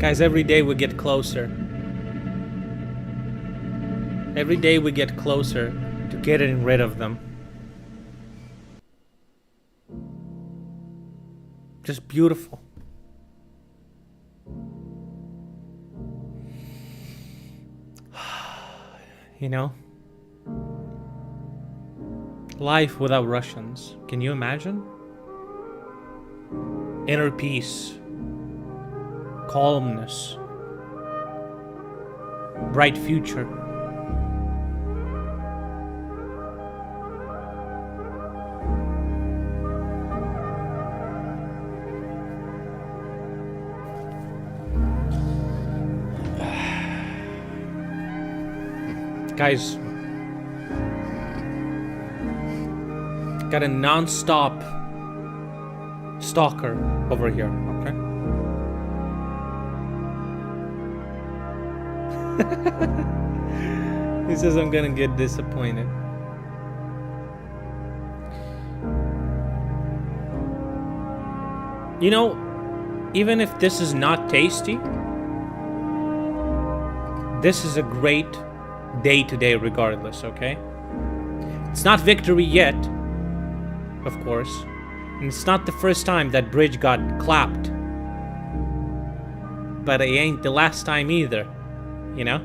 Guys, every day we get closer. Every day we get closer to getting rid of them. Just beautiful. You know? Life without Russians. Can you imagine? Inner peace. Calmness. Bright future. Guys, got a non-stop stalker over here, okay? He says I'm gonna get disappointed. You know, even if this is not tasty, this is a great day to day regardless, okay? It's not victory yet, of course, and it's not the first time that bridge got clapped, but it ain't the last time either, you know?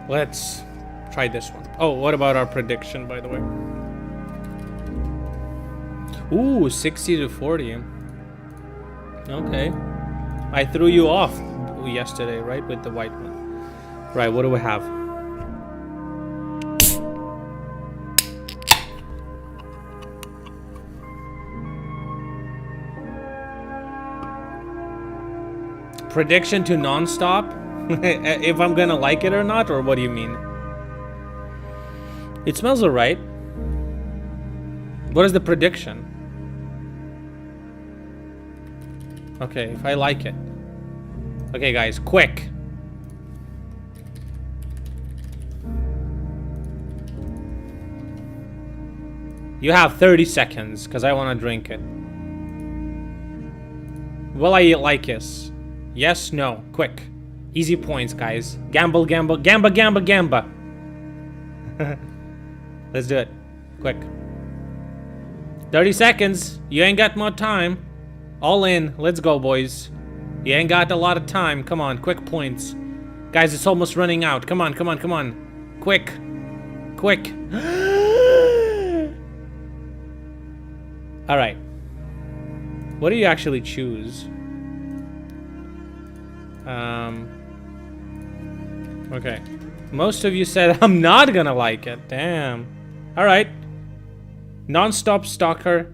Let's try this one. Oh, what about our prediction, by the way? Ooh, 60 to 40. Okay. I threw you off yesterday, right, with the white one. Right, what do we have? Prediction to non-stop? If I'm gonna like it or not, or what do you mean? It smells alright. What is the prediction? Okay, if I like it. Okay, guys, quick. You have 30 seconds, because I want to drink it. Will I like this? Yes, no, quick. Easy points, guys. Gamble, gamble, gamba, gamba, gamba. Let's do it. Quick. 30 seconds. You ain't got more time. All in. Let's go, boys. You ain't got a lot of time. Come on, quick points. Guys, it's almost running out. Come on, come on, come on. Quick. Quick. Alright. What do you actually choose? Okay. Most of you said I'm not gonna like it. Damn. Alright. Non-stop stalker.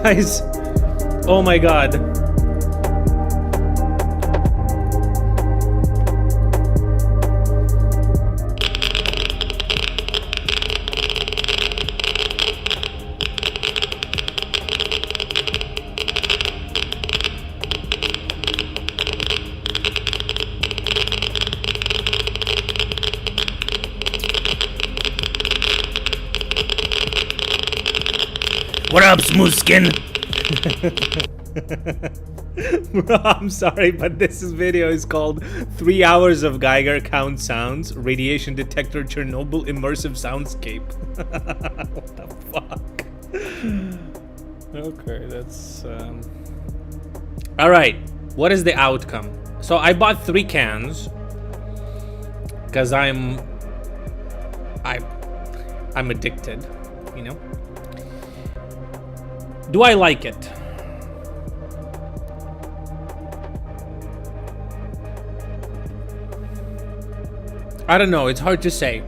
Guys, oh my god. What up, smooth skin? Bro, I'm sorry, but this video is called 3 hours of Geiger count sounds, radiation detector, Chernobyl immersive soundscape. What the fuck? Okay, that's Alright, what is the outcome? So I bought 3 cans because I'm addicted, you know? Do I like it? I don't know. It's hard to say.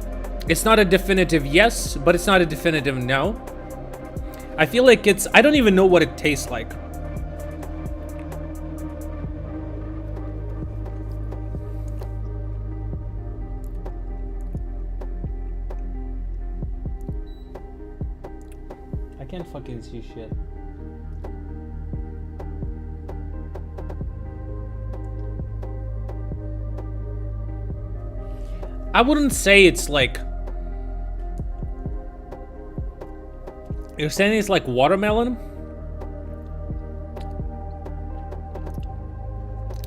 It's not a definitive yes, but it's not a definitive no. I feel like it's... I don't even know what it tastes like. I can't fucking see shit. I wouldn't say it's like... You're saying it's like watermelon?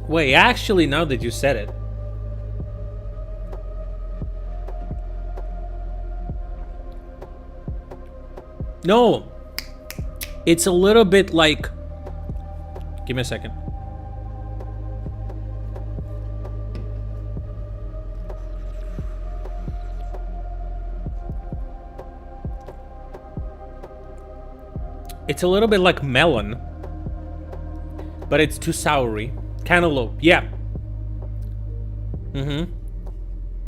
Wait, actually, now that you said it. No. It's a little bit like... Give me a second. It's a little bit like melon, but it's too soury. Cantaloupe, yeah.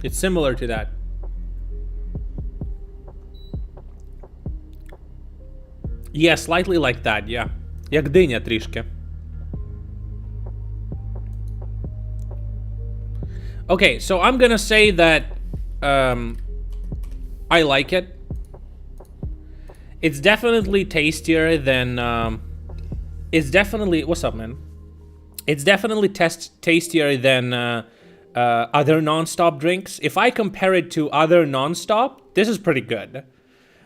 It's similar to that. Yeah, slightly like that, yeah. Як диня трішки. Okay, so I'm gonna say that I like it. It's definitely tastier than it's definitely... What's up, man? It's definitely tastier than other non-stop drinks. If I compare it to other non-stop, this is pretty good.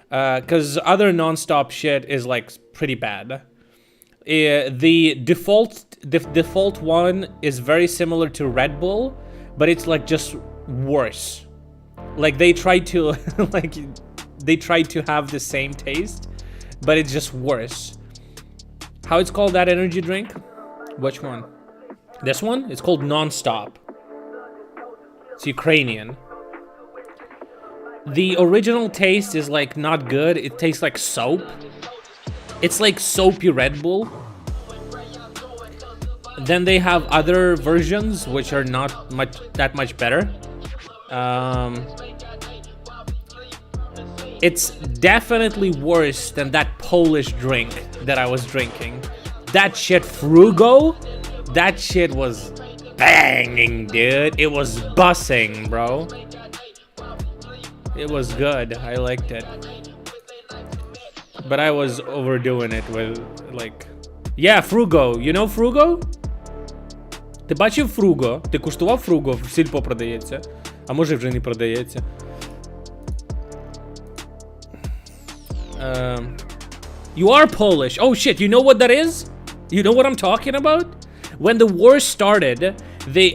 Because other non-stop shit is like pretty bad. The default one is very similar to Red Bull, but it's like just worse. Like they try to like they try to have the same taste, but it's just worse. How it's called, that energy drink? Which one? This one? It's called Non-Stop. It's Ukrainian. The original taste is like not good. It tastes like soap. It's like soapy Red Bull. Then they have other versions which are not that much better. It's definitely worse than that Polish drink that I was drinking. That shit, Frugo, that shit was banging, dude. It was bussing, bro. It was good. I liked it. But I was overdoing it with, like... Yeah, Frugo. You know Frugo? Ти бачив Frugo? Ти куштував Frugo? В сільпо продається. А може вже не продається. You are Polish. Oh shit, you know what that is? You know what I'm talking about? When the war started,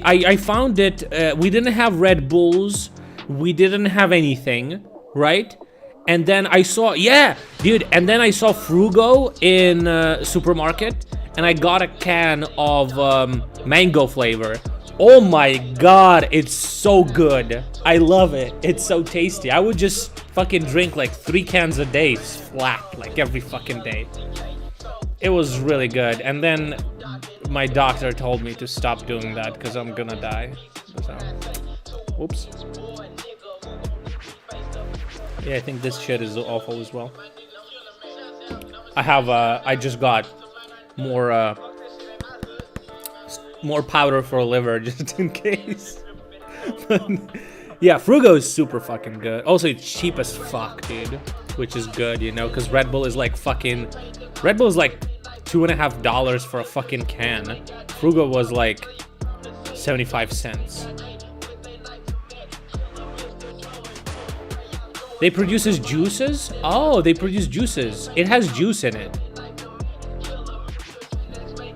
I found it, we didn't have Red Bulls, we didn't have anything, right? And then I saw, yeah, dude, and then I saw Frugo in supermarket, and I got a can of mango flavor. Oh my god, it's so good. I love it. It's so tasty. I would just fucking drink like 3 cans a day flat, like every fucking day. It was really good. And then my doctor told me to stop doing that because I'm gonna die. So, oops. Yeah, I think this shit is awful as well. I just got more powder for liver just in case. Yeah, Frugo is super fucking good. Also, it's cheap as fuck, dude, which is good, you know, because Red Bull is like $2.50 for a fucking can. Frugo was like 75 cents. They produces juices? Oh, they produce juices. It has juice in it.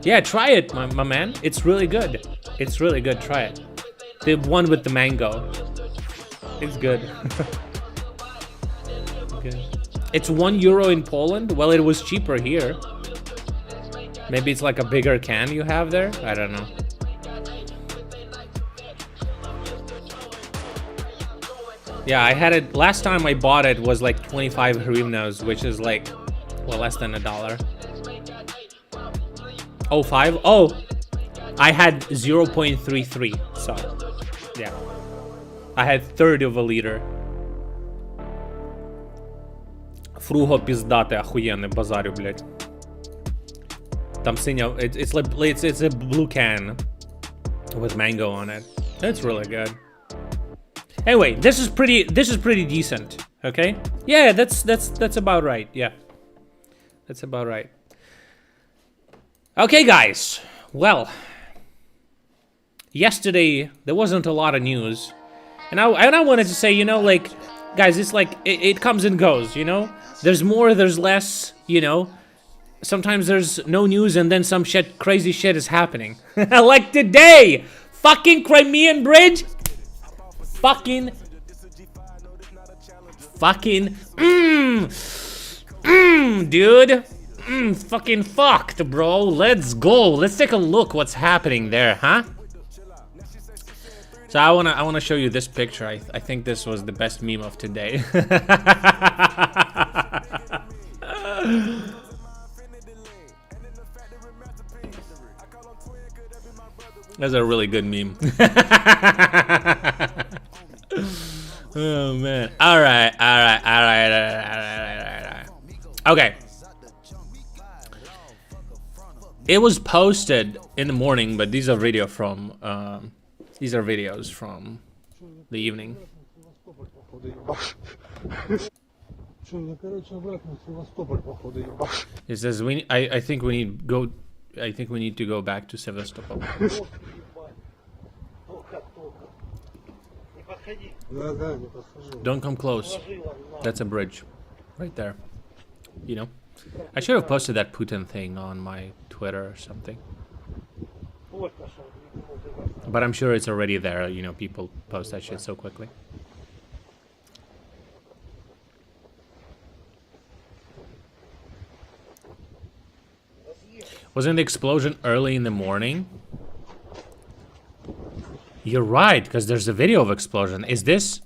Yeah, try it, my man. It's really good. It's really good. Try it. The one with the mango. It's good. Okay. It's €1 in Poland. Well, it was cheaper here. Maybe it's like a bigger can you have there. I don't know. Yeah, I had it last time I bought it was like 25 hryvnias, which is like, well, less than $1. Oh, 5? Oh, I had 0.33, so yeah. I had third of a liter. Фруго пиздатый, охуенный, базарю, блядь. Там синя, it's a blue can with mango on it. It's really good. Anyway, this is pretty decent, okay? Yeah, that's about right. Yeah. That's about right. Okay, guys. Well, yesterday there wasn't a lot of news. And I wanted to say, you know, like, guys, it's like it comes and goes, you know? There's more, there's less, you know? Sometimes there's no news and then some crazy shit is happening. Like today! Fucking Crimean bridge! Fucking, dude. Fucking fucked, bro. Let's go. Let's take a look what's happening there, huh? So I wanna show you this picture. I think this was the best meme of today. That's a really good meme. Oh man. All right. Okay. It was posted in the morning, but these are videos from the evening. It says I think we need to go back to Sevastopol. Don't come close. That's a bridge right there. You know? I should have posted that Putin thing on my Twitter or something. But I'm sure it's already there, you know, people post that shit so quickly. Wasn't the explosion early in the morning? You're right, because there's a video of explosion. Is this?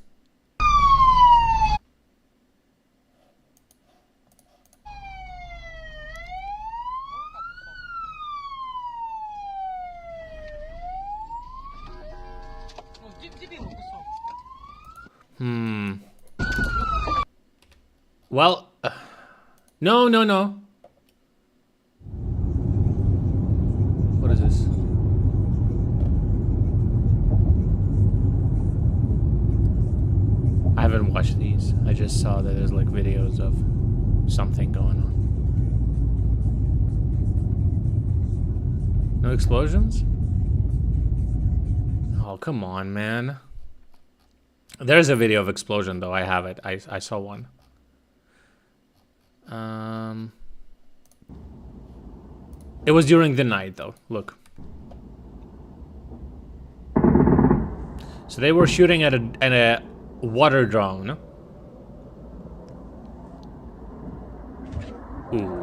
Well, no. What is this? I haven't watched these. I just saw that there's like videos of something going on. No explosions? Oh, come on, man. There's a video of explosion though. I have it. I saw one. It was during the night though. Look. So they were shooting at a water drone. Ooh.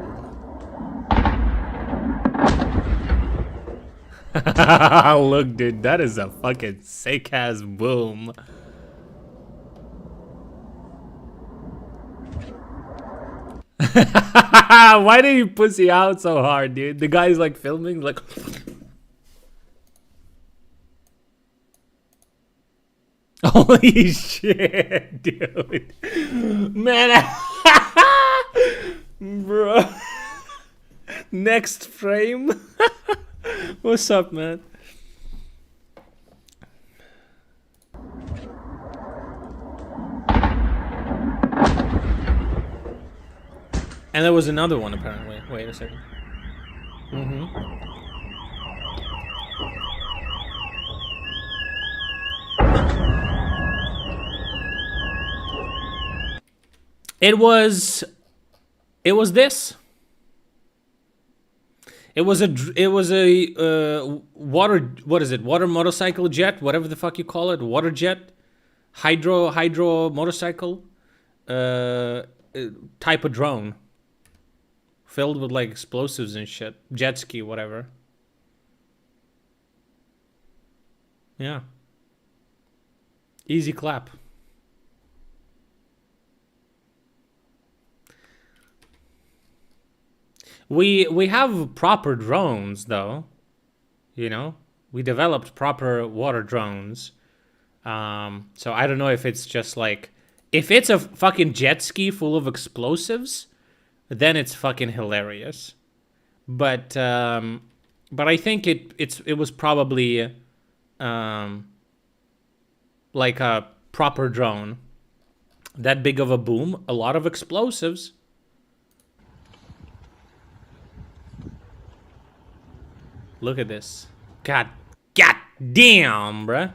Look, dude, that is a fucking sick ass boom. Why did you pussy out so hard, dude? The guy's like filming, like. Holy shit, dude. Man. Bro. Next frame. What's up, man? And there was another one apparently. Wait a second. It was this. It was a water, what is it? Water motorcycle jet, whatever the fuck you call it, water jet, hydro motorcycle, type of drone, filled with like explosives and shit, jet ski, whatever. Yeah. Easy clap. We have proper drones though, you know. We developed proper water drones. So I don't know if it's just like, if it's a fucking jet ski full of explosives, then it's fucking hilarious. But I think it was probably like a proper drone. That big of a boom, a lot of explosives. Look at this. God damn, bruh.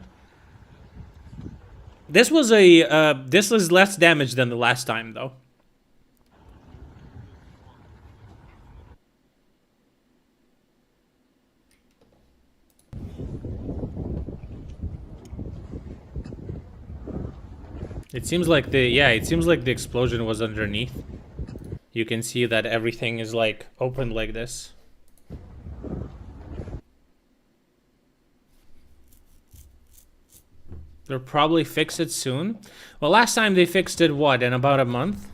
This was this was less damage than the last time, though. It seems like it seems like the explosion was underneath. You can see that everything is like opened like this. They'll probably fix it soon. Well, last time they fixed it, what, in about a month?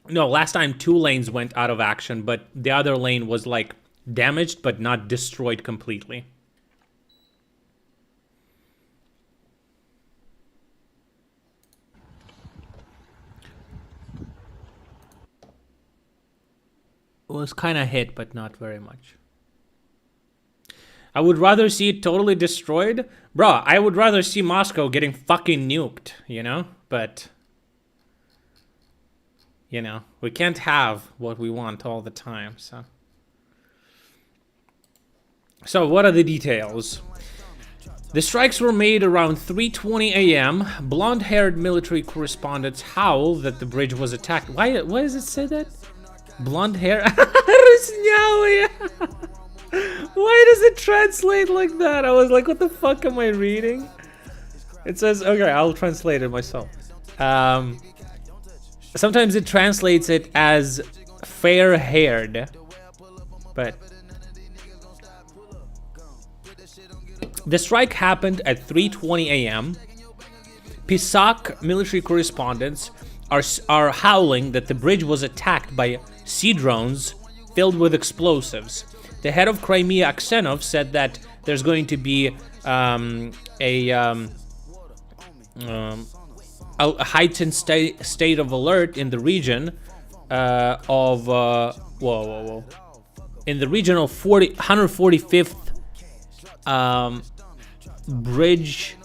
No, last time 2 lanes went out of action, but the other lane was like damaged but not destroyed completely. It was kind of hit, but not very much. I would rather see it totally destroyed. Bro, I would rather see Moscow getting fucking nuked, you know? But, you know, we can't have what we want all the time, so. So, what are the details? The strikes were made around 3:20 a.m. Blonde-haired military correspondents howl that the bridge was attacked. Why does it say that? Blonde hair? Why does it translate like that? I was like, what the fuck am I reading? It says, okay, I'll translate it myself. Sometimes it translates it as fair-haired, but the strike happened at 3:20 a.m. Pisak military correspondents are howling that the bridge was attacked by sea drones filled with explosives. The head of Crimea, Aksenov, said that there's going to be a heightened state of alert in the region in the region of 145th bridge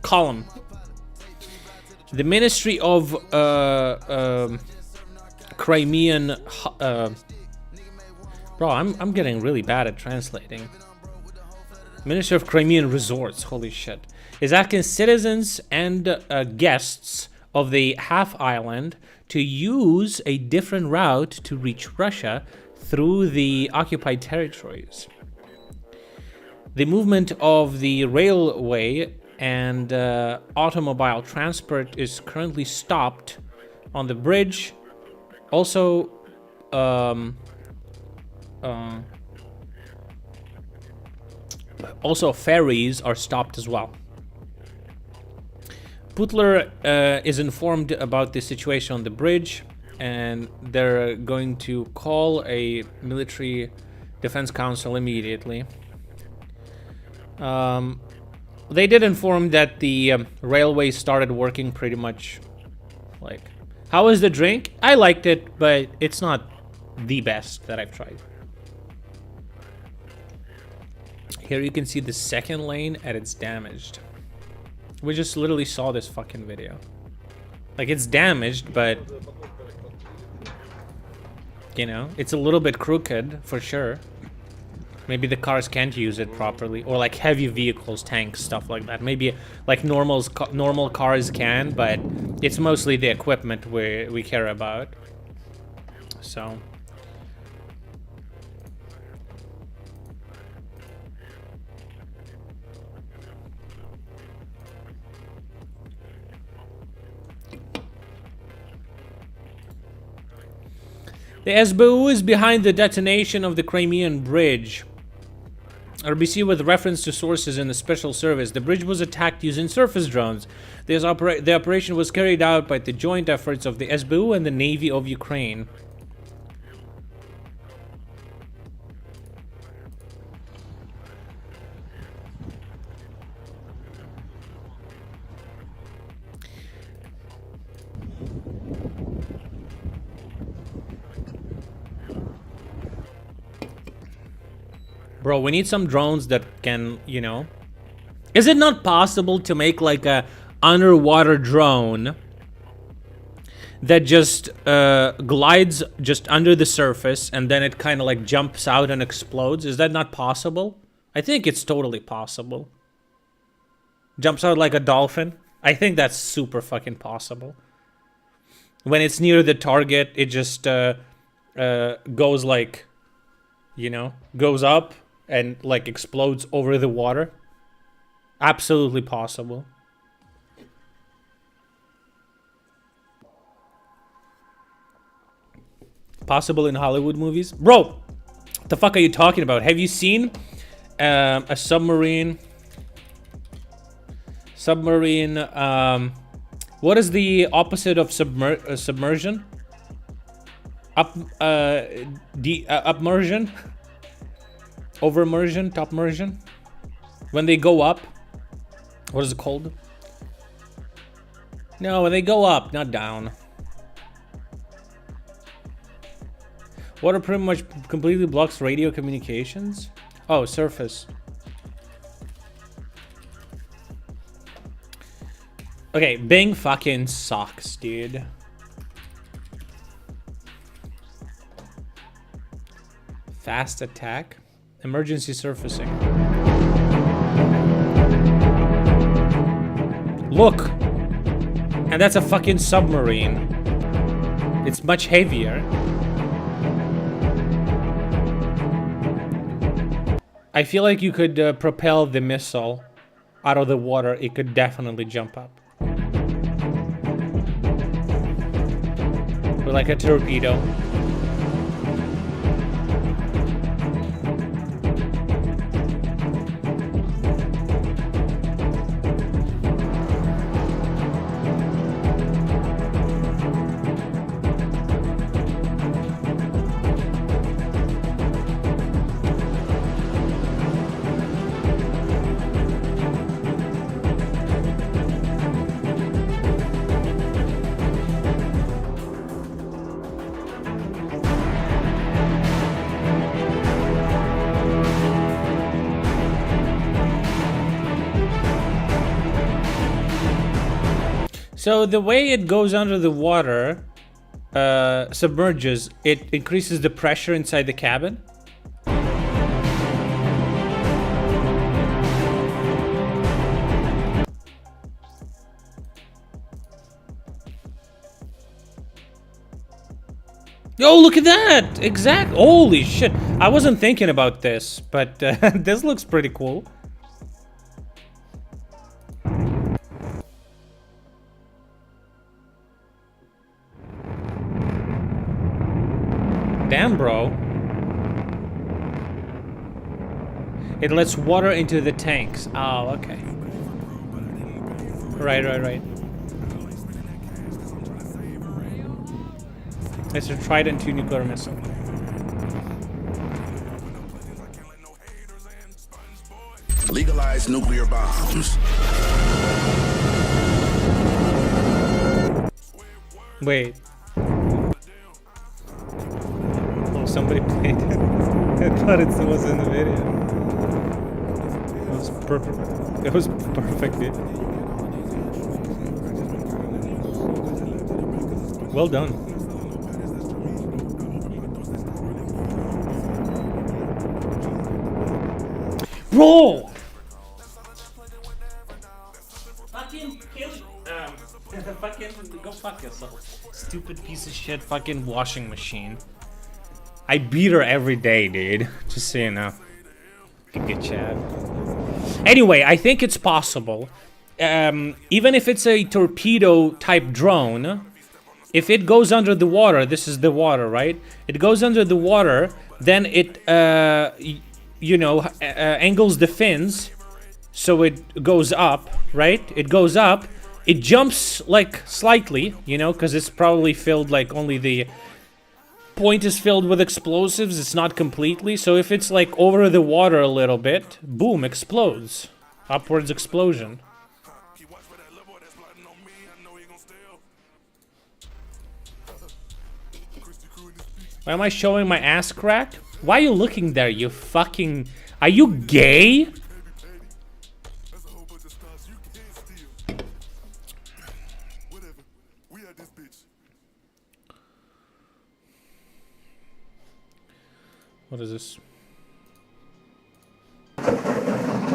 column. The Ministry of Crimean bro, I'm getting really bad at translating. Ministry of Crimean Resorts, holy shit, is asking citizens and guests of the half island to use a different route to reach Russia through the occupied territories. The movement of the railway and automobile transport is currently stopped on the bridge. Also, ferries are stopped as well. Putler is informed about the situation on the bridge, and they're going to call a military defense council immediately. They did inform that the railway started working pretty much like... How was the drink? I liked it, but it's not the best that I've tried. Here you can see the second lane and it's damaged. We just literally saw this fucking video. Like, it's damaged, but... You know, it's a little bit crooked, for sure. Maybe the cars can't use it properly, or like heavy vehicles, tanks, stuff like that. Maybe like normal cars can, but it's mostly the equipment we care about. So the SBU is behind the detonation of the Crimean bridge. RBC with reference to sources in the special service. The bridge was attacked using surface drones. The operation was carried out by the joint efforts of the SBU and the Navy of Ukraine. Bro, we need some drones that can, you know... Is it not possible to make like a underwater drone that just glides just under the surface and then it kind of like jumps out and explodes? Is that not possible? I think it's totally possible. Jumps out like a dolphin. I think that's super fucking possible. When it's near the target, it just goes like, you know, goes up and like explodes over the water. Absolutely possible. Possible in Hollywood movies. Bro, what the fuck are you talking about? Have you seen a submarine? What is the opposite of submersion? Upmersion? Overmersion? Topmersion? When they go up? What is it called? No, when they go up, not down. Water pretty much completely blocks radio communications. Oh, surface. Okay, Bing fucking sucks, dude. Fast attack. Emergency surfacing. Look! And that's a fucking submarine. It's much heavier. I feel like you could propel the missile out of the water. It could definitely jump up. Or like a torpedo. So the way it goes under the water, submerges, it increases the pressure inside the cabin. Oh, look at that! Exact. Holy shit! I wasn't thinking about this, but this looks pretty cool. Damn, bro. It lets water into the tanks. Oh, okay. Right. It's a Trident 2 nuclear missile. Legalize nuclear bombs. Wait. Oh, somebody played it. I thought it was in the video. It was perfect. It was perfect, dude. Well done. Bro! Fucking kill fucking go fuck yourself. Stupid piece of shit fucking washing machine. I beat her every day, dude. Just so you know. Good chat. Anyway, I think it's possible. Even if it's a torpedo type drone, if it goes under the water, this is the water, right? It goes under the water, then it you know, angles the fins, so it goes up, right? It goes up, it jumps like slightly, you know, because it's probably filled, like only the point is filled with explosives, it's not completely. So if it's like over the water a little bit, boom, explodes. Upwards explosion. Why am I showing my ass crack? Why are you looking there, you fucking... Are you gay? What is this?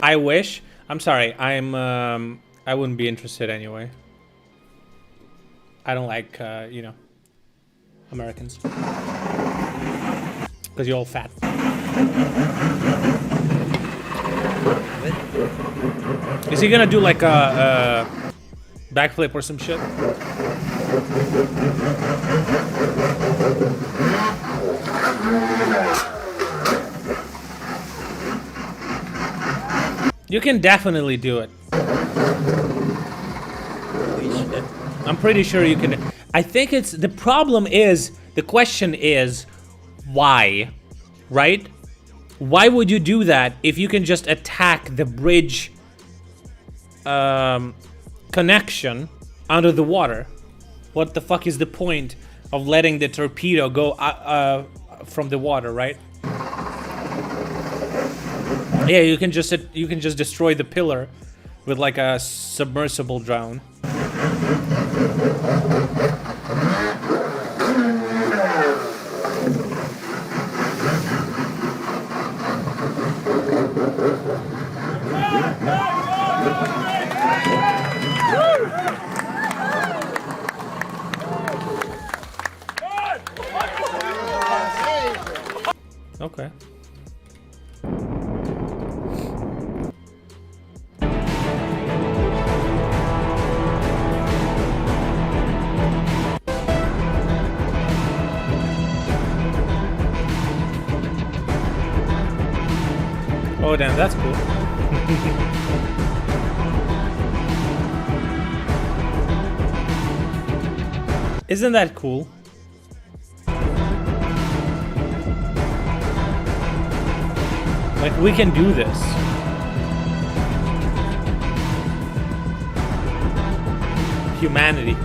I wish. I'm sorry. I wouldn't be interested anyway. I don't like, you know, Americans. Because you're all fat. Is he gonna do like a backflip or some shit? You can definitely do it. I'm pretty sure you can. I think it's, the problem is, the question is, why? Right? Why would you do that if you can just attack the bridge connection under the water? What the fuck is the point of letting the torpedo go from the water, right? Yeah, you can just destroy the pillar with like a submersible drone. Okay. Oh damn, that's cool. Isn't that cool? Like, we can do this. Humanity.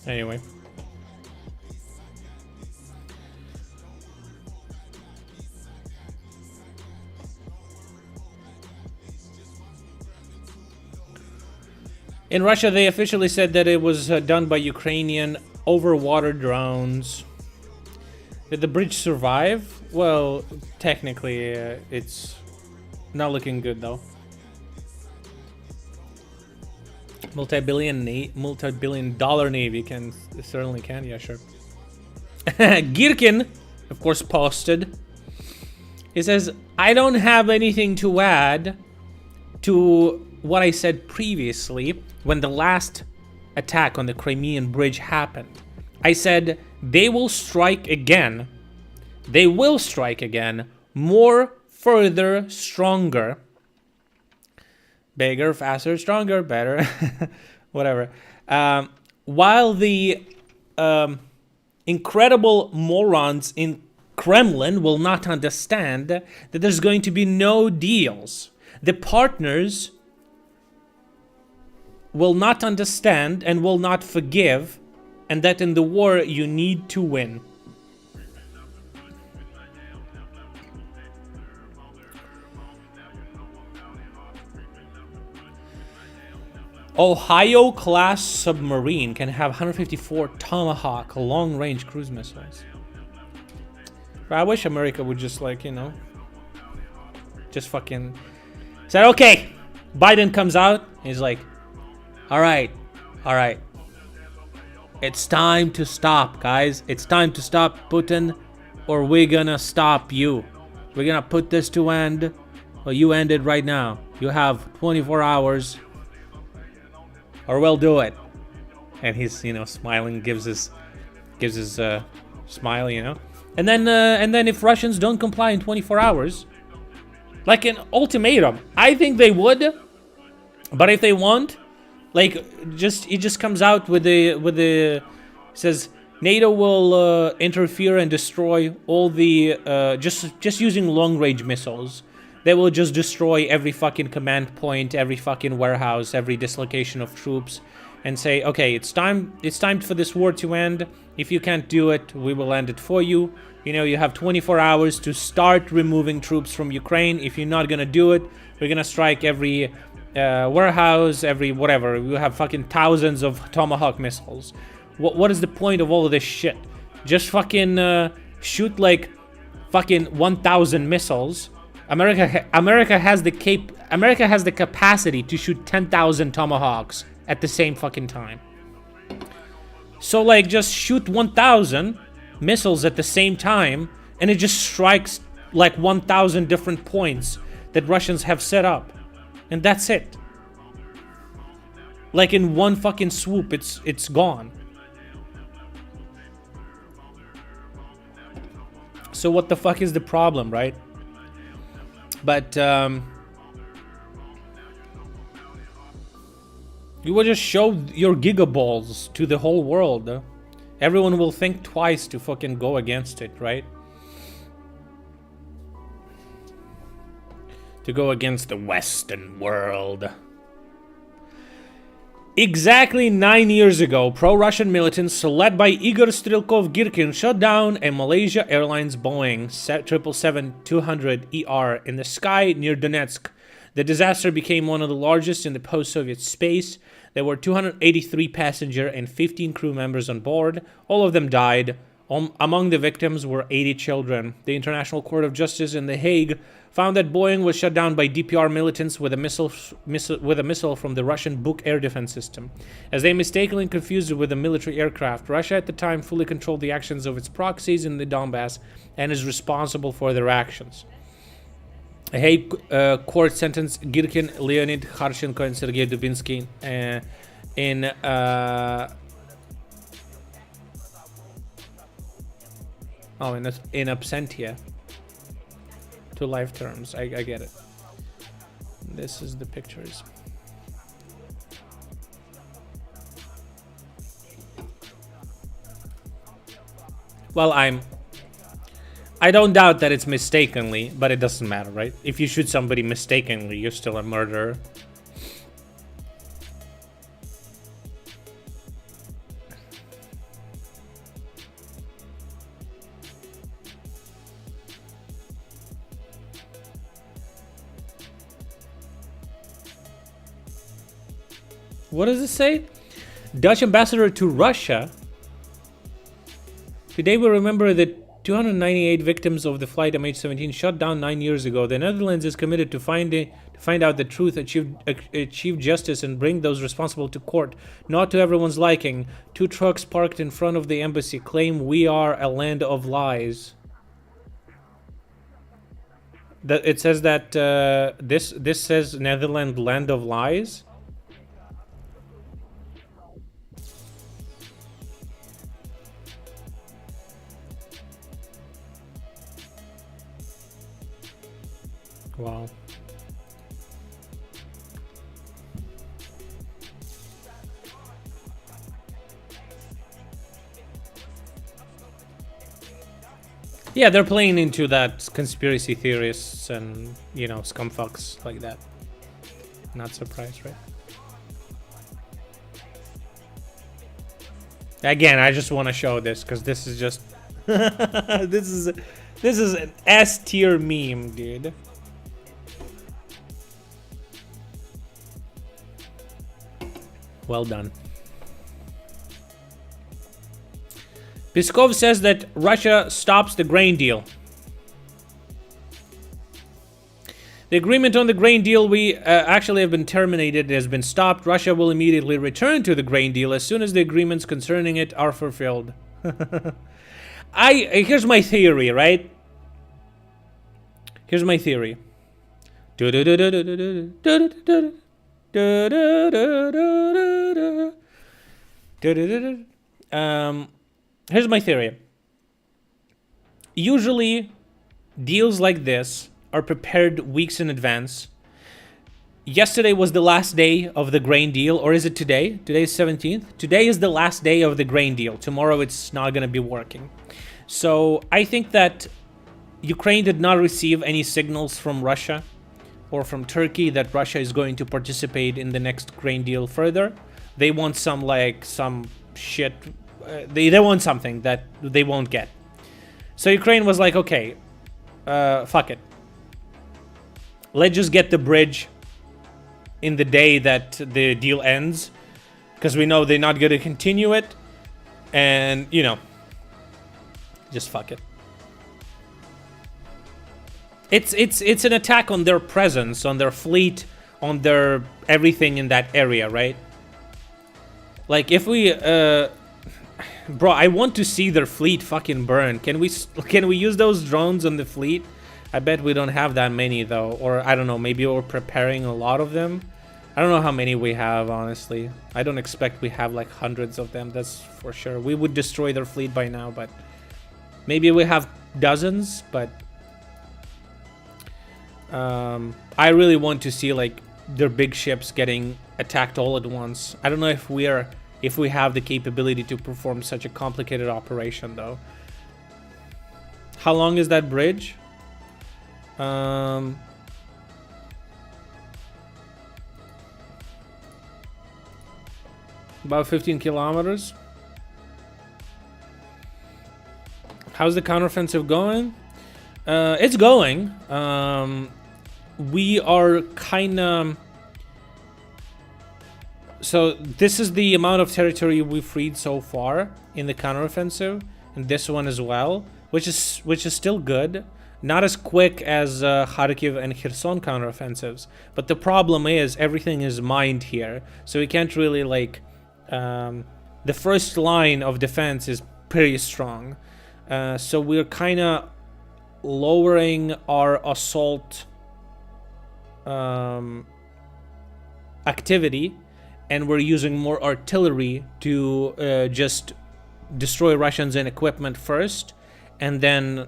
Anyway. In Russia, they officially said that it was done by Ukrainian overwater drones. Did the bridge survive? Well, technically, it's not looking good, though. Multi-billion dollar navy certainly can, yeah, sure. Girkin, of course, posted. He says, I don't have anything to add to what I said previously when the last attack on the Crimean bridge happened. I said, they will strike again. They will strike again. More, further, stronger. Bigger, faster, stronger, better. Whatever. While the incredible morons in Kremlin will not understand that there's going to be no deals. The partners will not understand and will not forgive, and that in the war you need to win. Ohio-class submarine can have 154 Tomahawk long-range cruise missiles. I wish America would just, like, you know, just fucking said, okay. Biden comes out, he's like, all right, it's time to stop, guys. It's time to stop Putin, or we're gonna stop you. We're gonna put this to end, or you end it right now. You have 24 hours, or we'll do it. And he's, you know, smiling, gives his smile, you know. And then if Russians don't comply in 24 hours, like an ultimatum, I think they would. But if they won't, like, it just comes out with the says NATO will interfere and destroy all the just using long-range missiles, they will just destroy every fucking command point, every fucking warehouse, every dislocation of troops, and say, okay, it's time for this war to end. If you can't do it, we will end it for you. You know, you have 24 hours to start removing troops from Ukraine. If you're not gonna do it, we're gonna strike every warehouse, every whatever. We have fucking thousands of Tomahawk missiles. What is the point of all of this shit? Just fucking shoot like fucking 1,000 missiles. America has the capacity to shoot 10,000 Tomahawks at the same fucking time. So like just shoot 1,000 missiles at the same time, and it just strikes like 1,000 different points that Russians have set up, and that's it. Like in one fucking swoop, it's gone. So what the fuck is the problem, right? But you will just show your gigaballs to the whole world. Everyone will think twice to fucking go against it, right? To go against the Western world. Exactly 9 years ago, pro-Russian militants led by Igor Strelkov-Girkin shot down a Malaysia Airlines Boeing 777-200ER in the sky near Donetsk. The disaster became one of the largest in the post-Soviet space. There were 283 passenger and 15 crew members on board. All of them died. Among the victims were 80 children. The International Court of Justice in The Hague found that Boeing was shot down by DPR militants with a missile from the Russian Buk air defense system, as they mistakenly confused it with a military aircraft. Russia at the time fully controlled the actions of its proxies in the Donbass and is responsible for their actions. A Hague court sentenced Girkin, Leonid Kharchenko, and Sergei Dubinsky in absentia to life terms. I get it. This is the pictures. Well, I don't doubt that it's mistakenly, but it doesn't matter, right? If you shoot somebody mistakenly, you're still a murderer. What does it say? Dutch ambassador to Russia. Today we remember the 298 victims of the flight MH17 shot down 9 years ago. The Netherlands is committed to find out the truth, achieve justice, and bring those responsible to court. Not to everyone's liking. 2 trucks parked in front of the embassy claim we are a land of lies. It says that this says Netherlands land of lies. Wow. Yeah, they're playing into that conspiracy theorists and, you know, scumfucks like that. Not surprised, right? Again, I just want to show this because this is just this is an S tier meme, dude. Well done. Peskov says that Russia stops the grain deal. The agreement on the grain deal we actually have been terminated. It has been stopped. Russia will immediately return to the grain deal as soon as the agreements concerning it are fulfilled. Here's my theory, right? Here's my theory. Here's my theory. Usually, deals like this are prepared weeks in advance. Yesterday was the last day of the grain deal, or is it today? Today is 17th. Today is the last day of the grain deal. Tomorrow it's not going to be working. So I think that Ukraine did not receive any signals from Russia or from Turkey that Russia is going to participate in the next grain deal further. They want some shit. They want something that they won't get. So Ukraine was like, okay, fuck it. Let's just get the bridge in the day that the deal ends, because we know they're not going to continue it, and you know, just fuck it. It's an attack on their presence, on their fleet, on their everything in that area, right? Like if we bro, I want to see their fleet fucking burn. Can we use those drones on the fleet? I bet we don't have that many though, or I don't know, maybe we're preparing a lot of them. I don't know how many we have, honestly. I don't expect we have like hundreds of them, that's for sure. We would destroy their fleet by now, but maybe we have dozens, but I really want to see like their big ships getting attacked all at once. I don't know if we have the capability to perform such a complicated operation though. How long is that bridge? About 15 kilometers. How's the counteroffensive going? It's going. We are kind of... So this is the amount of territory we freed so far in the counteroffensive, and this one as well, which is still good. Not as quick as Kharkiv and Kherson counteroffensives, but the problem is everything is mined here, so we can't really like... the first line of defense is pretty strong, so we're kind of lowering our assault activity, and we're using more artillery to just destroy Russians and equipment first, and then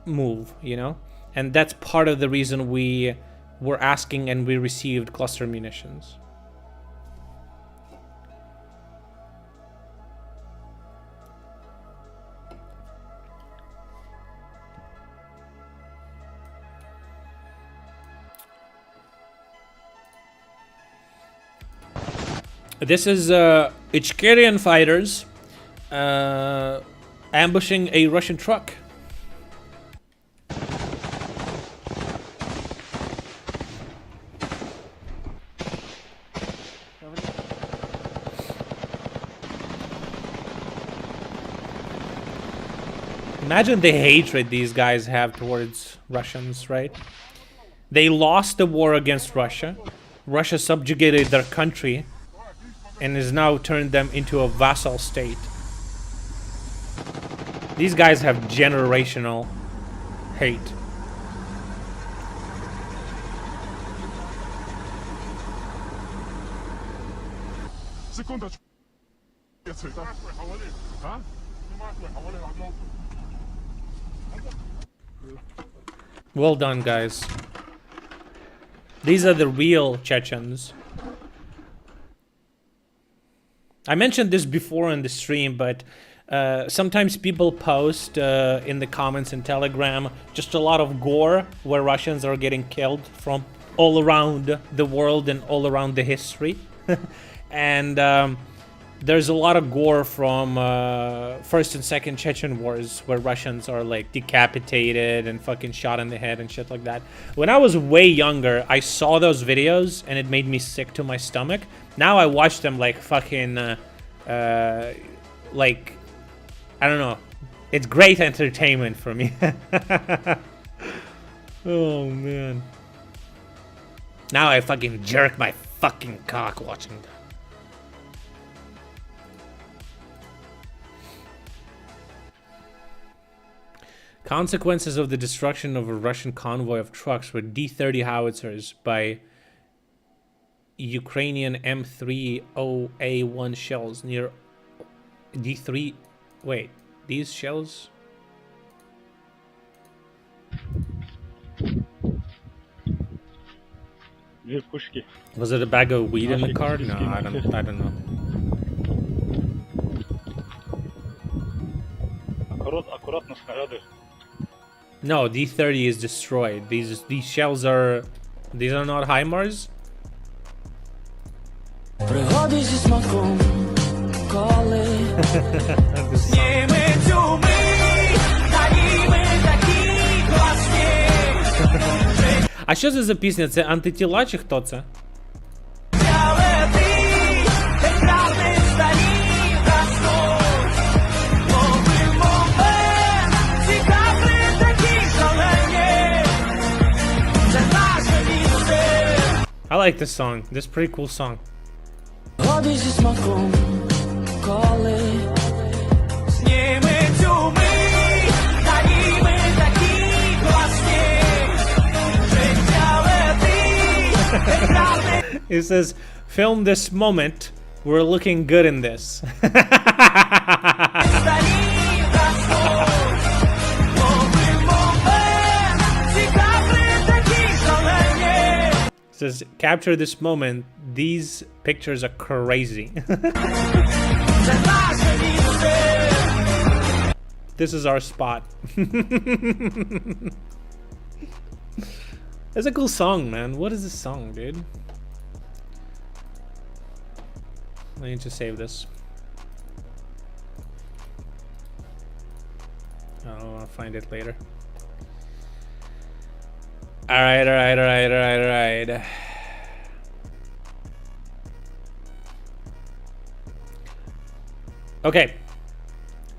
move, you know? And that's part of the reason we were asking and we received cluster munitions. This is Ichkerian fighters ambushing a Russian truck. Imagine the hatred these guys have towards Russians, right? They lost the war against Russia. Russia subjugated their country and has now turned them into a vassal state. These guys have generational hate. Well done, guys. These are the real Chechens. I mentioned this before in the stream, but sometimes people post in the comments in Telegram just a lot of gore where Russians are getting killed from all around the world and all around the history. And there's a lot of gore from First and Second Chechen Wars where Russians are like decapitated and fucking shot in the head and shit like that. When I was way younger, I saw those videos and it made me sick to my stomach. Now I watch them like fucking, like, I don't know. It's great entertainment for me. Oh, man. Now I fucking jerk my fucking cock watching that. Consequences of the destruction of a Russian convoy of trucks with D-30 howitzers by Ukrainian M30A1 shells near D3. Wait, these shells? Was it a bag of weed in the car? No, I don't know. Аккуратно снаряды. No, D30 is destroyed. These shells are... These are not HIMARS? Пригоди зі смаком, коли А що це за пісня? Це антитіла чи хто це? I like this song. This is a pretty cool song. Пригоди зі смаком, коли It says, film this moment. We're looking good in this. It says, capture this moment. These pictures are crazy. This is our spot. It's a cool song, man. What is this song, dude? I need to save this. I'll find it later. Alright. Okay.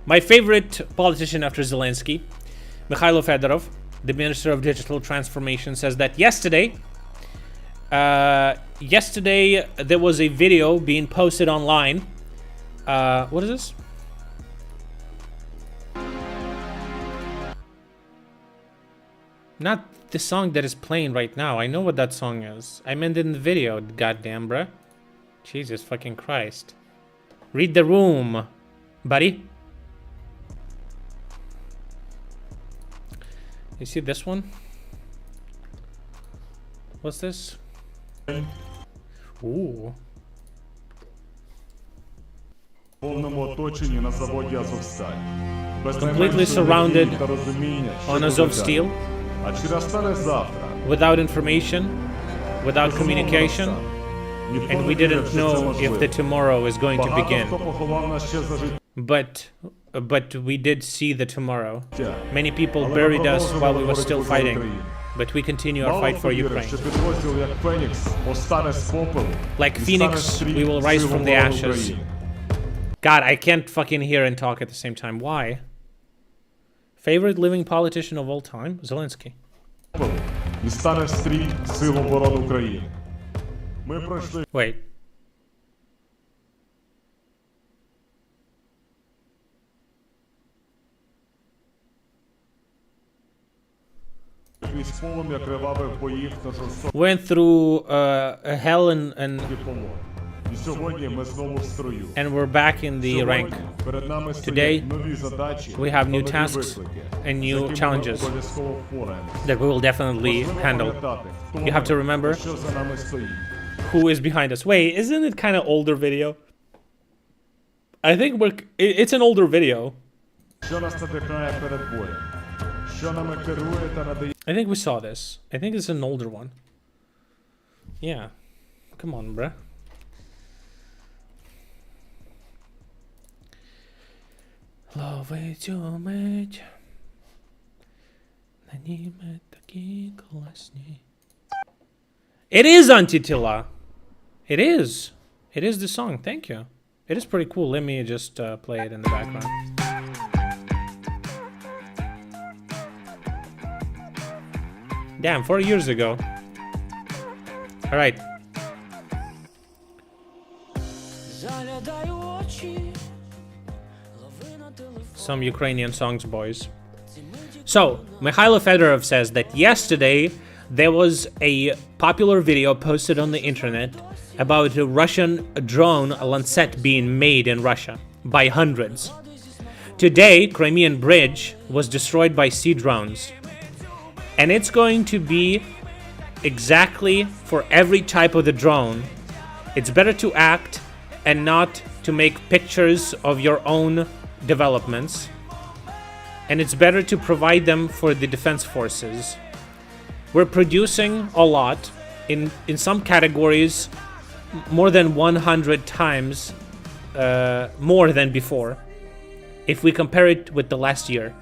My favorite politician after Zelensky, Mikhailo Fedorov, the Minister of Digital Transformation, says that yesterday there was a video being posted online. What is this? Not the song that is playing right now. I know what that song is. I meant in the video, goddamn, bruh. Jesus fucking Christ. Read the room, buddy. You see this one? What's this? Ooh. Completely surrounded on Azov Steel. Without information, without communication, and we didn't know if the tomorrow is going to begin. But we did see the tomorrow. Many people buried us while we were still fighting, but we continue our fight for Ukraine. Like Phoenix, we will rise from the ashes. God, I can't fucking hear and talk at the same time. Why? Favorite living politician of all time? Zelensky. Wait. Went through hell and we're back in the rank. Today, we have new tasks and new challenges that we will definitely handle. You have to remember who is behind us. Wait, isn't it kind of older video? I think it's an older video. I think we saw this. I think it's an older one. Yeah. Come on, bruh. Ловить умить. На німе такі класні. It is Antitila. It is. It is the song. Thank you. It is pretty cool. Let me just play it in the background. Damn, 4 years ago. All right. Some Ukrainian songs, boys. So, Mikhailo Fedorov says that yesterday there was a popular video posted on the internet about a Russian drone Lancet being made in Russia by hundreds. Today, Crimean bridge was destroyed by sea drones. And it's going to be exactly for every type of the drone. It's better to act and not to make pictures of your own developments. and it's better to provide them for the defense forces. We're producing a lot in some categories, more than 100 times more than before, if we compare it with the last year.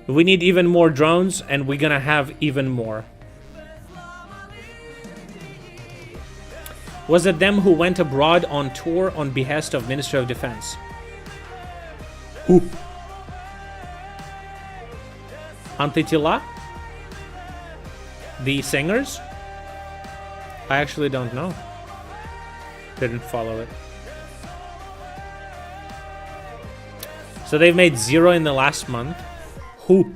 We need even more drones, and we're gonna have even more. Was it them who went abroad on tour on behest of Ministry of Defense? Who? Antitila? The singers? I actually don't know. Didn't follow it. So they've made 0 in the last month. Who?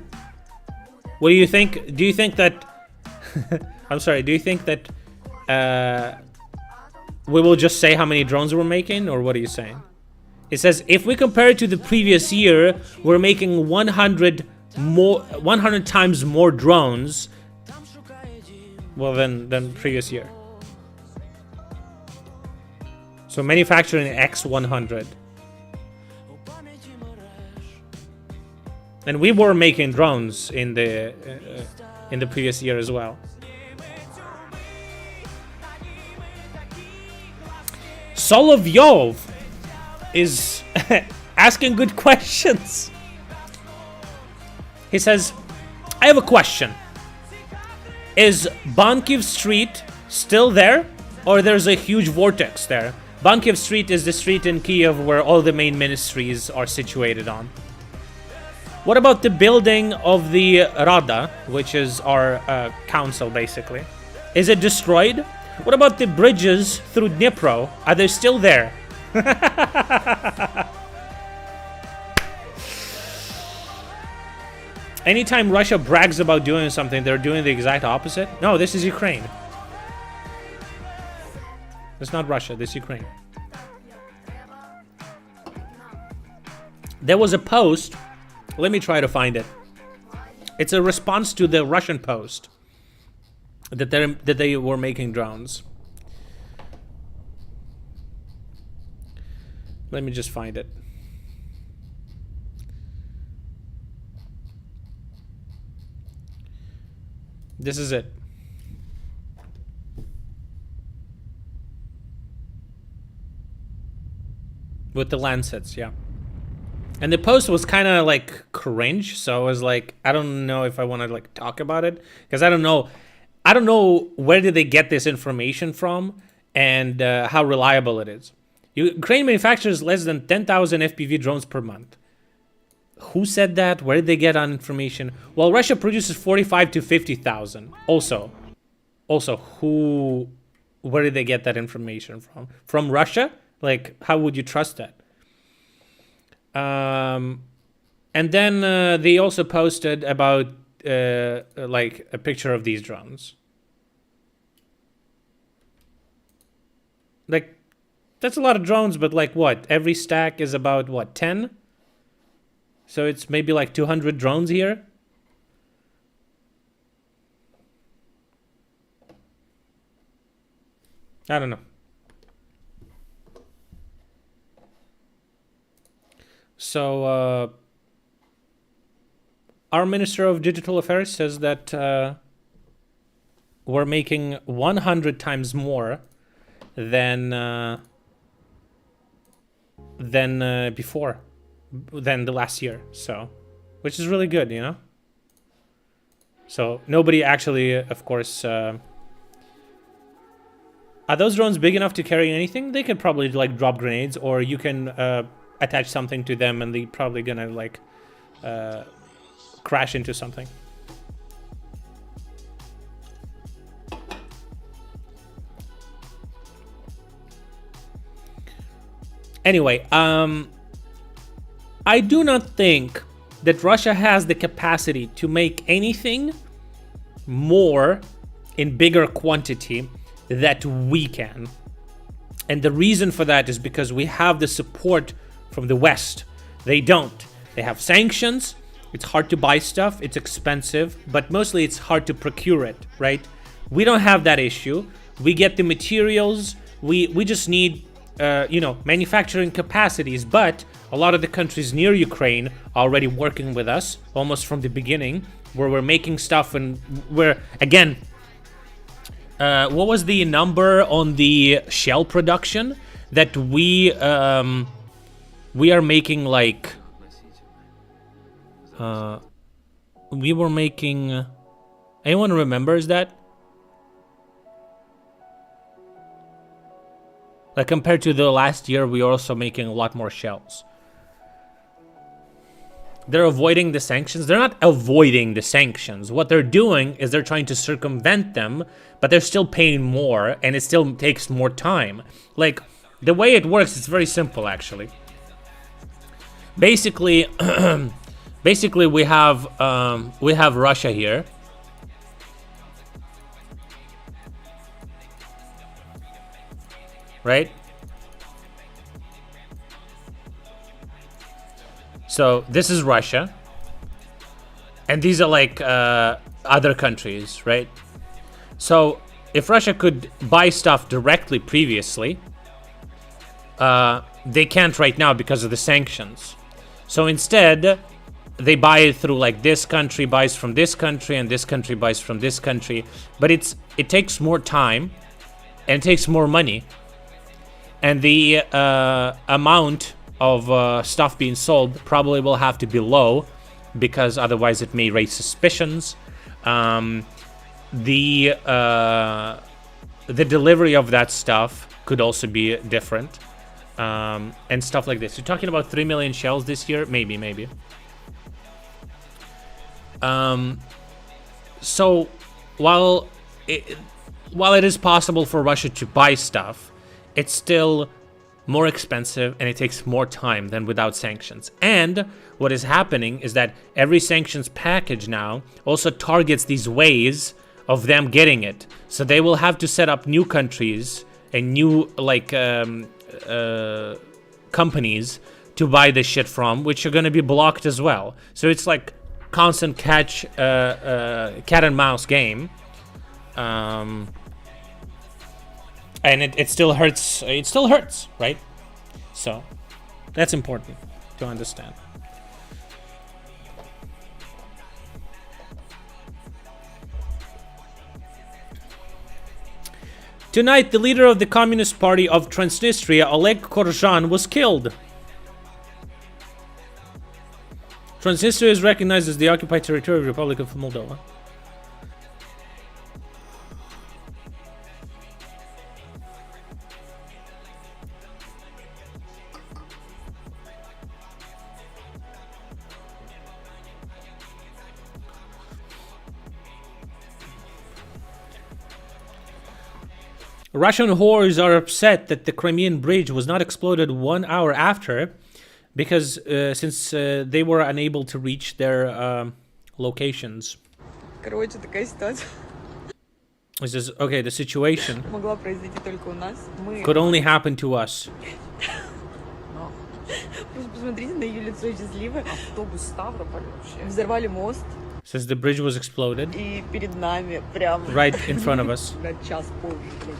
What do you think? Do you think that... I'm sorry, do you think that... we will just say how many drones we're making, or what are you saying? It says, if we compare it to the previous year, we're making 100 times more drones, well, than previous year. So manufacturing X 100. And we were making drones in the previous year as well. Solovyov is asking good questions. He says, I have a question. Is Bankiv Street still there? Or there's a huge vortex there? Bankiv Street is the street in Kiev where all the main ministries are situated on. What about the building of the Rada, which is our council, basically? Is it destroyed? What about the bridges through Dnipro? Are they still there? Anytime Russia brags about doing something, they're doing the exact opposite. No, this is Ukraine. It's not Russia, this is Ukraine. There was a post. Let me try to find it. It's a response to the Russian post that they were making drones. Let me just find it. This is it. With the Lancets, yeah. And the post was kind of like cringe, so I was like, I don't know if I want to like talk about it, because I don't know where did they get this information from and how reliable it is. Ukraine manufactures less than 10,000 FPV drones per month. Who said that? Where did they get on information? Well, Russia produces 45 to 50,000. Also, where did they get that information from? From Russia? Like, how would you trust that? And then they also posted about like a picture of these drones. Like, that's a lot of drones, but like what? Every stack is about what, 10? So it's maybe like 200 drones here. I don't know. So our Minister of Digital Affairs says that we're making 100 times more than before, than the last year. So, which is really good, you know. So nobody actually, of course. Are those drones big enough to carry anything? They could probably like drop grenades, or you can attach something to them and they're probably gonna like crash into something. Anyway, I do not think that Russia has the capacity to make anything more in bigger quantity that we can. And the reason for that is because we have the support from the West. They don't. They have sanctions. It's hard to buy stuff. It's expensive, but mostly it's hard to procure it, right? We don't have that issue. We get the materials. We just need, you know, manufacturing capacities, but a lot of the countries near Ukraine are already working with us almost from the beginning, where we're making stuff, and we're again. What was the number on the shell production that we are making? Like, we were making. Anyone remembers that? Like, compared to the last year, we are also making a lot more shells. They're avoiding the sanctions. They're not avoiding the sanctions. What they're doing is they're trying to circumvent them, but they're still paying more, and it still takes more time. Like, the way it works, it's very simple, actually. Basically, basically we have Russia here. Right? So this is Russia, and these are like other countries, right? So if Russia could buy stuff directly previously, they can't right now because of the sanctions. So instead, they buy it through, like, this country buys from this country and this country buys from this country, but it takes more time and it takes more money, and the amount of stuff being sold probably will have to be low, because otherwise it may raise suspicions. The delivery of that stuff could also be different, and stuff like this. You're talking about 3 million shells this year, maybe. So while it is possible for Russia to buy stuff, it's still more expensive and it takes more time than without sanctions. And what is happening is that every sanctions package now also targets these ways of them getting it. So they will have to set up new countries and new, like, companies to buy this shit from, which are going to be blocked as well. So it's like constant cat and mouse game. And it still hurts. It still hurts, right? So that's important to understand. Tonight, the leader of the Communist Party of Transnistria, Oleg Korzhan, was killed. Transnistria is recognized as the occupied territory of the Republic of Moldova. Russian whores are upset that the Crimean bridge was not exploded 1 hour after, because since they were unable to reach their locations. Короче, такая ситуация This is okay. The situation могла произойти только у нас. Мы could only happen to us. просто посмотрите на ее лицо счастливое. Автобус Ставрополь вообще. Взорвали мост. Since the bridge was exploded И перед нами прям right in front of us. на час позже,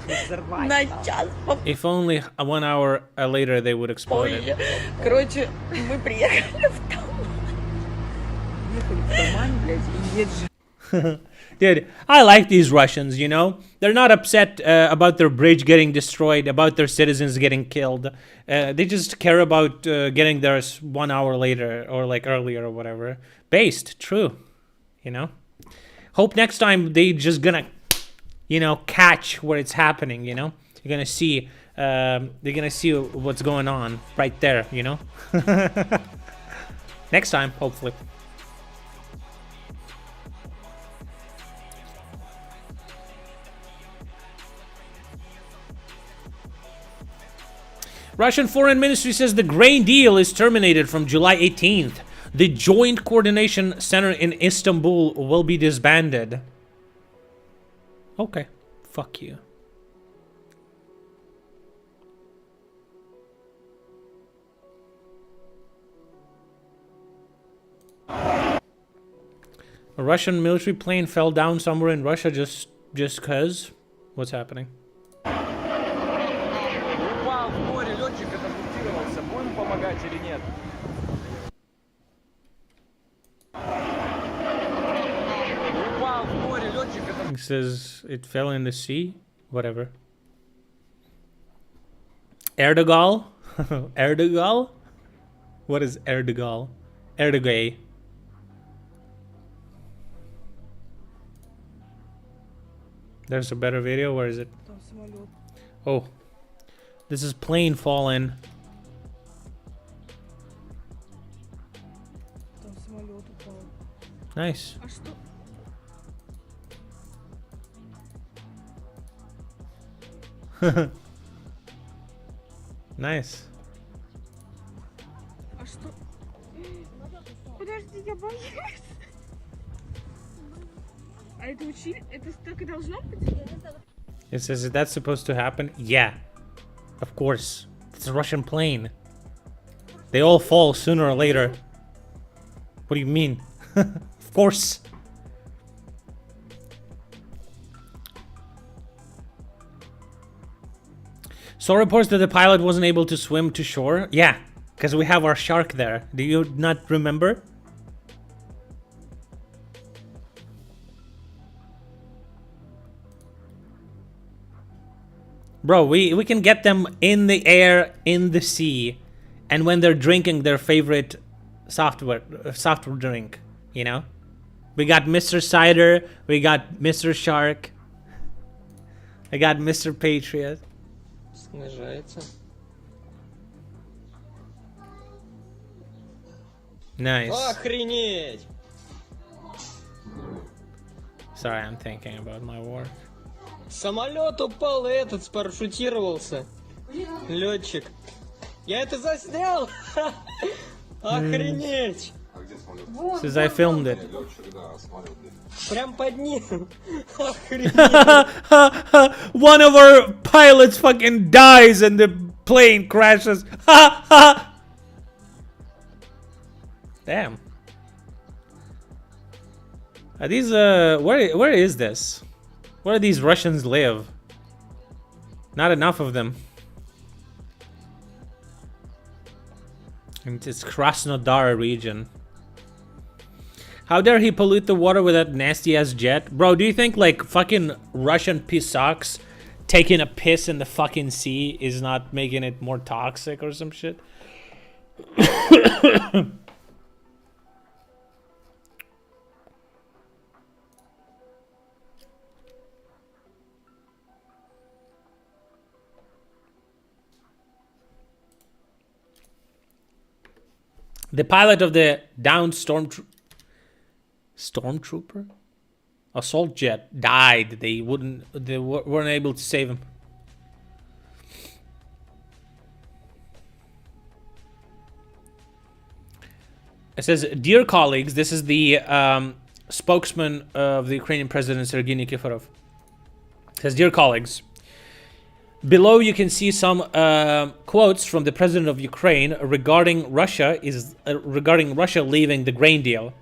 блядь, взорвали. На час позже. If only 1 hour later they would explode it. Короче, мы приехали в Тамань. Ехали в Тамань, блядь, и нет же. Dude, I like these Russians, you know? They're not upset about their bridge getting destroyed, about their citizens getting killed. They just care about getting there 1 hour later or like earlier or whatever. Based, true. You know? Hope next time they just gonna, you know, catch where it's happening, you know? You're gonna see, they're gonna see what's going on right there, you know? Next time, hopefully. Russian Foreign Ministry says the grain deal is terminated from July 18th. The Joint Coordination Center in Istanbul will be disbanded. Okay, fuck you. A Russian military plane fell down somewhere in Russia just cause? What's happening? В море летчик катапультировался, будем помогать или нет. Упал в море летчик. It says it fell in the sea. Whatever. Erdogan? Erdogan? What is Erdogan? Erdogan. There's a better video. Where is it? Там самолет. Oh. This is plane falling. Там самолет упал. Nice. А что? Nice. А что? Подожди, я боюсь. А это учили? Это так и должно быть? It says, is that supposed to happen? Yeah. Of course. It's a Russian plane. They all fall sooner or later. What do you mean? Of course. So reports that the pilot wasn't able to swim to shore. Yeah, because we have our shark there. Do you not remember? Bro, we can get them in the air, in the sea, and when they're drinking their favorite soft drink, you know? We got Mr. Cider, we got Mr. Shark, I got Mr. Patriot. Снижается. Nice. Охренеть! Sorry, I'm thinking about my work. Самолет упал, и этот спарашютировался. Летчик. Я это заснял! Охренеть! Since I filmed it. Прям под ним. Охренеть! One of our pilots fucking dies and the plane crashes. Damn. Are these where is this? Where do these Russians live? Not enough of them. And it's Krasnodar region. How dare he pollute the water with that nasty ass jet? Bro, do you think like fucking Russian piss socks taking a piss in the fucking sea is not making it more toxic or some shit? The pilot of the downed stormtrooper assault jet died. They weren't able to save him. It says, "Dear colleagues," this is the spokesman of the Ukrainian president, Sergei Nikiforov. It says, "Dear colleagues, below you can see some quotes from the president of Ukraine regarding Russia leaving the grain deal.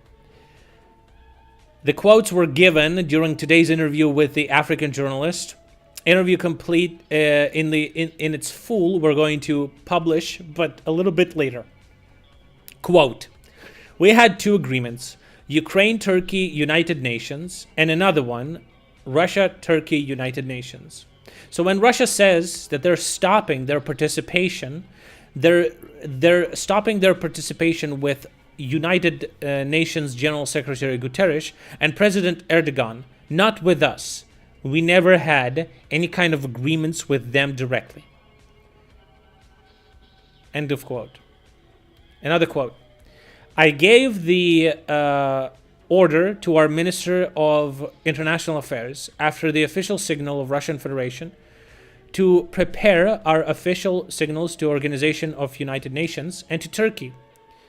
The quotes were given during today's interview with the African journalist. Interview complete in its full. We're going to publish, but a little bit later. Quote: We had two agreements: Ukraine, Turkey, United Nations, and another one, Russia, Turkey, United Nations. So when Russia says that they're stopping their participation, they're stopping their participation with United Nations General Secretary Guterres and President Erdogan, not with us. We never had any kind of agreements with them directly." End of quote. Another quote: "I gave the order to our Minister of International Affairs after the official signal of Russian Federation to prepare our official signals to Organization of United Nations and to Turkey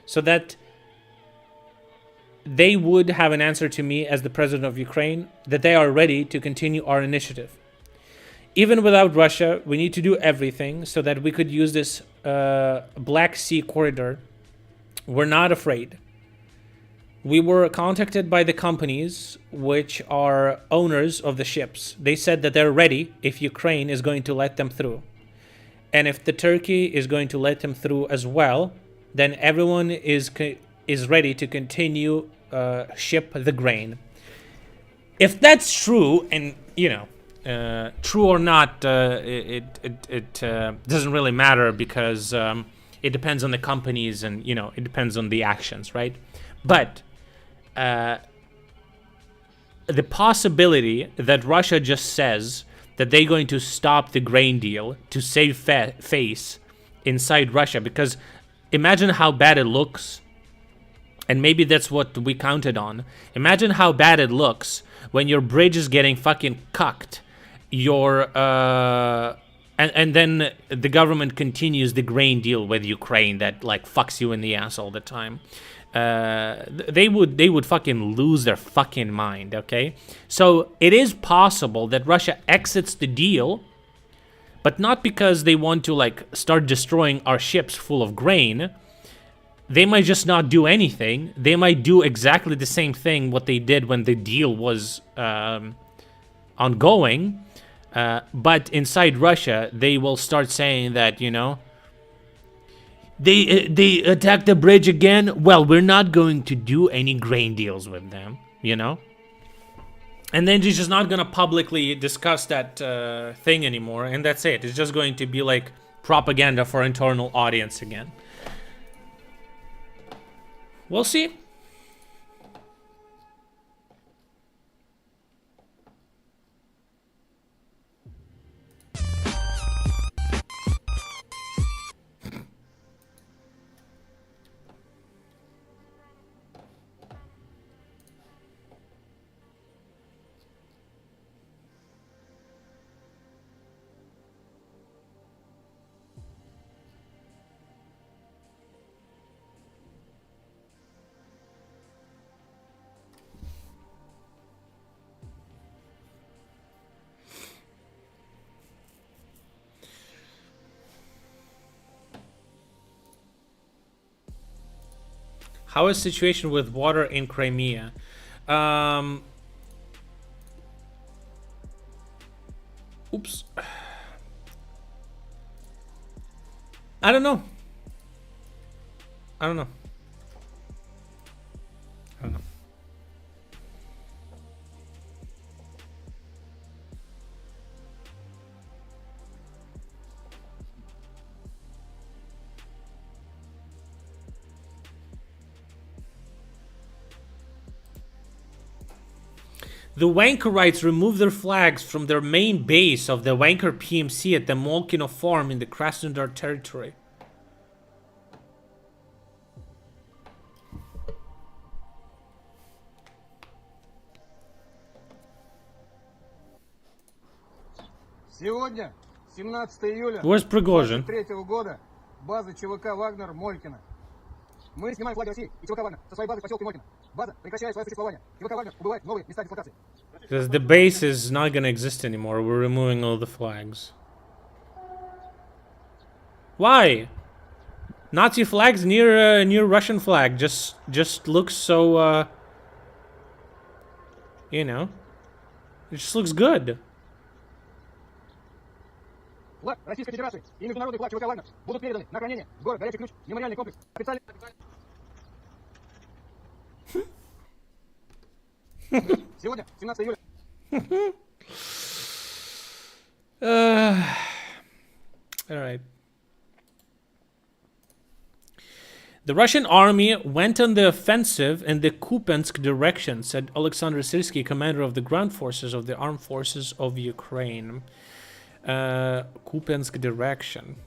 so that they would have an answer to me as the president of Ukraine that they are ready to continue our initiative. Even without Russia, we need to do everything so that we could use this Black Sea corridor. We're not afraid. We were contacted by the companies which are owners of the ships. They said that they're ready if Ukraine is going to let them through. and if the Turkey is going to let them through as well, then everyone is ready to continue ship the grain. If that's true, and you know, true or not, it doesn't really matter, because it depends on the companies, and you know, it depends on the actions, right? But the possibility that Russia just says that they're going to stop the grain deal to save face inside Russia, because imagine how bad it looks, and maybe that's what we counted on. Imagine how bad it looks when your bridge is getting fucking cucked, and then the government continues the grain deal with Ukraine that like fucks you in the ass all the time. They would fucking lose their fucking mind, okay? So it is possible that Russia exits the deal, but not because they want to like start destroying our ships full of grain. They might just not do anything. They might do exactly the same thing what they did when the deal was ongoing. But inside Russia, they will start saying that, you know, they attacked the bridge again. Well, we're not going to do any grain deals with them, you know? And then they're just not going to publicly discuss that thing anymore. And that's it. It's just going to be like propaganda for internal audience again. We'll see. How is the situation with water in Crimea? Oops. I don't know. I don't know. The Wankerites removed their flags from their main base of the Wanker PMC at the Molkino farm in the Krasnodar territory. Сегодня, 17 июля Where's Prigozhin? 2023 года, база ЧВК «Вагнер» Молькино. Мы снимаем флаги России и ЧВК «Вагнер» со своей базы в поселке Молькино. База прекращает свое существование. ЧВК «Вагнер» убывает в новые места дислокации. Because the base is not gonna exist anymore. We're removing all the flags. Why? Nazi flags near Russian flag just looks so you know, it just looks good. Флаг Российской Федерации и международный флаг ЧВК «Вагнер» будут переданы на хранение в город Горячий Ключ, мемориальный комплекс. Официально. Сегодня, 17 июля. All right. The Russian army went on the offensive in the Kupiansk direction, said Alexander Syrsky, commander of the ground forces of the armed forces of Ukraine. Kupiansk direction.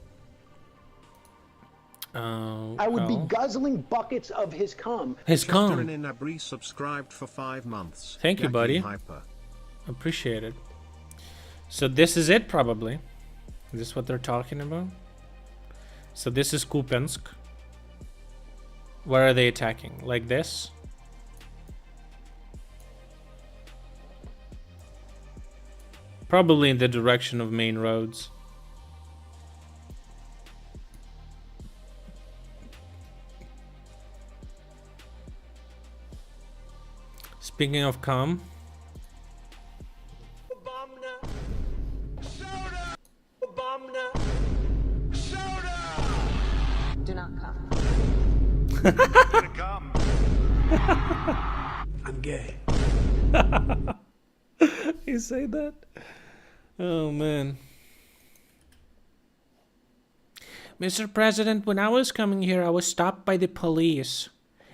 I would be guzzling buckets of his cum. His cum. in Abri subscribed for 5 months. Thank you, buddy. Hyper. Appreciate it. So this is it, probably. Is this what they're talking about? So this is Kupiansk. Where are they attacking? Like this? Probably in the direction of main roads. Speaking of cum. I'm gay. You say that? Oh man. Mr. President, when I was coming here, I was stopped by the police.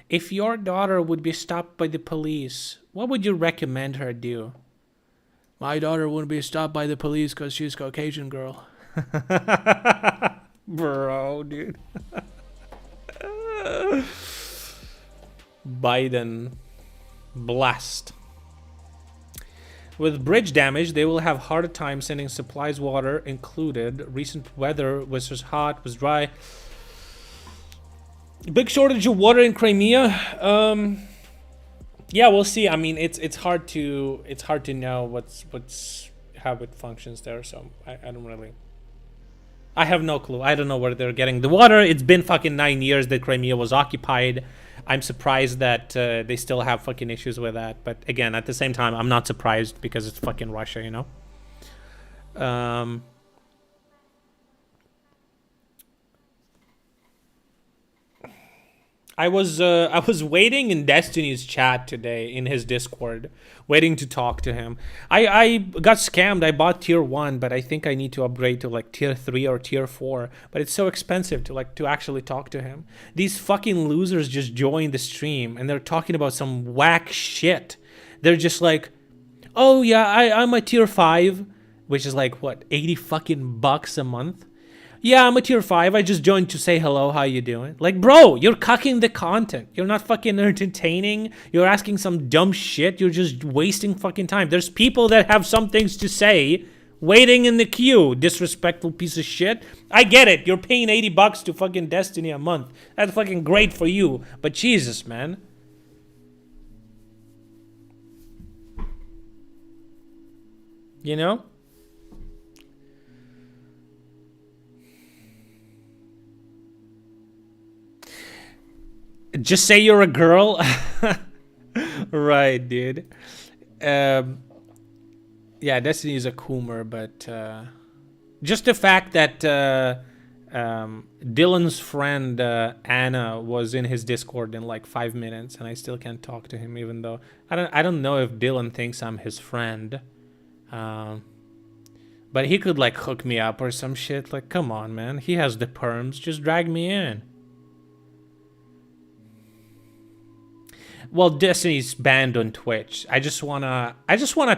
If your daughter would be stopped by the police, what would you recommend her do? My daughter wouldn't be stopped by the police because she's Caucasian girl. Bro, dude. Biden. Blast. With bridge damage, they will have harder time sending supplies, water included. Recent weather was hot, was dry. Big shortage of water in Crimea. Yeah, we'll see. I mean, it's hard to know what's how it functions there. So I don't really. I have no clue. I don't know where they're getting the water. It's been fucking 9 years that Crimea was occupied. I'm surprised that they still have fucking issues with that. But again, at the same time, I'm not surprised because it's fucking Russia, you know? I was waiting in Destiny's chat today in his Discord, waiting to talk to him. I got scammed. I bought tier 1, but I think I need to upgrade to like tier 3 or tier 4. But it's so expensive to actually talk to him. These fucking losers just joined the stream and they're talking about some whack shit. They're just like, oh yeah, I'm a tier 5, which is like what, 80 fucking bucks a month. Yeah, I'm a tier 5. I just joined to say hello. How you doing? Like, bro, you're cucking the content. You're not fucking entertaining. You're asking some dumb shit. You're just wasting fucking time. There's people that have some things to say waiting in the queue. Disrespectful piece of shit. I get it. You're paying 80 bucks to fucking Destiny a month. That's fucking great for you. But Jesus, man. You know? Just say you're a girl. Right, dude. Yeah, Destiny is a coomer, but just the fact that Dylan's friend Anna was in his Discord in like 5 minutes, and I still can't talk to him, even though I don't know if Dylan thinks I'm his friend. But he could like hook me up or some shit. Like, come on, man. He has the perms. Just drag me in. Well, Destiny's banned on Twitch. I just wanna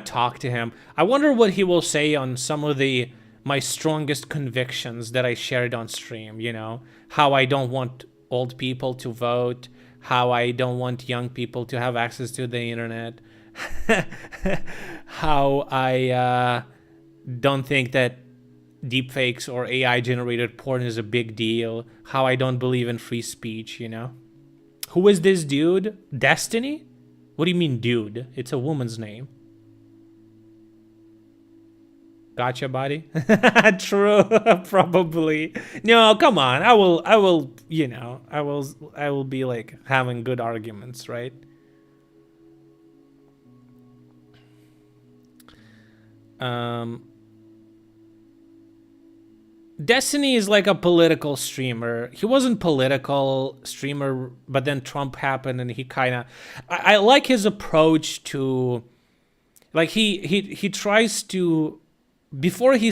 talk to him. I wonder what he will say on some of my strongest convictions that I shared on stream, you know? How I don't want old people to vote, how I don't want young people to have access to the internet, how I don't think that deepfakes or AI generated porn is a big deal, how I don't believe in free speech, you know? Who is this dude? Destiny? What do you mean, dude? It's a woman's name. Gotcha, buddy. True, probably. No, come on. I will, you know, I will be like having good arguments, right? Destiny is like a political streamer. He wasn't political streamer, but then Trump happened and he kind of... I like his approach to... Like, he tries to... Before he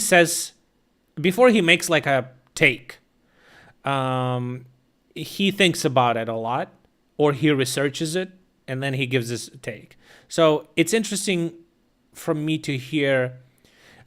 makes like a take, he thinks about it a lot, or he researches it, and then he gives his take. So it's interesting for me to hear...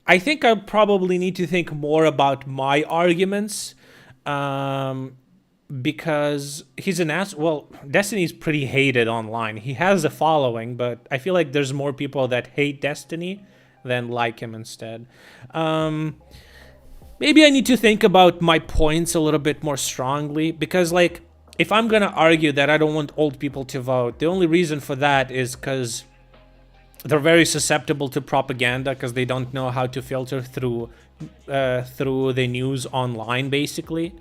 I think I probably need to think more about my arguments, because he's an ass. Well, Destiny's pretty hated online. He has a following, but I feel like there's more people that hate Destiny than like him instead. Maybe I need to think about my points a little bit more strongly, because like if I'm gonna argue that I don't want old people to vote, the only reason for that is because they're very susceptible to propaganda because they don't know how to filter through the news online, basically.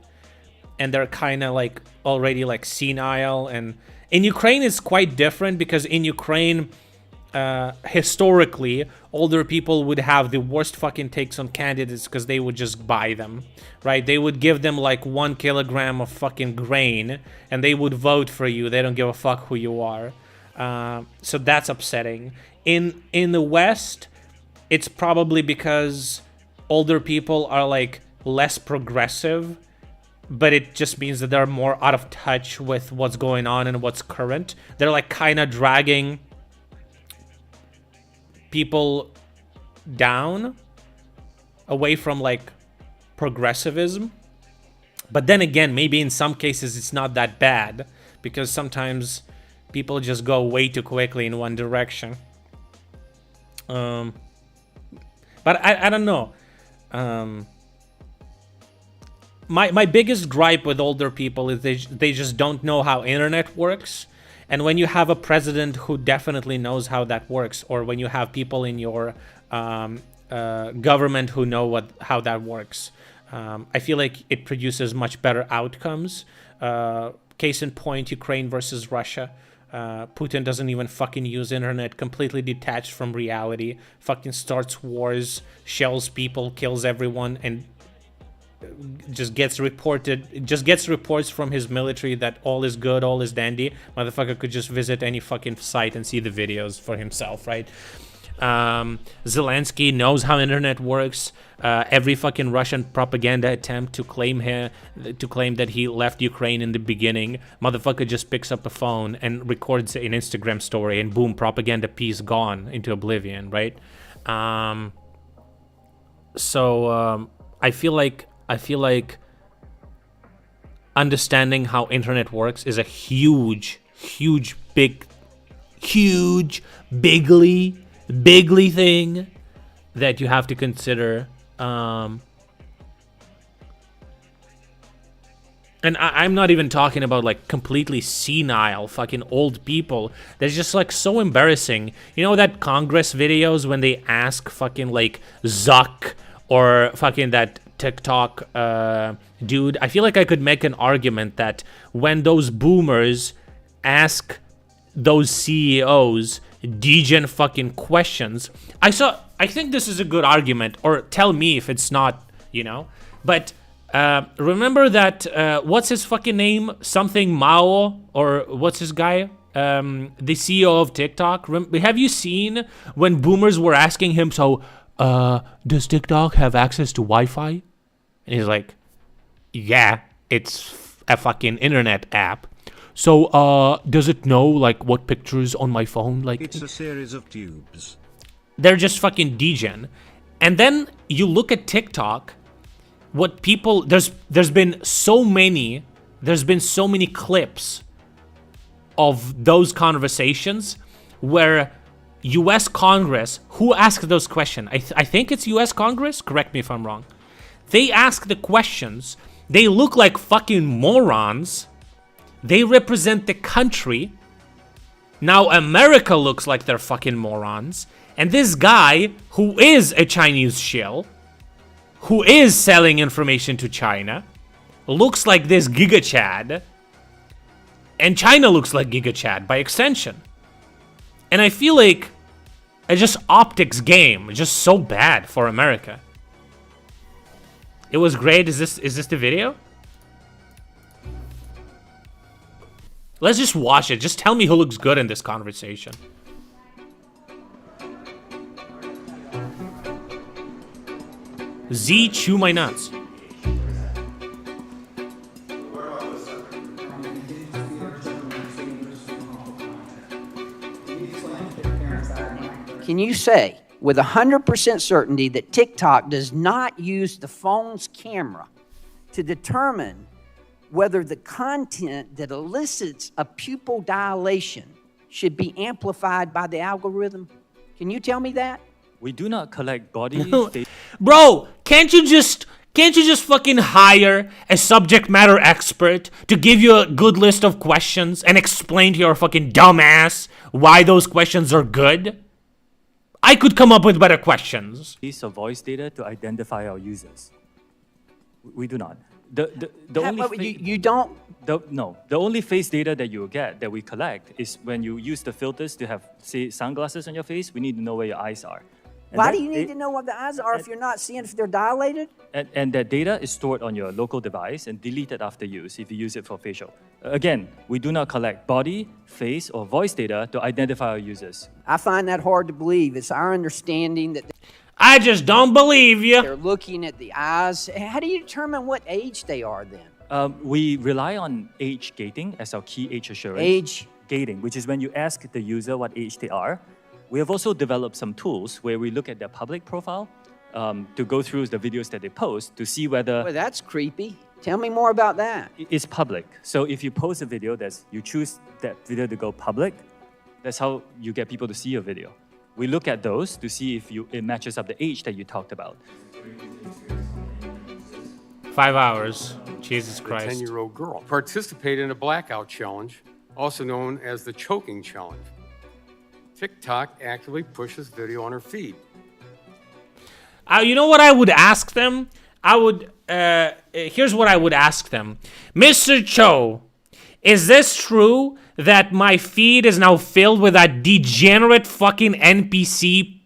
And they're kind of like already like senile. And in Ukraine, it's quite different because in Ukraine, historically, older people would have the worst fucking takes on candidates because they would just buy them, right? They would give them like 1 kilogram of fucking grain and they would vote for you. They don't give a fuck who you are. So that's upsetting. In the West, it's probably because older people are like less progressive, but it just means that they're more out of touch with what's going on and what's current. They're like kind of dragging people down away from like progressivism. But then again, maybe in some cases it's not that bad because sometimes people just go way too quickly in one direction. But I don't know. My biggest gripe with older people is they just don't know how internet works. And when you have a president who definitely knows how that works, or when you have people in your government who know how that works, I feel like it produces much better outcomes. Case in point, Ukraine versus Russia. Putin doesn't even fucking use internet, completely detached from reality, fucking starts wars, shells people, kills everyone, and just gets reports from his military that all is good, all is dandy. Motherfucker could just visit any fucking site and see the videos for himself, right? Zelensky knows how internet works. Every fucking Russian propaganda attempt to claim that he left Ukraine in the beginning, motherfucker just picks up the phone and records an Instagram story, and boom, propaganda piece gone into oblivion, right? So I feel like understanding how internet works is a bigly thing that you have to consider. And I'm not even talking about like completely senile fucking old people. They're just like so embarrassing. You know that Congress videos when they ask fucking like Zuck or fucking that TikTok dude? I feel like I could make an argument that when those boomers ask those CEOs degen fucking questions, I think this is a good argument, or tell me if it's not, you know. But remember that what's his fucking name? Something Mao, or what's his guy? The CEO of TikTok. Have you seen when boomers were asking him, so does TikTok have access to Wi-Fi? And he's like, yeah, it's a fucking internet app. So, does it know, like, what pictures on my phone? Like, it's a series of tubes. They're just fucking degen. And then you look at TikTok, what people... There's been so many clips of those conversations where U.S. Congress, who asked those questions? I think it's U.S. Congress? Correct me if I'm wrong. They ask the questions. They look like fucking morons. They represent the country. Now America looks like they're fucking morons. And this guy, who is a Chinese shill, who is selling information to China, looks like this Giga Chad. And China looks like Giga Chad by extension. And I feel like it's just optics game, just so bad for America. It was great. Is this the video? Let's just watch it. Just tell me who looks good in this conversation. Z, chew my nuts. Can you say with 100% certainty that TikTok does not use the phone's camera to determine whether the content that elicits a pupil dilation should be amplified by the algorithm? Can you tell me that? We do not collect body data. Bro, can't you just fucking hire a subject matter expert to give you a good list of questions and explain to your fucking dumbass why those questions are good? I could come up with better questions. Piece of voice data to identify our users. We do not. The only The only face data that you will get, that we collect, is when you use the filters to have, say, sunglasses on your face. We need to know where your eyes are. Why do you need to know what the eyes are if you're not seeing if they're dilated? And that data is stored on your local device and deleted after use if you use it for facial. Again, we do not collect body, face, or voice data to identify our users. I find that hard to believe. It's our understanding that I just don't believe you. they're looking at the eyes. How do you determine what age they are then? We rely on age gating as our key age assurance. Age gating, which is when you ask the user what age they are. We have also developed some tools where we look at their public profile to go through the videos that they post to see whether... Boy, that's creepy. Tell me more about that. It's public. So if you post a video, you choose that video to go public, that's how you get people to see your video. We look at those to see if it matches up the age that you talked about. 5 hours. Jesus Christ. A 10-year-old girl participated in a blackout challenge, also known as the choking challenge. TikTok actively pushes video on her feed. You know what I would ask them? Here's what I would ask them. Mr. Cho, is this true that my feed is now filled with that degenerate fucking NPC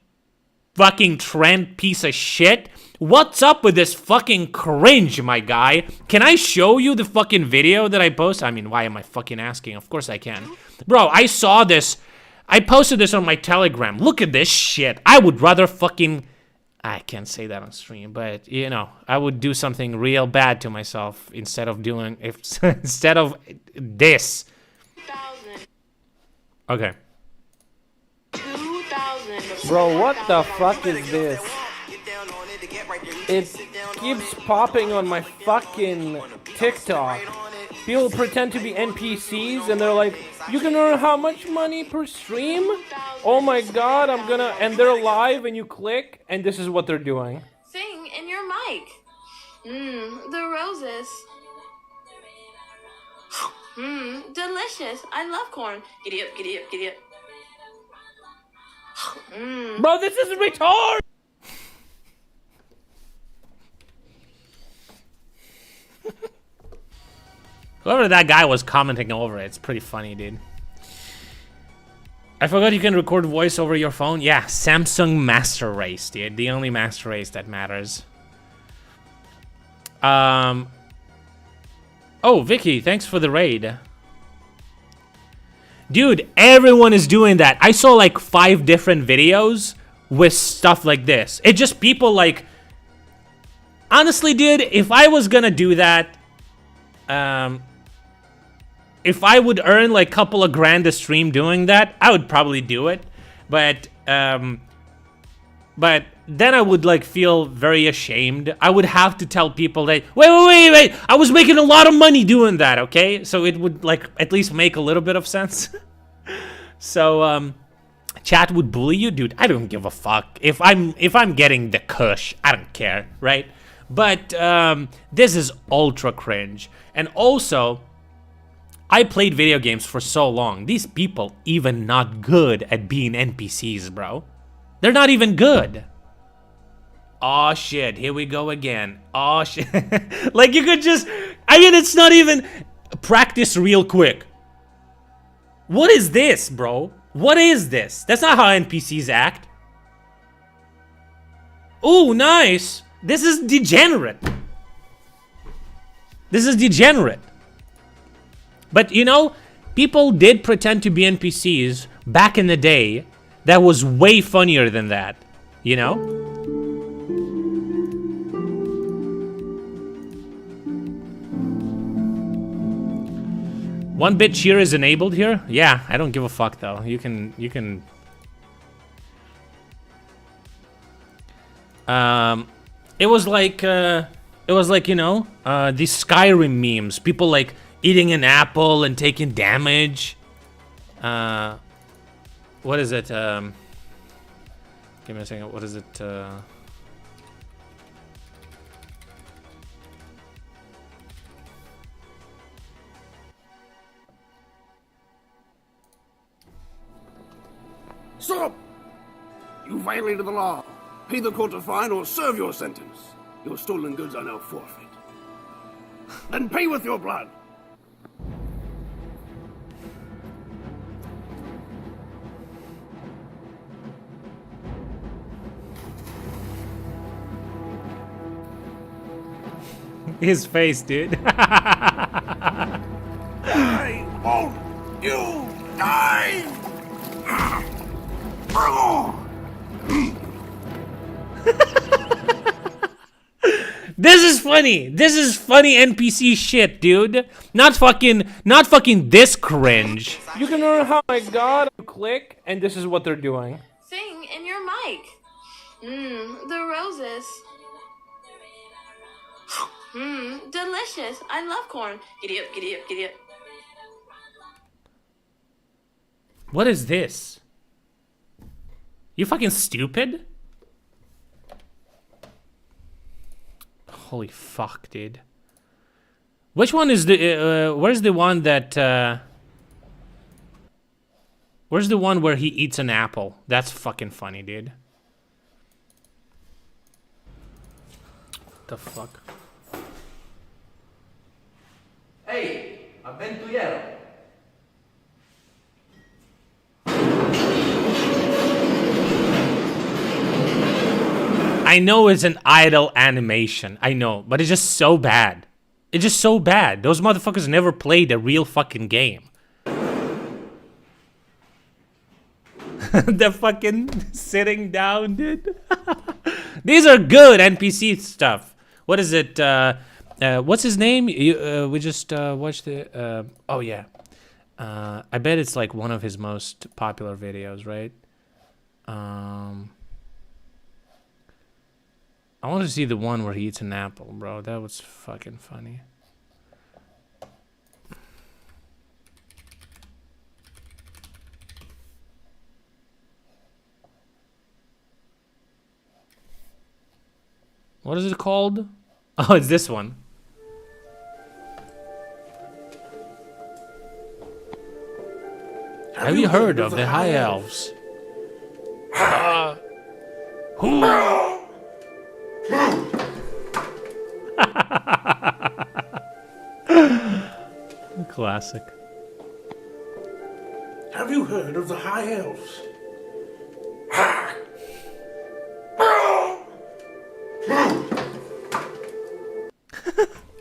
fucking trend piece of shit? What's up with this fucking cringe, my guy? Can I show you the fucking video that I posted? I mean, why am I fucking asking? Of course I can. Bro, I saw this. I posted this on my Telegram. Look at this shit. I would rather fucking... I can't say that on stream, but, you know, I would do something real bad to myself instead of doing... instead of this. 2,000. Okay. 2,000. Bro, what the fuck is this? It keeps popping on my fucking TikTok. People pretend to be NPCs and they're like, you can earn how much money per stream? Oh my god, I'm gonna... And they're live and you click and this is what they're doing. Sing in your mic. The roses. Delicious. I love corn. Giddy up, giddy up, giddy up. Bro, this is retarded! Whoever that guy was commenting over it, it's pretty funny, dude. I forgot you can record voice over your phone. Yeah, Samsung Master Race, dude. The only Master Race that matters. Oh, Vicky, thanks for the raid. Dude, everyone is doing that. I saw like 5 different videos with stuff like this. It's just people like... Honestly, dude, if I was gonna do that... if I would earn like a couple of grand a stream doing that, I would probably do it. But then I would like feel very ashamed. I would have to tell people that, wait, I was making a lot of money doing that, okay? So it would like at least make a little bit of sense. So, chat would bully you? Dude, I don't give a fuck. If I'm getting the kush, I don't care, right? But this is ultra cringe. And also, I played video games for so long. These people even not good at being NPCs, bro. They're not even good. Oh shit, here we go again. Oh shit. Like you could just... I mean, it's not even... Practice real quick. What is this, bro? What is this? That's not how NPCs act. Ooh, nice. This is degenerate. This is degenerate. But, you know, people did pretend to be NPCs back in the day. That was way funnier than that, you know? One bit cheer is enabled here? Yeah, I don't give a fuck though. You can... It was like, you know, these Skyrim memes. People like eating an apple and taking damage. What is it? Give me a second. What is it? Stop! You violated the law. Pay the court a fine or serve your sentence. Your stolen goods are now forfeit. Then pay with your blood. His face, dude. I won't you die! This is funny. This is funny NPC shit, dude. Not fucking this cringe. You can learn how, my god, click, and this is what they're doing. Sing in your mic. The roses. Delicious. I love corn. Giddy up, giddy up, giddy up. What is this? You fucking stupid? Holy fuck, dude. Which one is the, where's the one that, where's the one where he eats an apple? That's fucking funny, dude. What the fuck? Hey, avventuriero. I know it's an idle animation. I know, but it's just so bad. It's just so bad. Those motherfuckers never played a real fucking game. The fucking sitting down, dude. These are good NPC stuff. What is it? What's his name? We just watched it. Oh yeah. I bet it's like one of his most popular videos, right? I want to see the one where he eats an apple, bro. That was fucking funny. What is it called? Oh, it's this one. Have you heard of the High Elves? Who? Classic. Have you heard of the High Elves?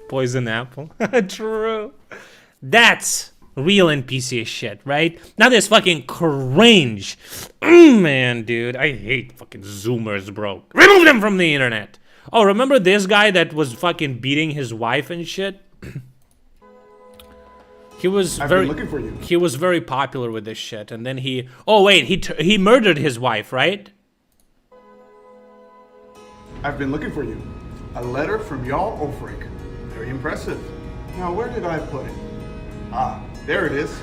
Poison apple. True. That's real NPC shit, right? Now this fucking cringe. Man, dude, I hate fucking Zoomers, bro. Remove them from the internet. Oh, remember this guy that was fucking beating his wife and shit? He was looking for you. He was very popular with this shit, and then he. Oh wait, he murdered his wife, right? I've been looking for you. A letter from Jarl Ulfric. Very impressive. Now, where did I put it? Ah, there it is.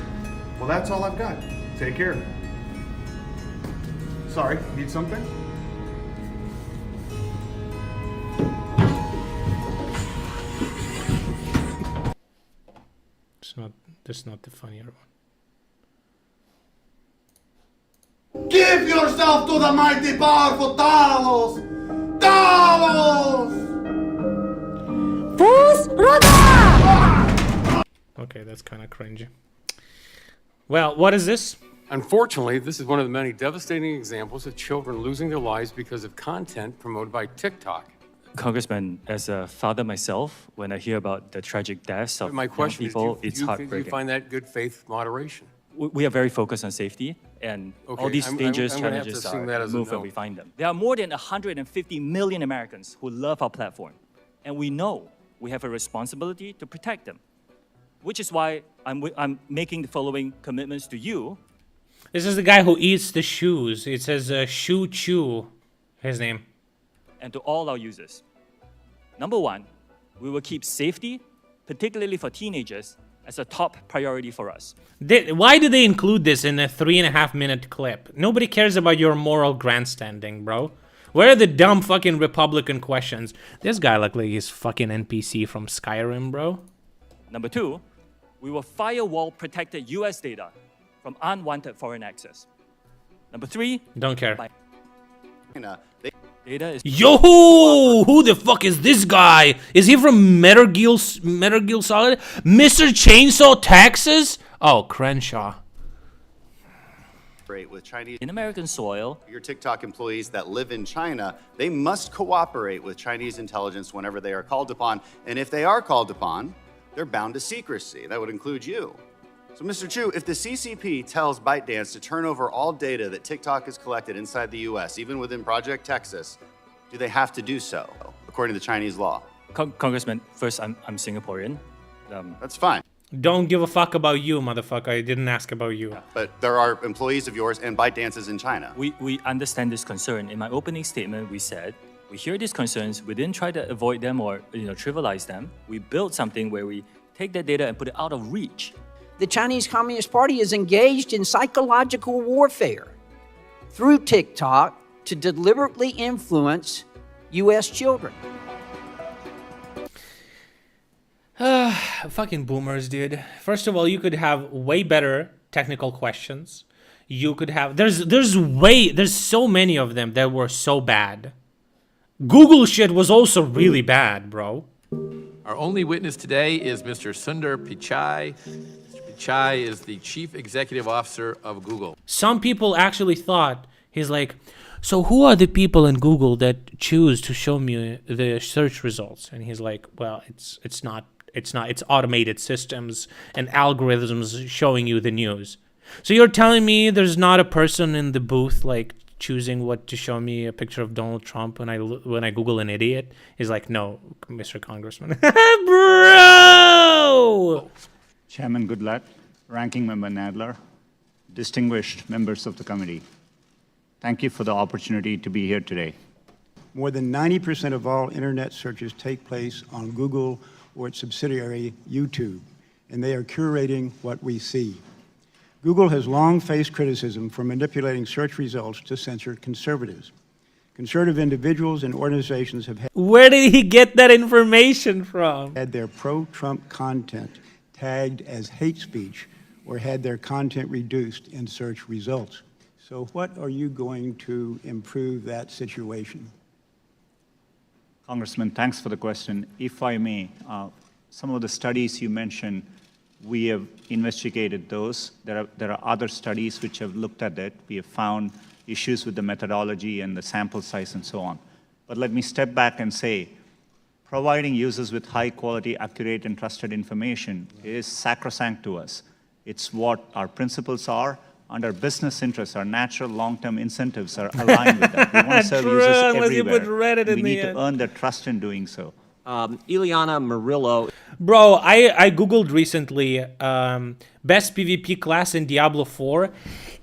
Well, that's all I've got. Take care. Sorry, need something? That's not the funnier one. Give yourself to the mighty powerful Talos! Talos! Okay, that's kind of cringy. Well, what is this? Unfortunately, this is one of the many devastating examples of children losing their lives because of content promoted by TikTok. Congressman, as a father myself, when I hear about the tragic deaths of My question young people, is, it's do heartbreaking. you find that good faith moderation? We are very focused on safety, and Okay, all these dangerous I'm gonna have to challenges assume are that as a removed when no. we find them. There are more than 150 million Americans who love our platform, and we know we have a responsibility to protect them, which is why I'm making the following commitments to you. This is the guy who eats the shoes. It says Shu Chu, his name. And to all our users. Number one, we will keep safety, particularly for teenagers, as a top priority for us. Why do they include this in a 3.5-minute clip? Nobody cares about your moral grandstanding, bro. Where are the dumb fucking Republican questions? This guy look like he's fucking NPC from Skyrim, bro. Number two, we will firewall protected US data from unwanted foreign access. Number three, don't care. Data is Yo, who the fuck is this guy? Is he from Metal Gear Solid? Mr. Chainsaw Texas? Oh, Crenshaw. with Chinese In American soil, your TikTok employees that live in China, they must cooperate with Chinese intelligence whenever they are called upon. And if they are called upon, they're bound to secrecy. That would include you. So, Mr. Chu, if the CCP tells ByteDance to turn over all data that TikTok has collected inside the US, even within Project Texas, do they have to do so, according to Chinese law? Congressman, first, I'm Singaporean. That's fine. Don't give a fuck about you, motherfucker. I didn't ask about you. But there are employees of yours and ByteDance is in China. We understand this concern. In my opening statement, we said, we hear these concerns, we didn't try to avoid them or trivialize them. We built something where we take that data and put it out of reach. The Chinese Communist Party is engaged in psychological warfare through TikTok to deliberately influence U.S. children. Fucking boomers, dude. First of all, you could have way better technical questions. You could have... There's so many of them that were so bad. Google shit was also really bad, bro. Our only witness today is Mr. Sundar Pichai. Mr. Pichai is the Chief Executive Officer of Google. Some people actually thought, he's like, so who are the people in Google that choose to show me the search results? And he's like, well, it's not, it's automated systems and algorithms showing you the news. So you're telling me there's not a person in the booth like choosing what to show me a picture of Donald Trump when I Google an idiot? He's like, no, Mr. Congressman. Bro! Chairman Goodlatte, Ranking Member Nadler, distinguished members of the committee, thank you for the opportunity to be here today. More than 90% of all internet searches take place on Google or its subsidiary, YouTube, and they are curating what we see. Google has long faced criticism for manipulating search results to censor conservatives. Conservative individuals and organizations have had... Where did he get that information from? ...had their pro-Trump content tagged as hate speech or had their content reduced in search results. So what are you going to improve that situation? Congressman, thanks for the question. If I may, some of the studies you mentioned, we have investigated those. There are other studies which have looked at it. We have found issues with the methodology and the sample size and so on. But let me step back and say, providing users with high quality, accurate, and trusted information is sacrosanct to us. It's what our principles are, and our business interests, our natural long-term incentives are aligned with that. We want to serve users everywhere. We need to earn their trust in doing so. Ileana Murillo. Bro, I Googled recently best PvP class in Diablo 4,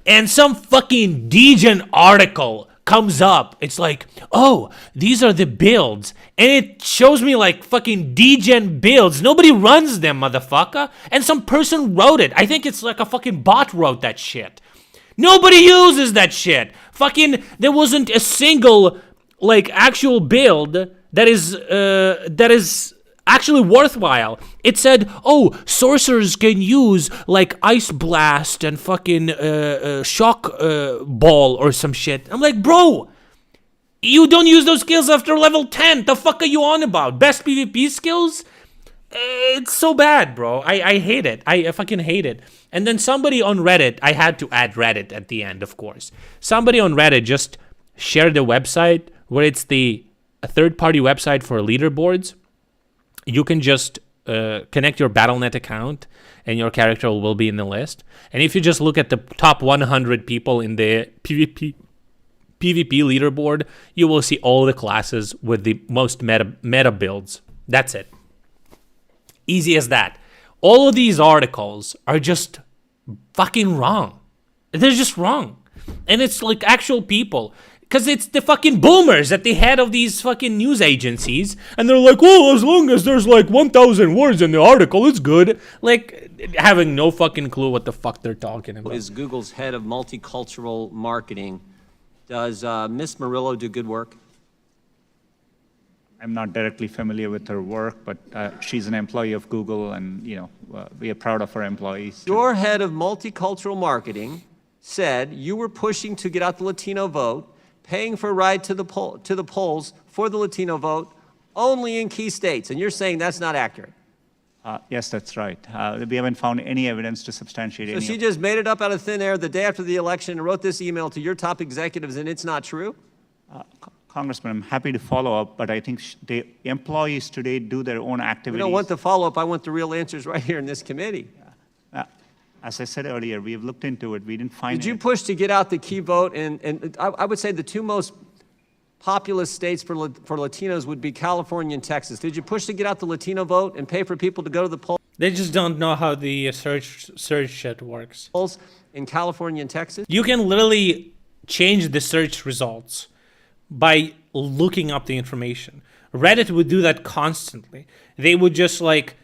and some fucking Degen article comes up. It's like, oh, these are the builds. And it shows me like fucking Degen builds. Nobody runs them, motherfucker. And some person wrote it. I think it's like a fucking bot wrote that shit. Nobody uses that shit. Fucking, there wasn't a single like actual build that is actually worthwhile. It said, oh, sorcerers can use like Ice Blast and fucking Shock Ball or some shit. I'm like, bro, you don't use those skills after level 10. The fuck are you on about? Best PvP skills? It's so bad, bro. I hate it. I fucking hate it. And then somebody on Reddit, I had to add Reddit at the end, of course. Somebody on Reddit just shared a website where it's a third-party website for leaderboards. You can just connect your Battle.net account and your character will be in the list. And if you just look at the top 100 people in the PvP leaderboard, you will see all the classes with the most meta builds. That's it. Easy as that. All of these articles are just fucking wrong. They're just wrong. And it's like actual people. Because it's the fucking boomers at the head of these fucking news agencies. And they're like, oh, as long as there's like 1,000 words in the article, it's good. Like, having no fucking clue what the fuck they're talking about. Is Google's head of multicultural marketing. Does Ms. Murillo do good work? I'm not directly familiar with her work, but she's an employee of Google, and we are proud of our employees. Your head of multicultural marketing said you were pushing to get out the Latino vote, paying for a ride to the polls for the Latino vote only in key states, and you're saying that's not accurate. Yes, that's right. We haven't found any evidence to substantiate So any she of just made it up out of thin air the day after the election and wrote this email to your top executives, and it's not true? Congressman, I'm happy to follow up, but I think the employees today do their own We activities. don't want the follow-up. I want the real answers right here in this committee. As I said earlier, we have looked into it. We didn't find Did you it. push to get out the key vote? And I would say the two most populous states for Latinos would be California and Texas. Did you push to get out the Latino vote and pay for people to go to the polls They just don't know how the search shit works. in California and Texas? You can literally change the search results by looking up the information. Reddit would do that constantly. They would just like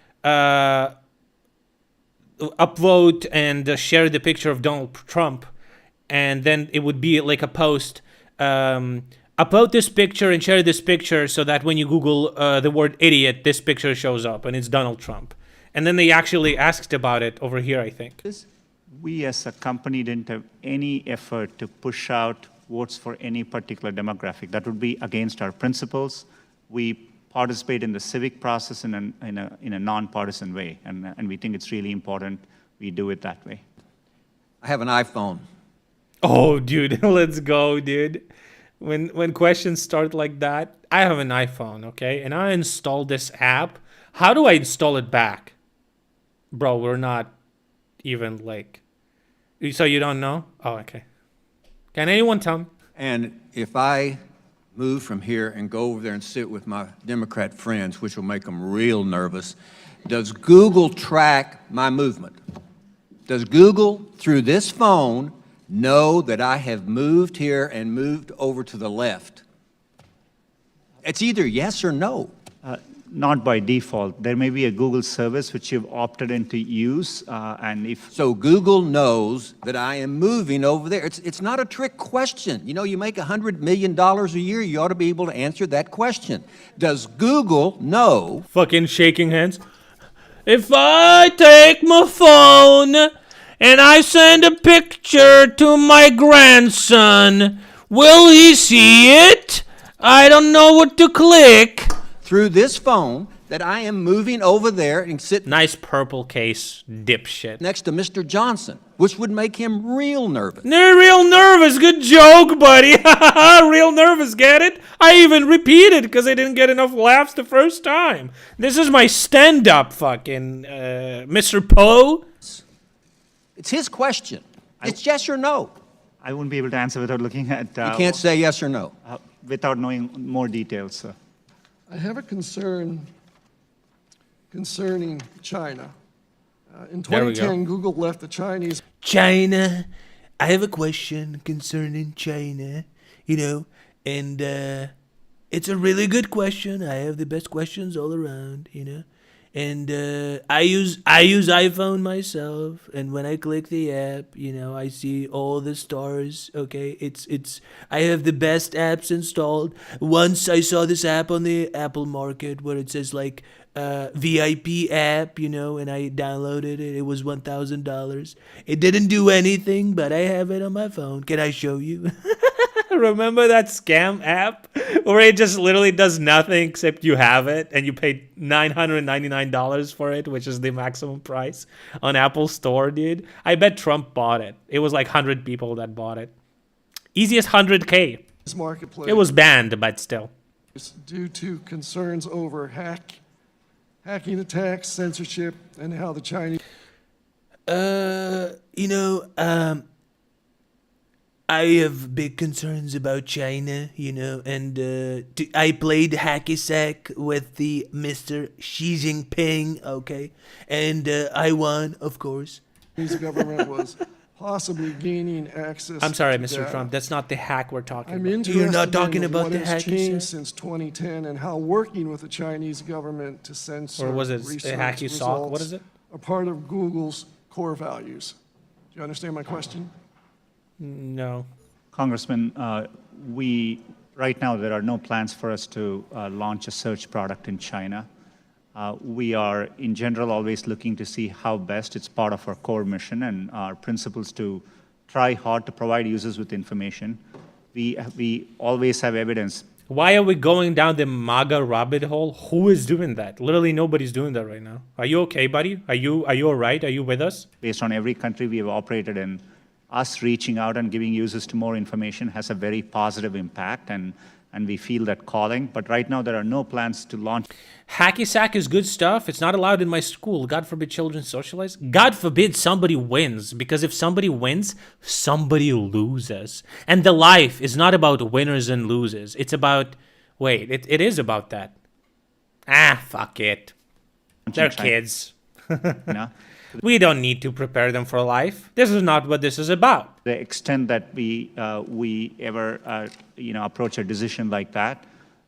upvote and share the picture of Donald Trump, and then it would be like a post. Upload this picture and share this picture so that when you Google the word idiot, this picture shows up and it's Donald Trump. And then they actually asked about it over here, I think. We as a company didn't have any effort to push out votes for any particular demographic. That would be against our principles. We participate in the civic process in a nonpartisan way, and we think it's really important we do it that way. I have an iPhone. Oh, dude, let's go, dude. When questions start like that, I have an iPhone, okay? And I installed this app. How do I install it back? Bro, we're not even like... So you don't know? Oh, okay. Can anyone tell me? And if I move from here and go over there and sit with my Democrat friends, which will make them real nervous, does Google track my movement? Does Google, through this phone, know that I have moved here and moved over to the left? It's either yes or no. Not by default. There may be a Google service which you've opted in to use, and if... So Google knows that I am moving over there. It's not a trick question. You know, you make $100 million a year, you ought to be able to answer that question. Does Google know... Fucking shaking hands. If I take my phone and I send a picture to my grandson, will he see it? I don't know what to click. Through this phone, that I am moving over there and sit... Nice purple case, dipshit. ...next to Mr. Johnson, which would make him real nervous. They're real nervous. Good joke, buddy. Real nervous, get it? I even repeated because I didn't get enough laughs the first time. This is my stand-up fucking Mr. Poe. It's his question. It's yes or no. I wouldn't be able to answer without looking at... You can't say yes or no. Without knowing more details, sir. I have a concern concerning China. In 2010, Google left the Chinese... China. I have a question concerning China, you know, and it's a really good question. I have the best questions all around, you know. And I use iPhone myself, and when I click the app, you know, I see all the stars. Okay, it's I have the best apps installed. Once I saw this app on the Apple Market where it says like VIP app, you know, and I downloaded it. It was $1,000. It didn't do anything, but I have it on my phone. Can I show you? Remember that scam app where it just literally does nothing except you have it and you pay $999 for it, which is the maximum price on Apple Store, dude? I bet Trump bought it. It was like 100 people that bought it. Easiest 100K. Marketplace. It was banned, but still. Due to concerns over hacking attacks, censorship, and how the Chinese... You know, I have big concerns about China, you know, and I played hacky sack with the Mr. Xi Jinping, okay, and I won, of course. The government was possibly gaining access. I'm sorry, Mr. data. Trump. That's not the hack we're talking I'm about. interested You're not talking in about what the has hacky changed sack? since 2010 and how working with the Chinese government to censor Or was it a research hacky sock? What results is it? are part of Google's core values. Do you understand my question? No. Congressman, right now there are no plans for us to launch a search product in China. We are, in general, always looking to see how best. It's part of our core mission and our principles to try hard to provide users with information. We always have evidence. Why are we going down the MAGA rabbit hole? Who is doing that? Literally nobody's doing that right now. Are you okay, buddy? Are you all right? Are you with us? Based on every country we have operated in, us reaching out and giving users to more information has a very positive impact, and we feel that calling. But right now, there are no plans to launch. Hacky sack is good stuff. It's not allowed in my school. God forbid children socialize. God forbid somebody wins, because if somebody wins, somebody loses. And the life is not about winners and losers. It's about, wait, it is about that. Fuck it. They're kids. No? We don't need to prepare them for life. This is not what this is about. The extent that we ever approach a decision like that,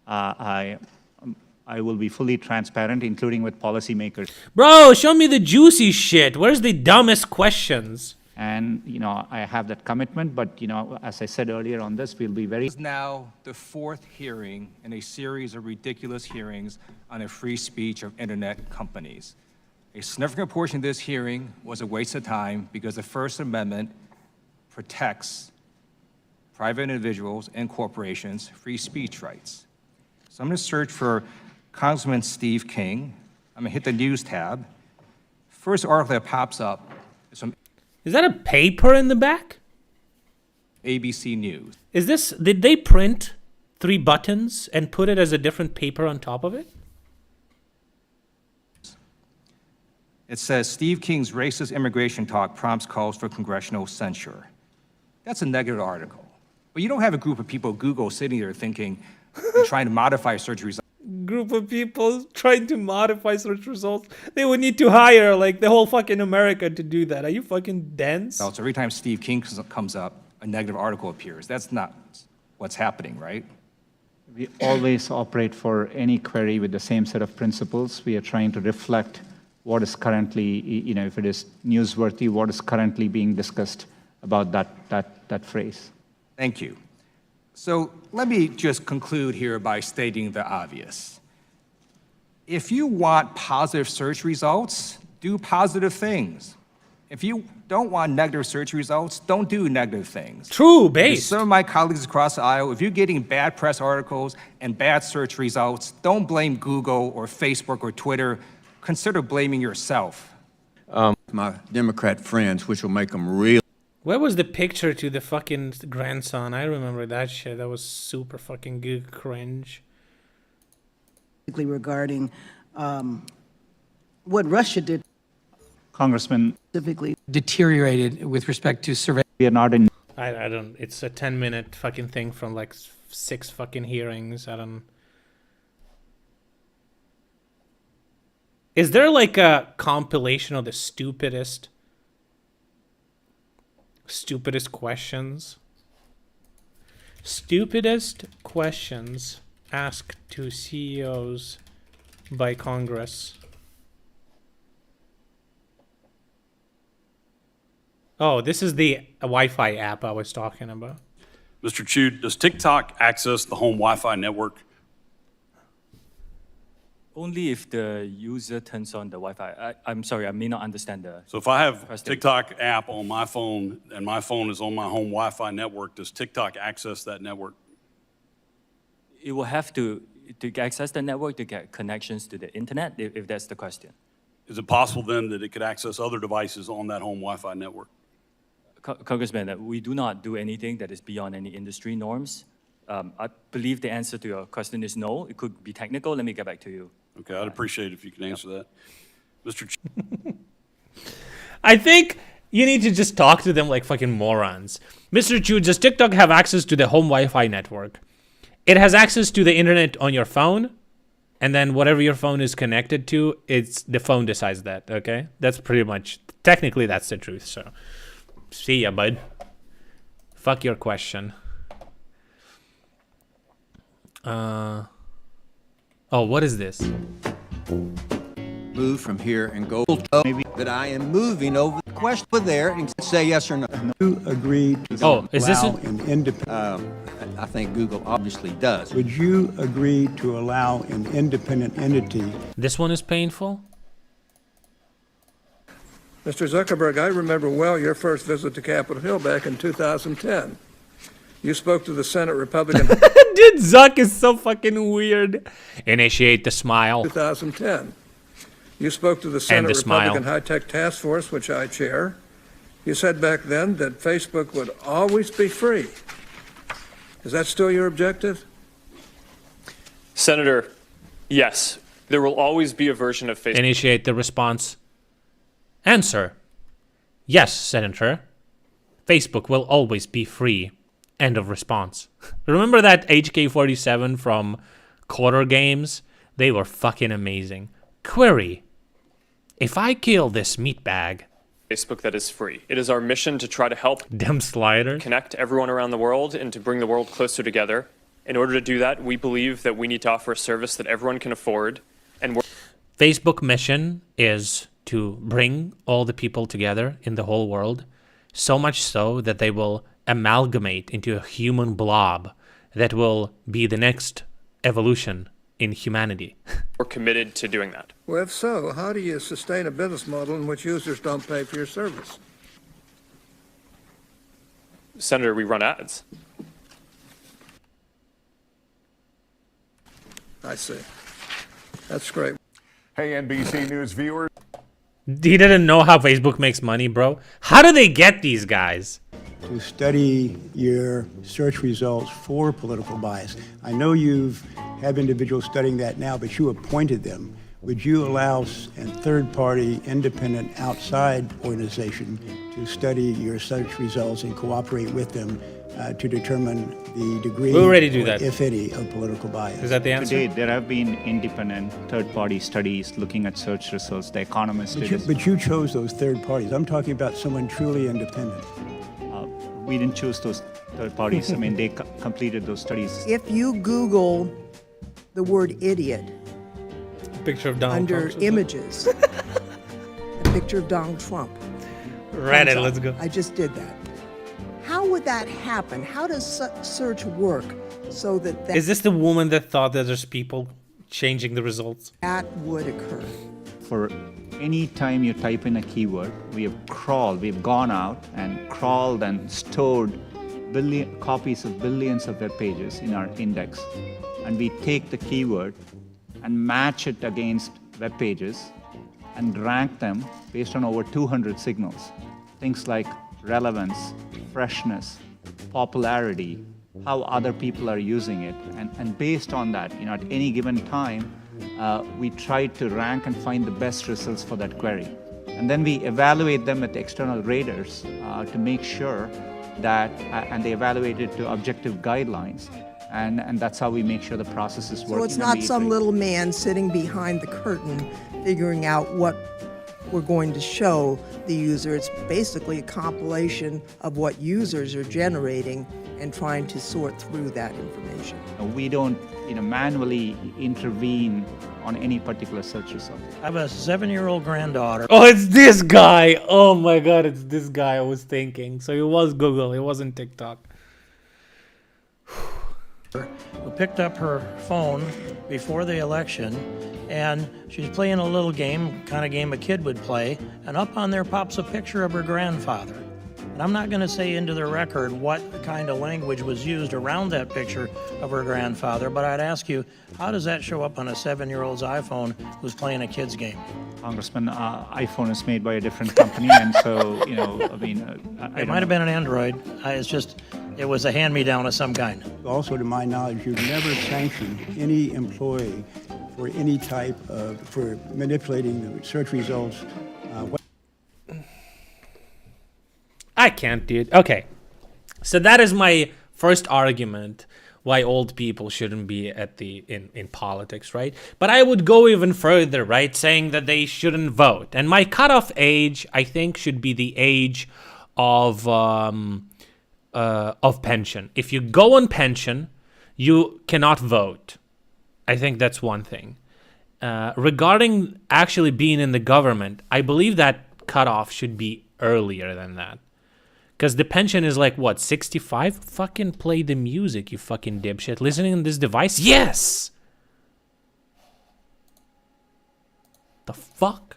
I will be fully transparent, including with policymakers. Bro, show me the juicy shit. Where's the dumbest questions? And I have that commitment, but as I said earlier on this, we'll be very. This is now the fourth hearing in a series of ridiculous hearings on the free speech of internet companies. A significant portion of this hearing was a waste of time because the First Amendment protects private individuals and corporations' free speech rights. So I'm going to search for Congressman Steve King. I'm going to hit the news tab. First article that pops up is from. Is that a paper in the back? ABC News. Did they print 3 buttons and put it as a different paper on top of it? It says, Steve King's racist immigration talk prompts calls for congressional censure. That's a negative article. But you don't have a group of people, Google, sitting there thinking, and trying to modify search results. Group of people trying to modify search results. They would need to hire like the whole fucking America to do that. Are you fucking dense? So every time Steve King comes up, a negative article appears. That's not what's happening, right? We always operate for any query with the same set of principles. We are trying to reflect what is currently, if it is newsworthy, what is currently being discussed about that phrase. Thank you. So let me just conclude here by stating the obvious. If you want positive search results, do positive things. If you don't want negative search results, don't do negative things. True, based. Some of my colleagues across the aisle, if you're getting bad press articles and bad search results, don't blame Google or Facebook or Twitter. Consider blaming yourself. My Democrat friends, which will make them real. Where was the picture to the fucking grandson? I remember that shit. That was super fucking good cringe. Regarding what Russia did. Congressman. Specifically deteriorated with respect to surveillance. We are not in. I don't. It's a 10-minute fucking thing from like 6 fucking hearings. I don't. Is there like a compilation of the stupidest questions? Stupidest questions asked to CEOs by Congress. Oh, this is the Wi-Fi app I was talking about. Mr. Chu, does TikTok access the home Wi-Fi network? Only if the user turns on the Wi-Fi. I'm sorry, I may not understand the. So if I have a TikTok app on my phone and my phone is on my home Wi-Fi network, does TikTok access that network? It will have to access the network to get connections to the internet, if that's the question. Is it possible then that it could access other devices on that home Wi-Fi network? Congressman, we do not do anything that is beyond any industry norms. I believe the answer to your question is no. It could be technical. Let me get back to you. Okay, I'd appreciate it if you could answer that. Mr. I think you need to just talk to them like fucking morons. Mr. Chu, does TikTok have access to the home Wi-Fi network? It has access to the internet on your phone, and then whatever your phone is connected to, the phone decides that, okay? That's pretty much, technically that's the truth, so. See ya, bud. Fuck your question. Oh, what is this? Move from here and go. Maybe that I am moving over the question over there and say yes or no. You agree to Oh, is this allow an independent? I think Google obviously does. Would you agree to allow an independent entity? This one is painful. Mr. Zuckerberg, I remember well your first visit to Capitol Hill back in 2010. You spoke to the Senate Republican. Dude, Zuck is so fucking weird. Initiate the smile. 2010. You spoke to the Senate the smile. Republican High-Tech Task Force, which I chair. You said back then that Facebook would always be free. Is that still your objective? Senator, yes. There will always be a version of Facebook. Initiate the response. Answer. Yes, Senator. Facebook will always be free. End of response. Remember that HK-47 from Quarter Games? They were fucking amazing. Query. If I kill this meatbag... Facebook that is free. It is our mission to try to help Them sliders. connect everyone around the world and to bring the world closer together. In order to do that, we believe that we need to offer a service that everyone can afford. And Facebook mission is to bring all the people together in the whole world, so much so that they will amalgamate into a human blob that will be the next evolution in humanity. we're committed to doing that. Well, if so, how do you sustain a business model in which users don't pay for your service? Senator, we run ads. I see. That's great. Hey, NBC News viewers. He didn't know how Facebook makes money, bro. How do they get these guys? To study your search results for political bias. I know you've have individuals studying that now, but you appointed them. Would you allow a third-party, independent, outside organization to study your search results and cooperate with them to determine the degree, We already do that. if any, of political bias? Is that the answer? To date, there have been independent third-party studies looking at search results. The Economist did this. But you chose those third parties. I'm talking about someone truly independent. We didn't choose those third parties. I mean, they completed those studies. If you Google the word idiot Picture of Donald under Trump. images, a picture of Donald Trump. Reddit, comes up. let's go. I just did that. How would that happen? How does search work so that Is this the woman that thought that there's people changing the results? that would occur? For any time you type in a keyword, we've gone out and crawled and stored copies of billions of web pages in our index. And we take the keyword and match it against web pages and rank them based on over 200 signals. Things like relevance, freshness, popularity, how other people are using it. And based on that, at any given time, we try to rank and find the best results for that query. And then we evaluate them with external raters to make sure that, and they evaluate it to objective guidelines. And that's how we make sure the process is working. So it's not some little man sitting behind the curtain figuring out what we're going to show the user. It's basically a compilation of what users are generating and trying to sort through that information. We don't manually intervene on any particular search result. I have a 7-year-old granddaughter. Oh, it's this guy. Oh my God, it's this guy I was thinking. So it was Google, it wasn't TikTok. Who picked up her phone before the election, and she's playing a little game, kind of game a kid would play, and up on there pops a picture of her grandfather. And I'm not going to say into the record what kind of language was used around that picture of her grandfather, but I'd ask you, how does that show up on a 7-year-old's iPhone who's playing a kid's game? Congressman, iPhone is made by a different company, and so, It might have been an Android. It was a hand-me-down of some kind. Also, to my knowledge, you've never sanctioned any employee for any type of, for manipulating the search results. I can't, dude. Okay. So that is my first argument why old people shouldn't be at in politics, right? But I would go even further, right? Saying that they shouldn't vote. And my cutoff age, I think, should be the age of pension. If you go on pension, you cannot vote. I think that's one thing. Regarding actually being in the government, I believe that cutoff should be earlier than that. Because the pension is like, what, 65? Fucking play the music, you fucking dipshit. Listening on this device? Yes! The fuck?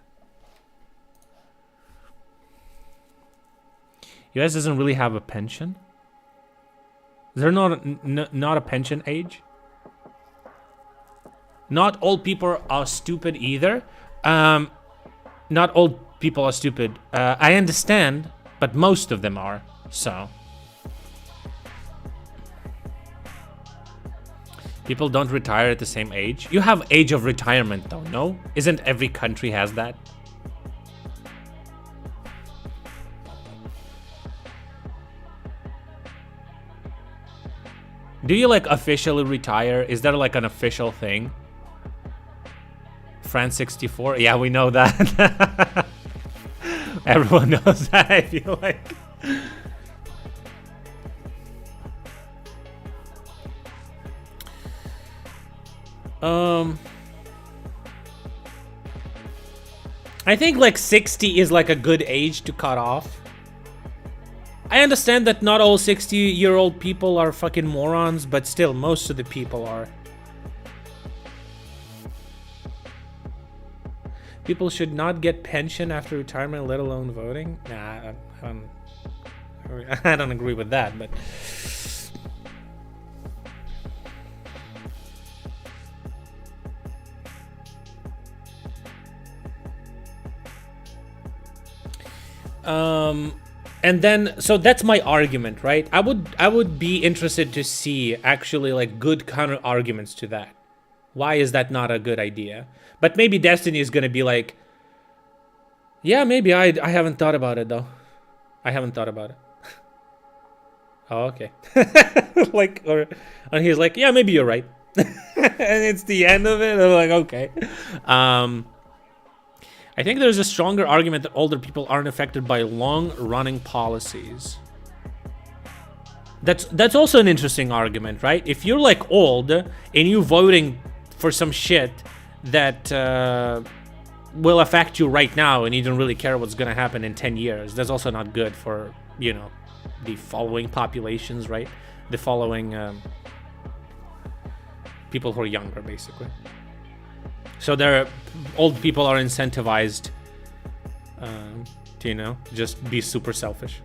US doesn't really have a pension? Is there not a pension age? Not all people are stupid either. Not all people are stupid. I understand, but most of them are, so. People don't retire at the same age. You have age of retirement though, no? Isn't every country has that? Do you like officially retire? Is there like an official thing? France 64? Yeah, we know that. Everyone knows that, I feel like. I think like 60 is like a good age to cut off. I understand that not all 60-year-old people are fucking morons, but still, most of the people are. People should not get pension after retirement, let alone voting? Nah, I don't agree with that, but... And then, so that's my argument, right? I would be interested to see actually like good counter arguments to that. Why is that not a good idea? But maybe Destiny is gonna be like, yeah, maybe I haven't thought about it though. I haven't thought about it. Oh, okay. Like, and he's like, yeah, maybe you're right. And it's the end of it. I'm like, okay. I think there's a stronger argument that older people aren't affected by long-running policies. That's also an interesting argument, right? If you're like old and you're voting for some shit that will affect you right now and you don't really care what's gonna happen in 10 years, that's also not good for, you know, the following populations, right? The following people who are younger, basically. So old people are incentivized to, you know, just be super selfish.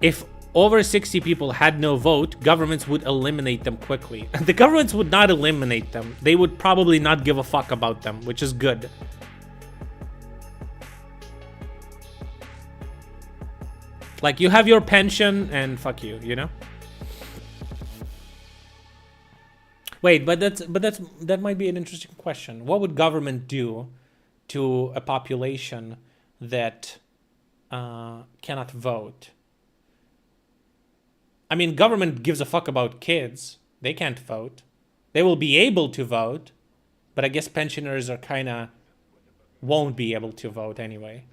If over 60 people had no vote, governments would eliminate them quickly. The governments would not eliminate them. They would probably not give a fuck about them, which is good. Like, you have your pension and fuck you, you know? Wait, but that might be an interesting question. What would government do to a population that cannot vote? I mean, government gives a fuck about kids. They can't vote. They will be able to vote, but I guess pensioners are kinda won't be able to vote anyway.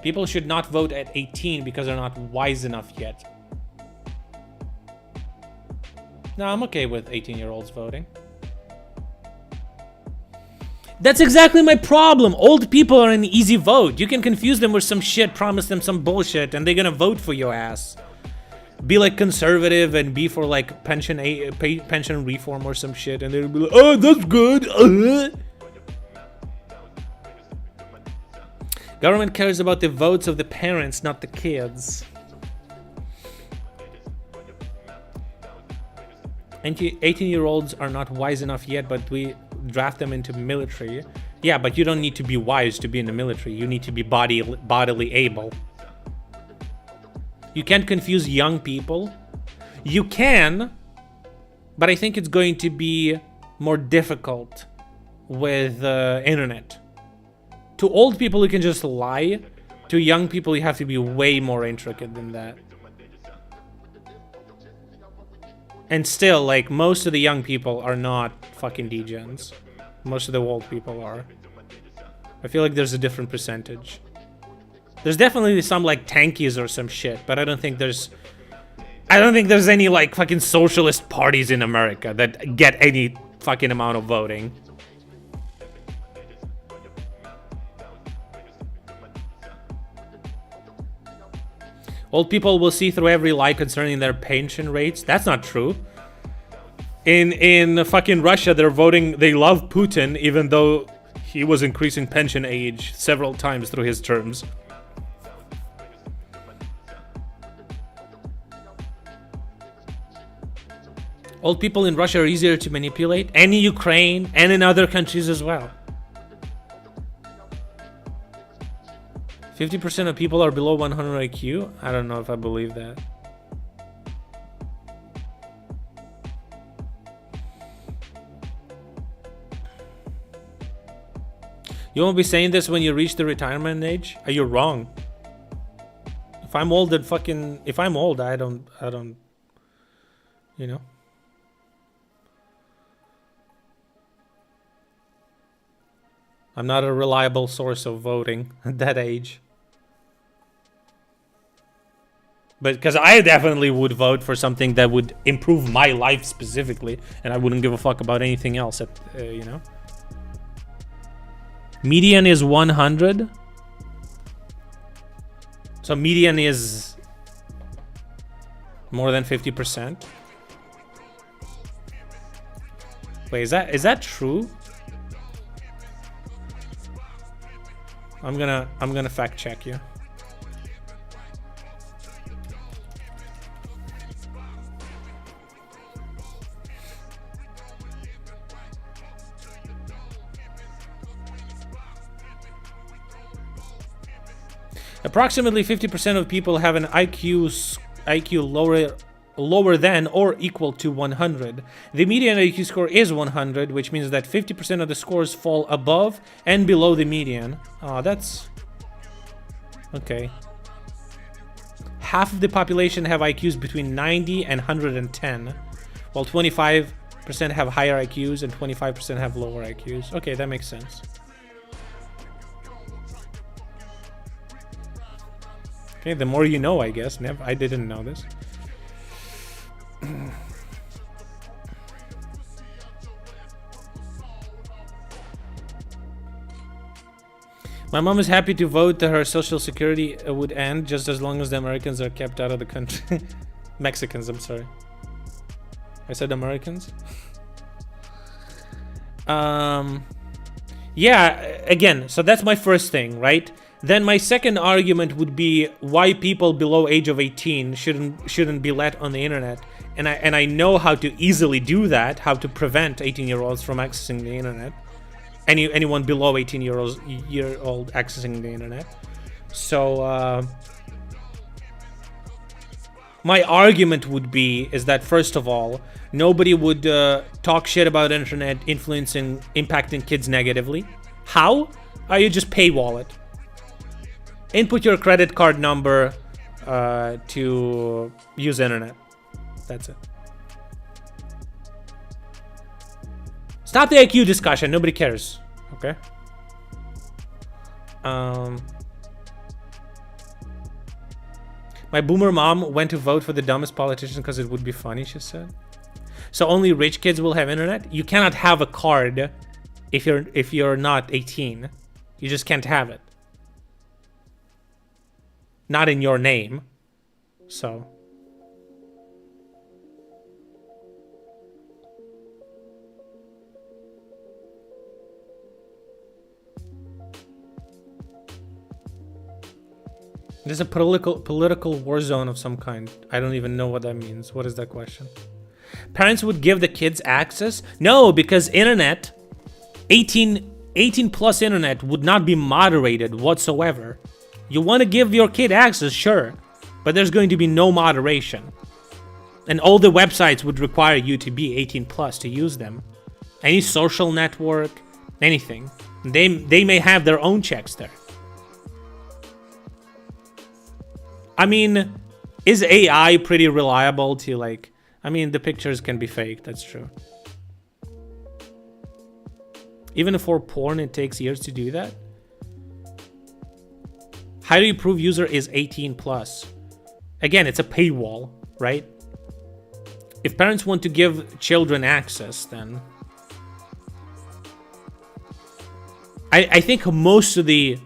People should not vote at 18 because they're not wise enough yet. No, I'm okay with 18-year-olds voting. That's exactly my problem. Old people are an easy vote. You can confuse them with some shit, promise them some bullshit, and they're gonna vote for your ass. Be like conservative and be for like pension reform or some shit, and they'll be like, oh, that's good. Government cares about the votes of the parents, not the kids. 18-year-olds are not wise enough yet, but we draft them into military. Yeah, but you don't need to be wise to be in the military. You need to be bodily able. You can't confuse young people. You can, but I think it's going to be more difficult with internet. To old people, you can just lie. To young people, you have to be way more intricate than that. And still, like, most of the young people are not fucking degens. Most of the old people are. I feel like there's a different percentage. There's definitely some, like, tankies or some shit, but I don't think there's any, like, fucking socialist parties in America that get any fucking amount of voting. Old people will see through every lie concerning their pension rates. That's not true. In fucking Russia, they're voting. They love Putin, even though He was increasing pension age several times through his terms. Old people in Russia are easier to manipulate, and in Ukraine, and in other countries as well. 50% of people are below 100 IQ? I don't know if I believe that. You won't be saying this when you reach the retirement age? Are you wrong? If I'm old, then fucking... If I'm old, I don't... You know? I'm not a reliable source of voting at that age. But because I definitely would vote for something that would improve my life specifically, and I wouldn't give a fuck about anything else, you know? Median is 100. So median is more than 50%. Wait, is that true? I'm gonna fact check you. Approximately 50% of people have an IQ lower than or equal to 100. The median IQ score is 100, which means that 50% of the scores fall above and below the median. Oh, that's... Okay. Half of the population have IQs between 90 and 110, while 25% have higher IQs and 25% have lower IQs. Okay, that makes sense. Okay, the more you know, I guess. I didn't know this. My mom is happy to vote that her social security would end just as long as the Americans are kept out of the country. Mexicans, I'm sorry. I said Americans. Yeah, again, so that's my first thing, right? Then my second argument would be why people below age of 18 shouldn't be let on the internet. And I know how to easily do that, how to prevent 18-year-olds from accessing the internet. Anyone below 18-year-old accessing the internet. So my argument would be is that, first of all, nobody would talk shit about internet impacting kids negatively. How? You just paywall it. Input your credit card number to use internet. That's it. Stop the IQ discussion. Nobody cares. Okay. My boomer mom went to vote for the dumbest politician because it would be funny, she said. So only rich kids will have internet? You cannot have a card if you're not 18. You just can't have it. Not in your name. So. There's a political war zone of some kind. I don't even know what that means. What is that question? Parents would give the kids access? No, because internet, 18 plus internet would not be moderated whatsoever. You want to give your kid access, sure, but there's going to be no moderation. And all the websites would require you to be 18 plus to use them. Any social network, anything. They may have their own checks there. I mean, is AI pretty reliable to like... I mean, the pictures can be fake, that's true. Even for porn, it takes years to do that? How do you prove user is 18 plus? Again, it's a paywall, right? If parents want to give children access, then... I think most of the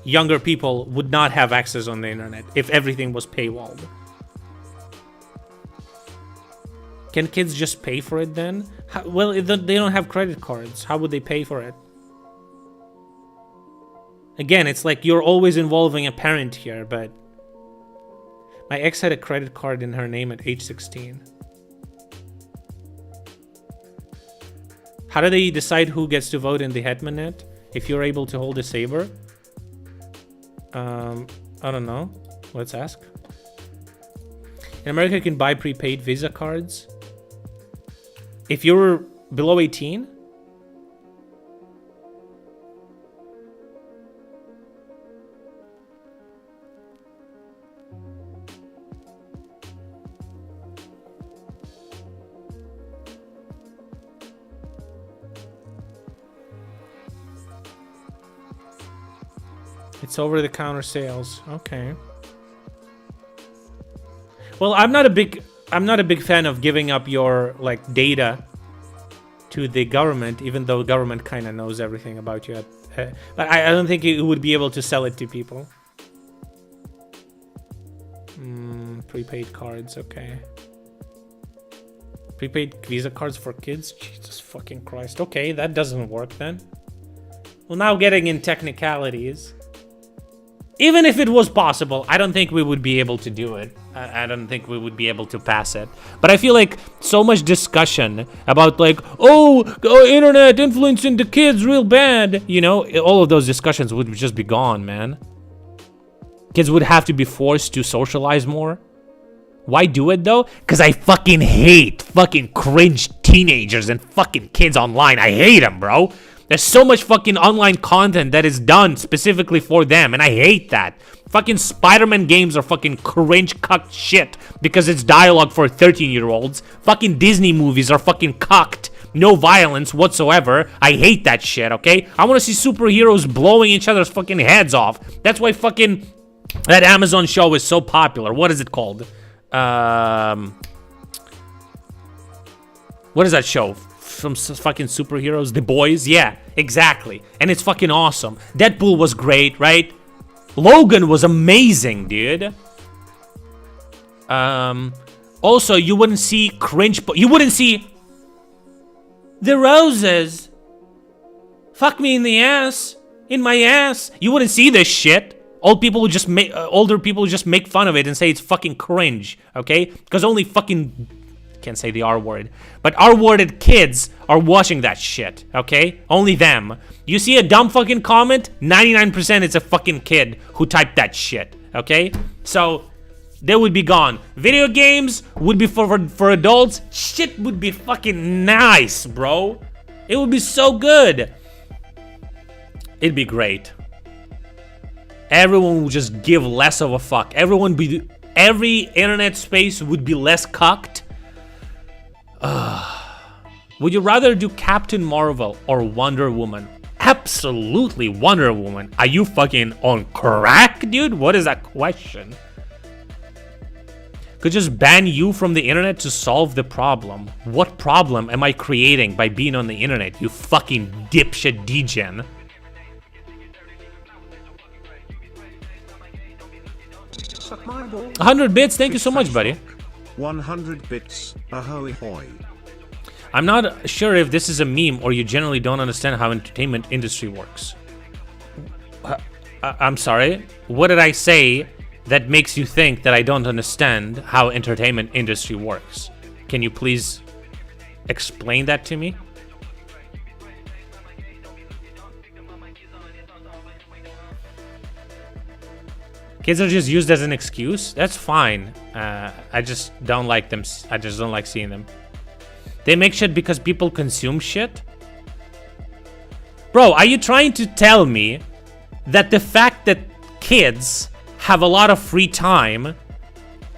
younger people would not have access on the internet if everything was paywalled. Can kids just pay for it then? Well, they don't have credit cards. How would they pay for it? Again, it's like you're always involving a parent here, but my ex had a credit card in her name at age 16. How do they decide who gets to vote in the Hetmanate if you're able to hold a saber? I don't know. Let's ask. In America, you can buy prepaid Visa cards. If you're below 18, it's over-the-counter sales. Okay. Well, I'm not a big fan of giving up your like data to the government, even though the government kind of knows everything about you. But I don't think it would be able to sell it to people. Prepaid cards, okay. Prepaid Visa cards for kids? Jesus fucking Christ. Okay, that doesn't work then. Well, now getting in technicalities. Even if it was possible, I don't think we would be able to do it. I don't think we would be able to pass it. But I feel like so much discussion about like, oh, internet influencing the kids real bad. You know, all of those discussions would just be gone, man. Kids would have to be forced to socialize more. Why do it though? Because I fucking hate fucking cringe teenagers and fucking kids online. I hate them, bro. There's so much fucking online content that is done specifically for them, and I hate that. Fucking Spider-Man games are fucking cringe cucked shit because it's dialogue for 13-year-olds. Fucking Disney movies are fucking cucked. No violence whatsoever. I hate that shit, okay? I want to see superheroes blowing each other's fucking heads off. That's why fucking that Amazon show is so popular. What is it called? What is that show? From fucking superheroes, The Boys? Yeah, exactly. And it's fucking awesome. Deadpool was great, right? Logan was amazing, dude. Also, you wouldn't see cringe, you wouldn't see the roses. Fuck me in the ass, in my ass. You wouldn't see this shit. Older people would just make fun of it and say it's fucking cringe, okay? Because only fucking, can't say the R word, but R-worded kids are watching that shit, okay? Only them. You see a dumb fucking comment, 99% it's a fucking kid who typed that shit, okay? So, they would be gone. Video games would be for adults. Shit would be fucking nice, bro. It would be so good. It'd be great. Everyone would just give less of a fuck. Every internet space would be less cucked. Would you rather do Captain Marvel or Wonder Woman? Absolutely Wonder Woman. Are you fucking on crack, dude? What is that question? Could just ban you from the internet to solve the problem. What problem am I creating by being on the internet, you fucking dipshit degen? 100 bits, thank you so much, buddy. 100 bits, ahoy hoy. I'm not sure if this is a meme or you generally don't understand how entertainment industry works. I'm sorry, what did I say that makes you think that I don't understand how entertainment industry works? Can you please explain that to me? Kids are just used as an excuse. That's fine. I just don't like them. I just don't like seeing them. They make shit because people consume shit? Bro, are you trying to tell me that the fact that kids have a lot of free time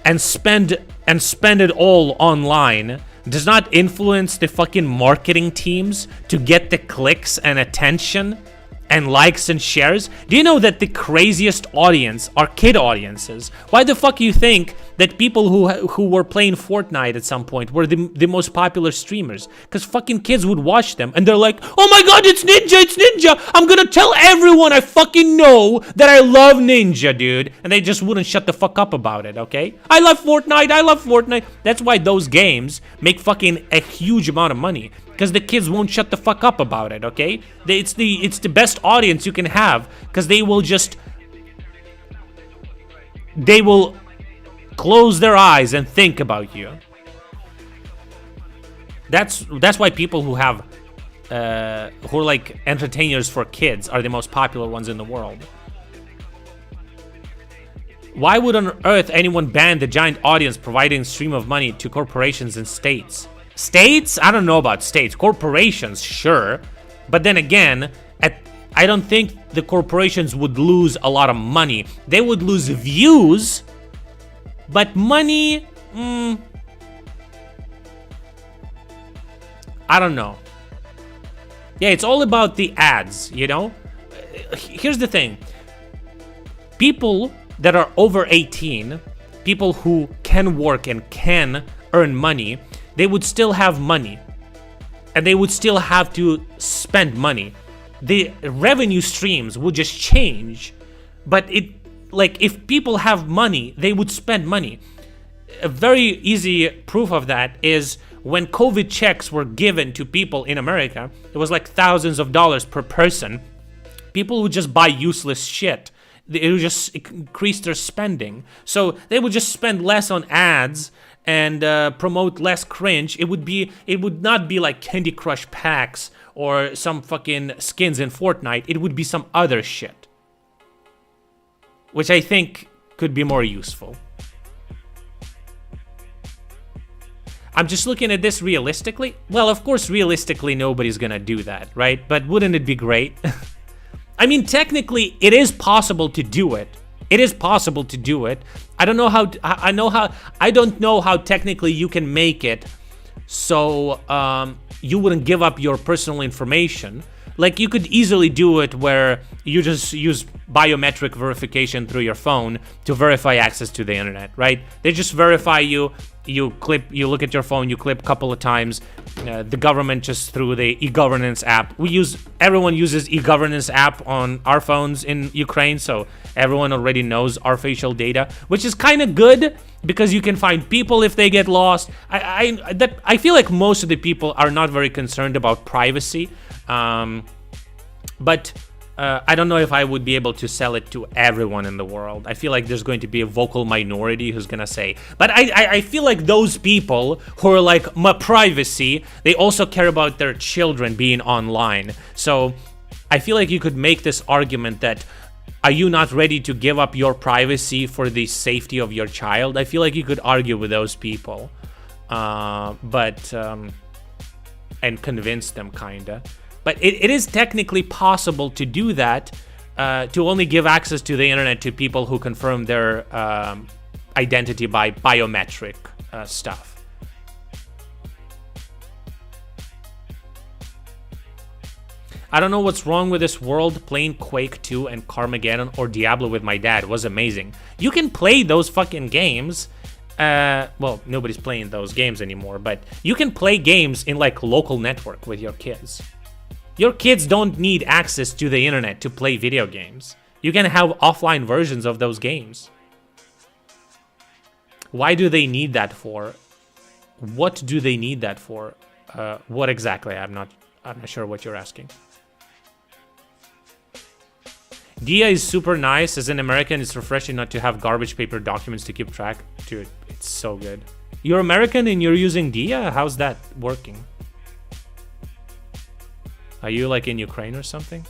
and spend it all online does not influence the fucking marketing teams to get the clicks and attention and likes and shares? Do you know that the craziest audience are kid audiences? Why the fuck do you think that people who were playing Fortnite at some point were the most popular streamers, because fucking kids would watch them and they're like, oh my god, it's Ninja, I'm gonna tell everyone I fucking know that I love Ninja, dude. And they just wouldn't shut the fuck up about it, okay? I love Fortnite. That's why those games make fucking a huge amount of money, because the kids won't shut the fuck up about it, okay? It's the best audience you can have, because they will close their eyes and think about you. That's why people who have who are like entertainers for kids are the most popular ones in the world. Why would on earth anyone ban the giant audience providing stream of money to corporations and states? States? I don't know about states. Corporations, sure. But then again, I don't think the corporations would lose a lot of money. They would lose views, but money, I don't know. Yeah, it's all about the ads, you know? Here's the thing. People that are over 18, people who can work and can earn money, they would still have money. And they would still have to spend money. The revenue streams would just change. But if people have money, they would spend money. A very easy proof of that is when COVID checks were given to people in America, it was like thousands of dollars per person. People would just buy useless shit. It would just increase their spending. So they would just spend less on ads and promote less cringe. It would not be like Candy Crush packs or some fucking skins in Fortnite. It would be some other shit, which I think could be more useful. I'm just looking at this realistically. Well, of course, realistically, nobody's gonna do that, right? But wouldn't it be great? I mean, technically, it is possible to do it. It is possible to do it. I don't know how technically you can make it so you wouldn't give up your personal information. Like, you could easily do it where you just use biometric verification through your phone to verify access to the internet, right? They just verify you. You look at your phone, you clip a couple of times. The government just through the e-governance app. Everyone uses e-governance app on our phones in Ukraine, so everyone already knows our facial data, which is kind of good because you can find people if they get lost. I feel like most of the people are not very concerned about privacy, but I don't know if I would be able to sell it to everyone in the world. I feel like there's going to be a vocal minority who's gonna say, but I feel like those people who are like, my privacy, they also care about their children being online. So I feel like you could make this argument that, are you not ready to give up your privacy for the safety of your child? I feel like you could argue with those people, and convince them, kinda. But it is technically possible to do that, to only give access to the internet to people who confirm their identity by biometric stuff. I don't know what's wrong with this world. Playing Quake 2 and Carmageddon or Diablo with my dad was amazing. You can play those fucking games. Well, nobody's playing those games anymore, but you can play games in like local network with your kids. Your kids don't need access to the internet to play video games. You can have offline versions of those games. Why do they need that for? What do they need that for? What exactly? I'm not sure what you're asking. Dia is super nice. As an American, it's refreshing not to have garbage paper documents to keep track. Dude, it's so good. You're American and you're using Dia? How's that working? Are you like in Ukraine or something?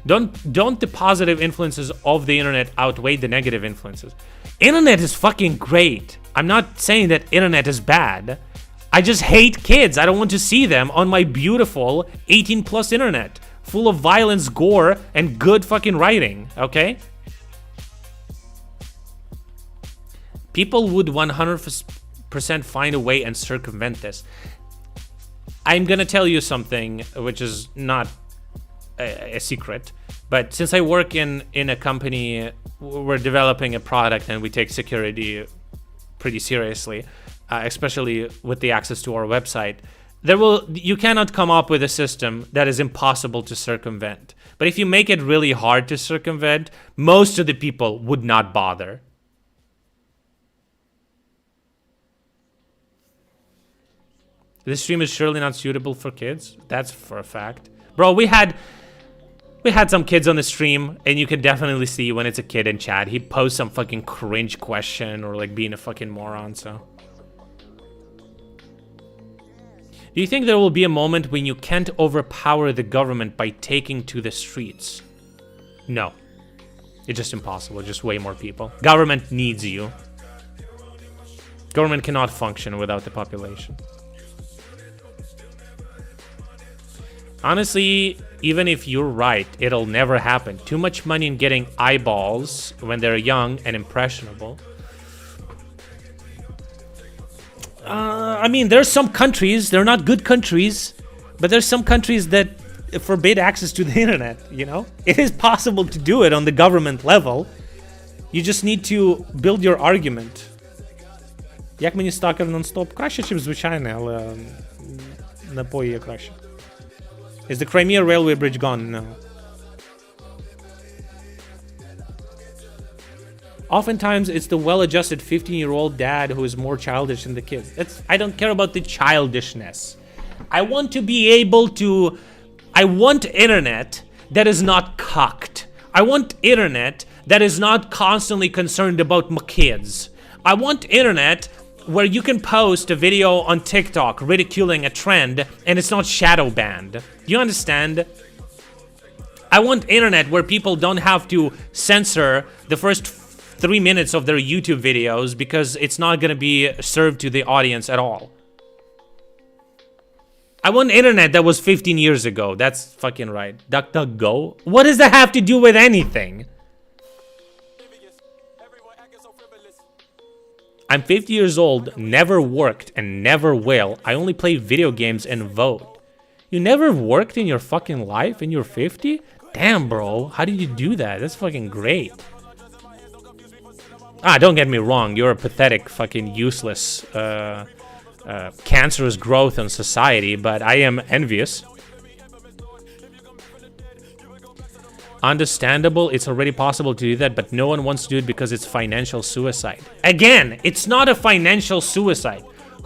Don't the positive influences of the internet outweigh the negative influences? Internet is fucking great. I'm not saying that internet is bad. I just hate kids. I don't want to see them on my beautiful 18+ internet, full of violence, gore, and good fucking writing, okay? People would 100% find a way and circumvent this. I'm gonna tell you something which is not a secret. But since I work in a company, we're developing a product and we take security pretty seriously, especially with the access to our website. You cannot come up with a system that is impossible to circumvent. But if you make it really hard to circumvent, most of the people would not bother. This stream is surely not suitable for kids. That's for a fact. Bro, we had some kids on the stream, and you can definitely see when it's a kid in chat. He posts some fucking cringe question or like being a fucking moron, so. Do you think there will be a moment when you can't overpower the government by taking to the streets? No. It's just impossible. Just way more people. Government needs you. Government cannot function without the population. Honestly, even if you're right, it'll never happen. Too much money in getting eyeballs when they're young and impressionable. I mean, there's some countries, they're not good countries, but there's some countries that forbid access to the internet, you know? It is possible to do it on the government level. You just need to build your argument. Як мені стакер нон-стоп? Краще, чим звичайне, але напої є краще. Is the Crimea railway bridge gone? No. Oftentimes, it's the well-adjusted 15-year-old dad who is more childish than the kids. I don't care about the childishness. I want to be able to... I want internet that is not cucked. I want internet that is not constantly concerned about my kids. I want internet where you can post a video on TikTok ridiculing a trend and it's not shadow banned. You understand? I want internet where people don't have to censor the first 3 minutes of their YouTube videos because it's not gonna be served to the audience at all. I want internet that was 15 years ago. That's fucking right. DuckDuckGo? What does that have to do with anything? I'm 50 years old, never worked, and never will. I only play video games and vote. You never worked in your fucking life and you're 50? Damn, bro. How did you do that? That's fucking great. Don't get me wrong. You're a pathetic, fucking useless, cancerous growth in society, but I am envious. Understandable, it's already possible to do that, but no one wants to do it because it's financial suicide. Again, it's not a financial suicide.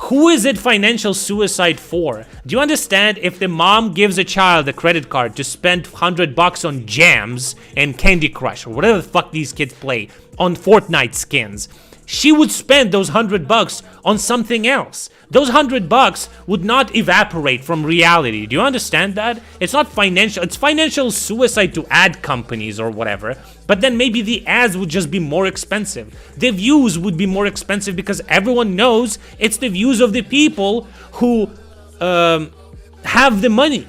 Who is it financial suicide for? Do you understand if the mom gives a child a credit card to spend $100 on jams and Candy Crush or whatever the fuck these kids play on Fortnite skins? She would spend those $100 on something else. Those $100 would not evaporate from reality. Do you understand that? It's not financial. It's financial suicide to ad companies or whatever. But then maybe the ads would just be more expensive. The views would be more expensive because everyone knows it's the views of the people who have the money.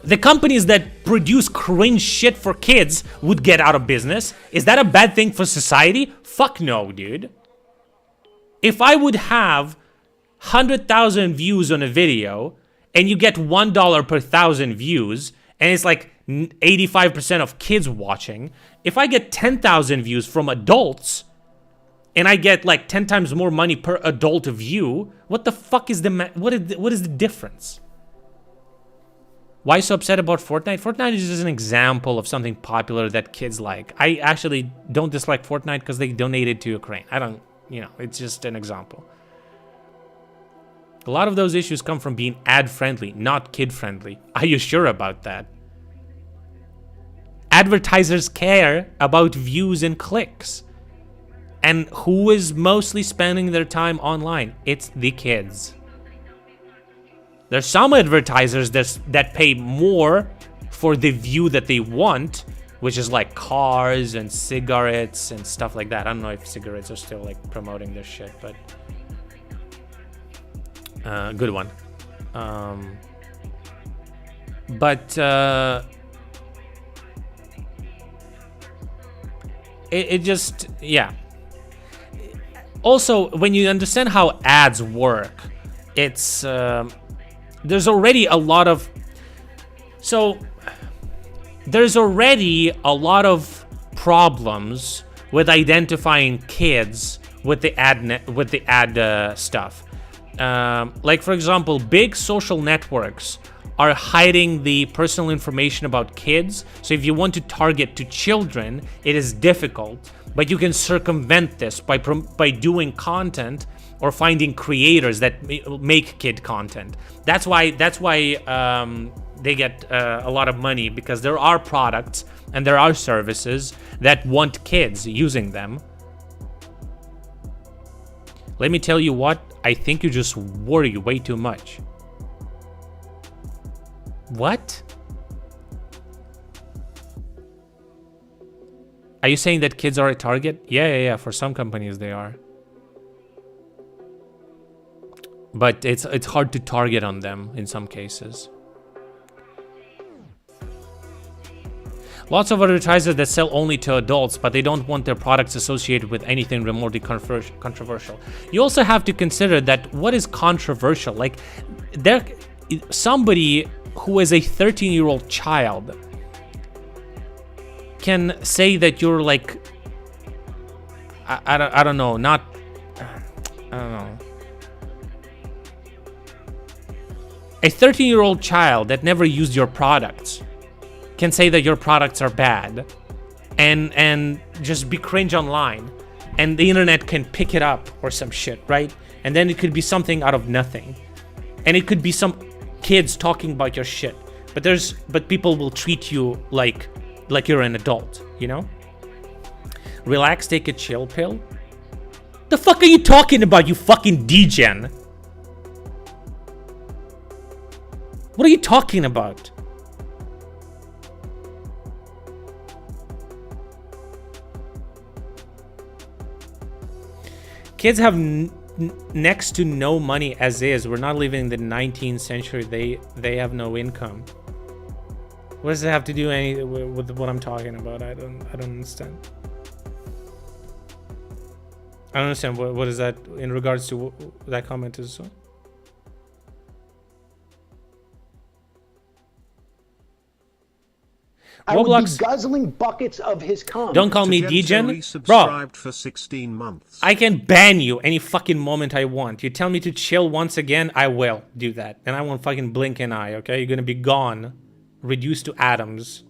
The companies that produce cringe shit for kids would get out of business. Is that a bad thing for society? Fuck no, dude. If I would have 100,000 views on a video and you get $1 per 1,000 views and it's like 85% of kids watching, if I get 10,000 views from adults and I get like 10 times more money per adult view, what the fuck is what is the difference? Why so upset about Fortnite? Fortnite is just an example of something popular that kids like. I actually don't dislike Fortnite because they donated to Ukraine. I don't, it's just an example. A lot of those issues come from being ad-friendly, not kid-friendly. Are you sure about that? Advertisers care about views and clicks. And who is mostly spending their time online? It's the kids. There's some advertisers that pay more for the view that they want, which is like cars and cigarettes and stuff like that. I don't know if cigarettes are still like promoting this shit, but good one. It just, yeah. Also, when you understand how ads work, it's there's already a lot of So there's already a lot of problems with identifying kids with the ad stuff. Like for example, big social networks are hiding the personal information about kids. So if you want to target to children, it is difficult, but you can circumvent this by doing content or finding creators that make kid content. That's why they get a lot of money, because there are products and there are services that want kids using them. Let me tell you what, I think you just worry way too much. What? Are you saying that kids are a target? Yeah, for some companies they are. But it's hard to target on them in some cases. Lots of advertisers that sell only to adults, but they don't want their products associated with anything remotely controversial. You also have to consider that what is controversial? Like, somebody who is a 13-year-old child can say that you're like, I don't know, I don't know. A 13-year-old child that never used your products can say that your products are bad and just be cringe online, and the internet can pick it up or some shit, right? And then it could be something out of nothing, and it could be some kids talking about your shit, but people will treat you like you're an adult, you know? Relax, take a chill pill. The fuck are you talking about, you fucking degen? What are you talking about? Kids have next to no money as is. We're not living in the 19th century. They have no income. What does it have to do with what I'm talking about? I don't understand. I don't understand what is that in regards to that comment is. I would be guzzling buckets of his cum. Don't call me degen, bro. For 16 months. I can ban you any fucking moment I want. You tell me to chill once again, I will do that, and I won't fucking blink an eye. Okay, you're gonna be gone, reduced to atoms.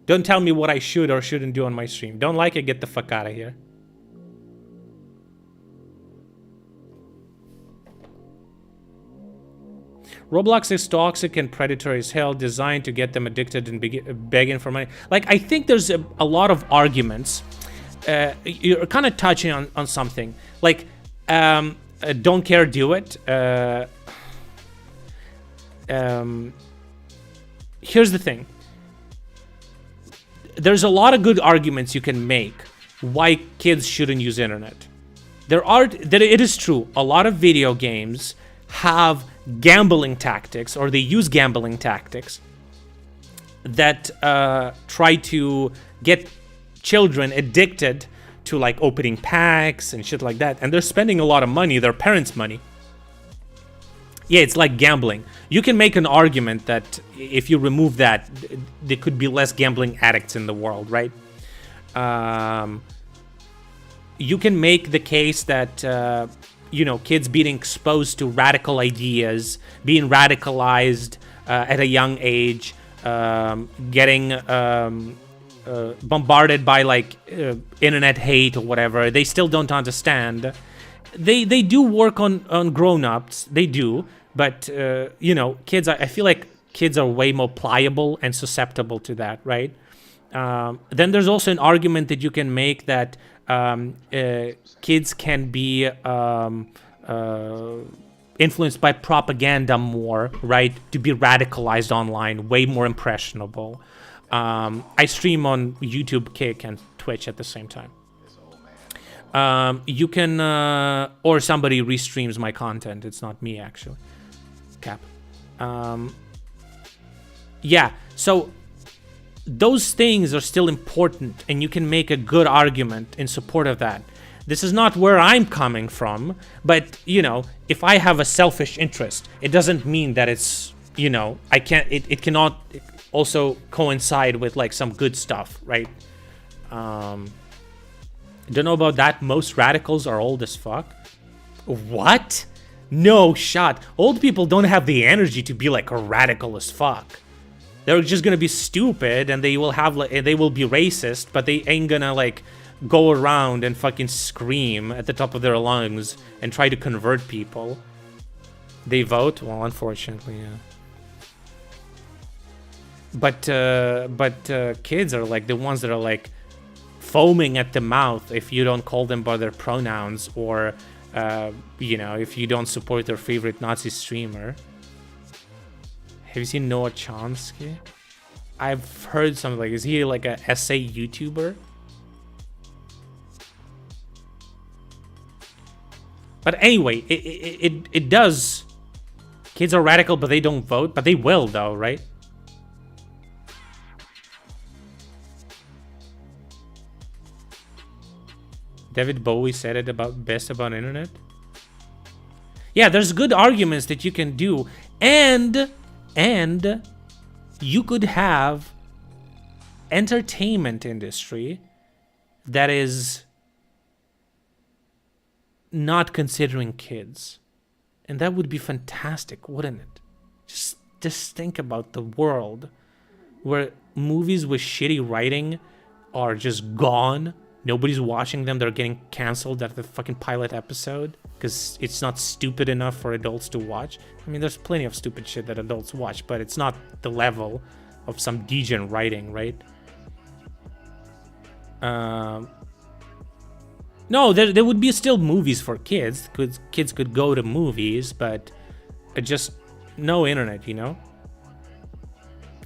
Don't tell me what I should or shouldn't do on my stream. Don't like it? Get the fuck out of here. Roblox is toxic and predatory as hell, designed to get them addicted and begging for money. Like, I think there's a lot of arguments. You're kind of touching on something. Like, don't care, do it. Here's the thing. There's a lot of good arguments you can make why kids shouldn't use internet. It is true, a lot of video games have gambling tactics, or they use gambling tactics that try to get children addicted to like opening packs and shit like that, and they're spending a lot of money, their parents' money. Yeah, it's like gambling. You can make an argument that if you remove that, there could be less gambling addicts in the world, right? You can make the case that you know, kids being exposed to radical ideas, being radicalized at a young age, getting bombarded by like internet hate or whatever, they still don't understand. They do work on grown-ups, they do, but you know, kids, I feel like kids are way more pliable and susceptible to that, right? Then there's also an argument that you can make that kids can be influenced by propaganda more, right? To be radicalized online, way more impressionable. I stream on YouTube, Kick, and Twitch at the same time. You can, or somebody restreams my content. It's not me, actually. Cap. Yeah, so those things are still important, and you can make a good argument in support of that. This is not where I'm coming from. But, you know, if I have a selfish interest, it doesn't mean that it's, you know, I can't, it cannot also coincide with like some good stuff, right? Don't know about that. Most radicals are old as fuck. What? No shot. Old people don't have the energy to be like a radical as fuck. They're just gonna be stupid and they will have like, they will be racist, but they ain't gonna like go around and fucking scream at the top of their lungs and try to convert people. They vote? Well, unfortunately, yeah. But kids are like the ones that are like foaming at the mouth if you don't call them by their pronouns, or you know, if you don't support their favorite Nazi streamer. Have you seen Noah Chomsky? I've heard something like, is he like a essay YouTuber? But anyway, it does. Kids are radical, but they don't vote. But they will, though, right? David Bowie said it about best about internet. Yeah, there's good arguments that you can do, and you could have entertainment industry that is not considering kids, and that would be fantastic, wouldn't it? Just think about the world where movies with shitty writing are just gone. Nobody's watching them. They're getting canceled at the fucking pilot episode because it's not stupid enough for adults to watch. I mean, there's plenty of stupid shit that adults watch, but it's not the level of some degen writing, right? No, there would be still movies for kids. Kids could go to movies, but just no internet, you know?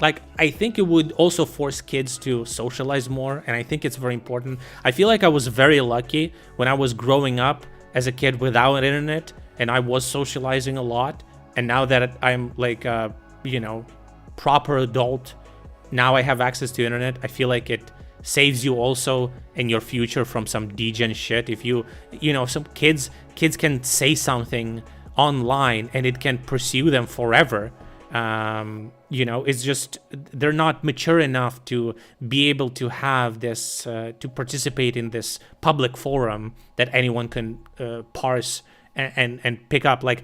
Like, I think it would also force kids to socialize more, and I think it's very important. I feel like I was very lucky when I was growing up as a kid without an internet, and I was socializing a lot. And now that I'm like a, you know, proper adult, now I have access to internet. I feel like it saves you also in your future from some degen shit. If you know, some kids can say something online and it can pursue them forever. You know, it's just they're not mature enough to be able to have this, to participate in this public forum that anyone can parse and pick up. Like,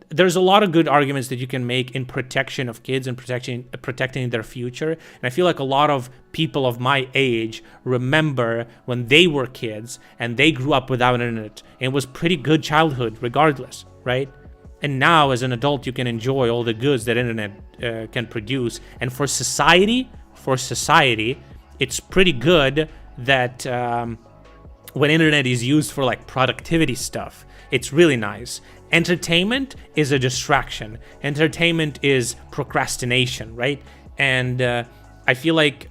there's a lot of good arguments that you can make in protection of kids and protecting their future. And I feel like a lot of people of my age remember when they were kids and they grew up without internet, and it was pretty good childhood regardless, right? And now, as an adult, you can enjoy all the goods that internet can produce. And for society, it's pretty good that when internet is used for like productivity stuff, it's really nice. Entertainment is a distraction. Entertainment is procrastination, right? And I feel like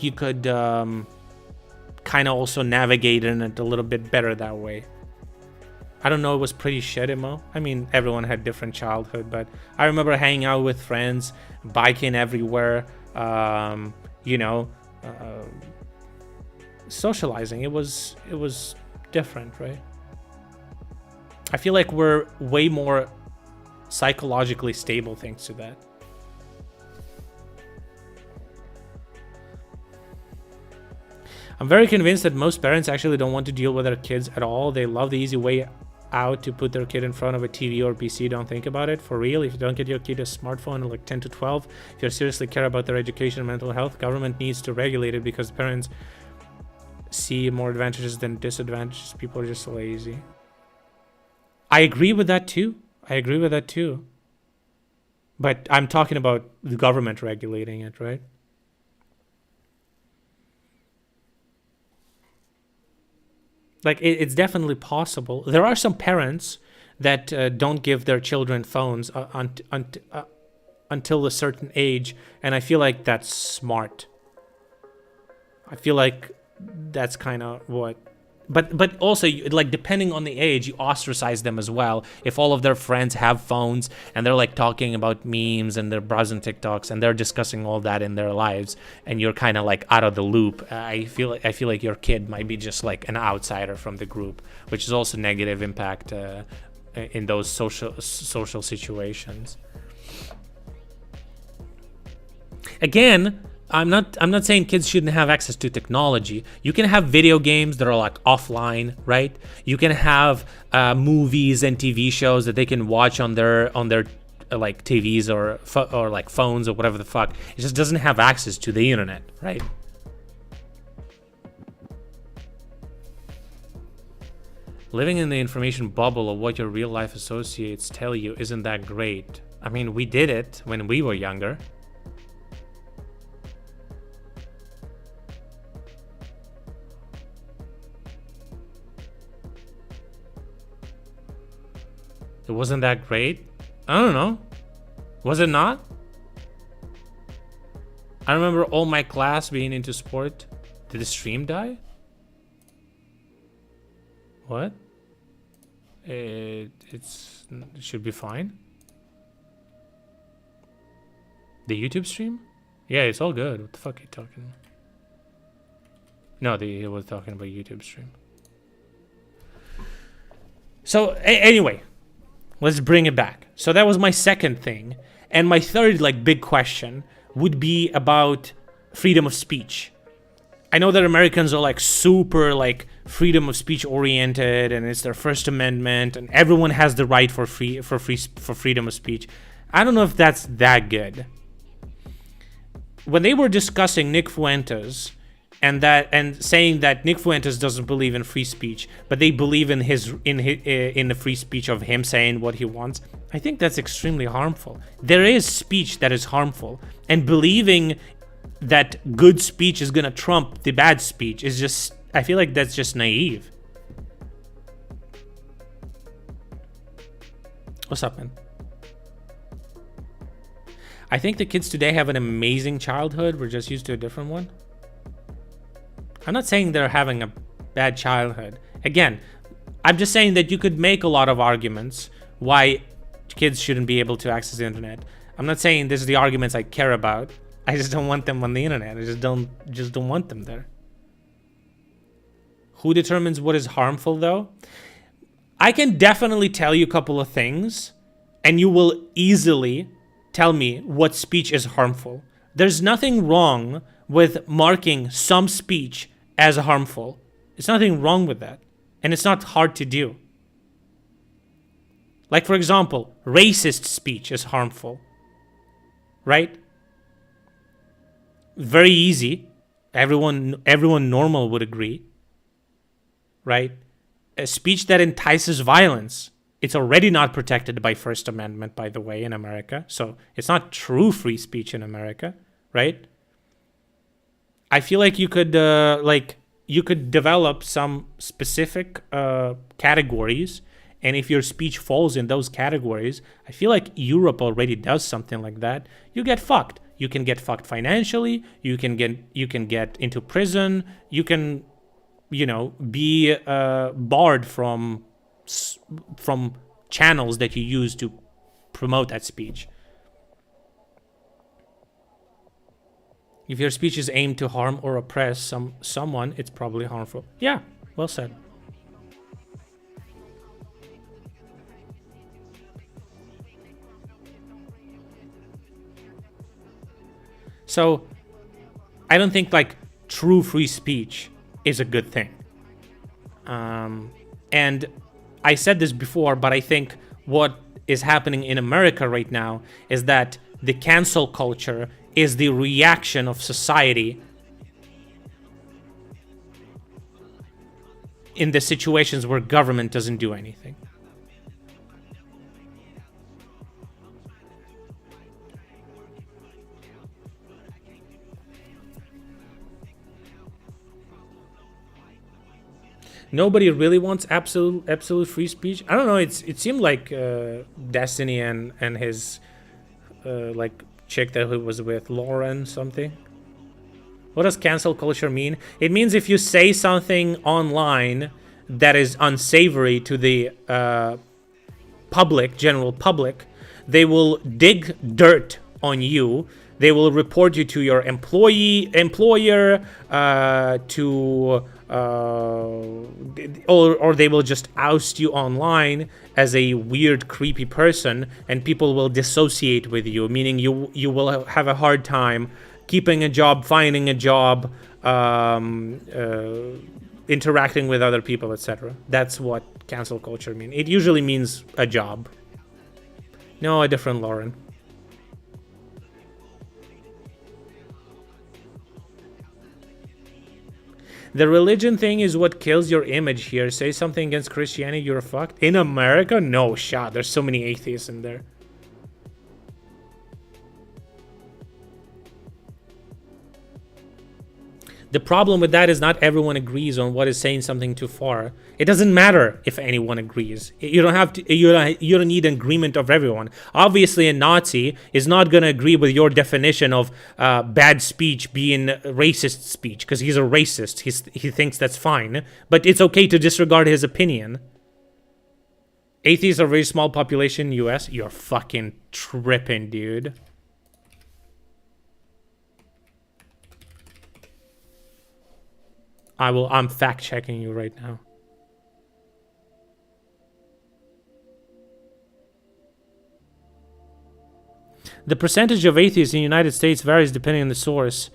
you could kind of also navigate internet a little bit better that way. I don't know, it was pretty shit, Imo. I mean, everyone had different childhood, but I remember hanging out with friends, biking everywhere, you know, socializing. It was different, right? I feel like we're way more psychologically stable thanks to that. I'm very convinced that most parents actually don't want to deal with their kids at all. They love the easy way out to put their kid in front of a TV or PC. Don't think about it. For real, if you don't get your kid a smartphone at like 10 to 12, if you seriously care about their education and mental health, government needs to regulate it because parents see more advantages than disadvantages. People are just lazy. I agree with that too. But I'm talking about the government regulating it, right? Like, it's definitely possible. There are some parents that don't give their children phones until a certain age, and I feel like that's smart. I feel like that's kind of what But also, like, depending on the age, you ostracize them as well. If all of their friends have phones and they're like talking about memes and they're browsing TikToks and they're discussing all that in their lives, and you're kind of like out of the loop, I feel like your kid might be just like an outsider from the group, which is also negative impact in those social situations. Again, I'm not saying kids shouldn't have access to technology. You can have video games that are like offline, right? You can have movies and TV shows that they can watch on their like TVs or like phones or whatever the fuck. It just doesn't have access to the internet, right? Living in the information bubble of what your real life associates tell you isn't that great. I mean, we did it when we were younger. It wasn't that great? I don't know. Was it not? I remember all my class being into sport. Did the stream die? What? It should be fine. The YouTube stream? Yeah, it's all good. What the fuck are you talking about? No, he was talking about YouTube stream. So, anyway. Let's bring it back. So that was my second thing. And my third, like, big question would be about freedom of speech. I know that Americans are, like, super, like, freedom of speech oriented, and it's their First Amendment, and everyone has the right for freedom of speech. I don't know if that's that good. When they were discussing Nick Fuentes and saying that Nick Fuentes doesn't believe in free speech, but they believe in the free speech of him saying what he wants, I think that's extremely harmful. There is speech that is harmful, and believing that good speech is gonna trump the bad speech is just, I feel like that's just naive. What's up, man? I think the kids today have an amazing childhood. We're just used to a different one. I'm not saying they're having a bad childhood. Again, I'm just saying that you could make a lot of arguments why kids shouldn't be able to access the internet. I'm not saying this is the arguments I care about. I just don't want them on the internet. I just don't want them there. Who determines what is harmful, though? I can definitely tell you a couple of things, and you will easily tell me what speech is harmful. There's nothing wrong with marking some speech as harmful. There's nothing wrong with that. And it's not hard to do. Like, for example, racist speech is harmful. Right? Very easy. Everyone normal would agree. Right? A speech that entices violence. It's already not protected by First Amendment, by the way, in America. So it's not true free speech in America. Right? I feel like you could develop some specific categories, and if your speech falls in those categories, I feel like Europe already does something like that. You get fucked. You can get fucked financially. You can get into prison. You can, be barred from channels that you use to promote that speech. If your speech is aimed to harm or oppress someone, it's probably harmful. Yeah, well said. So, I don't think, like, true free speech is a good thing. And I said this before, but I think what is happening in America right now is that the cancel culture is the reaction of society in the situations where government doesn't do anything. Nobody really wants absolute free speech. I don't know. It seemed like Destiny and his like chick that he was with, Lauren something. What does cancel culture mean? It means if you say something online that is unsavory to the general public, they will dig dirt on you. They will report you to your employer, or they will just oust you online as a weird, creepy person, and people will dissociate with you, meaning you will have a hard time keeping a job, finding a job, interacting with other people, etc. That's what cancel culture means. It usually means a job. No, a different Lauren. The religion thing is what kills your image here. Say something against Christianity, you're fucked. In America? No shot. There's so many atheists in there. The problem with that is not everyone agrees on what is saying something too far. It doesn't matter if anyone agrees. You don't have to. You don't need agreement of everyone. Obviously, a Nazi is not going to agree with your definition of bad speech being racist speech because he's a racist. He thinks that's fine, but it's okay to disregard his opinion. Atheists are a very small population in the U.S. You're fucking tripping, dude. I'm fact checking you right now. The percentage of atheists in the United States varies depending on the source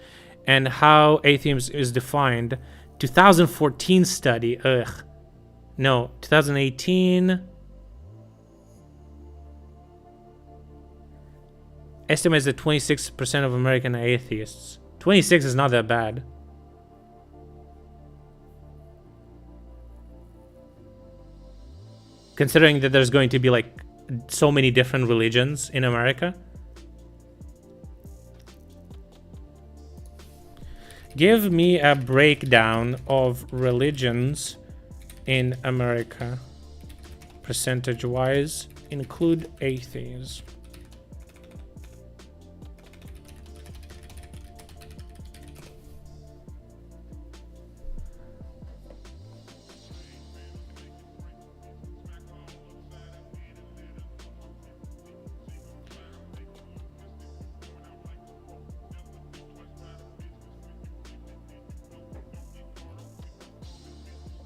and how atheism is defined. 2014 study. Ugh. No, 2018. Estimates that 26% of American are atheists. 26 is not that bad. Considering that there's going to be like so many different religions in America. Give me a breakdown of religions in America. Percentage-wise, include atheists.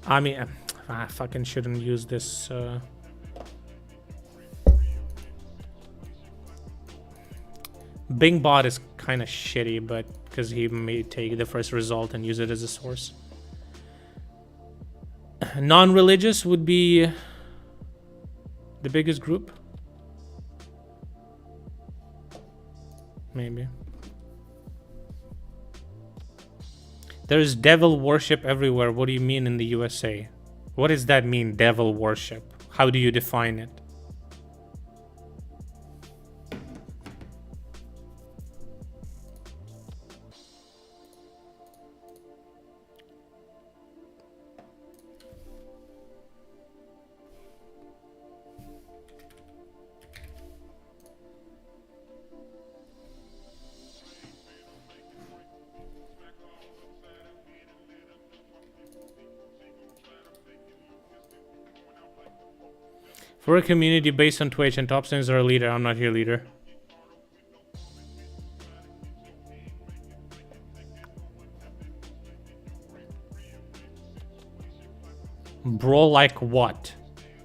I mean, I fucking shouldn't use this. Bing bot is kind of shitty, but because he may take the first result and use it as a source. Non-religious would be the biggest group. Maybe. There's devil worship everywhere. What do you mean in the USA? What does that mean, devil worship? How do you define it? For a community based on Twitch and top streamers are a leader, I'm not your leader. Bro, like what?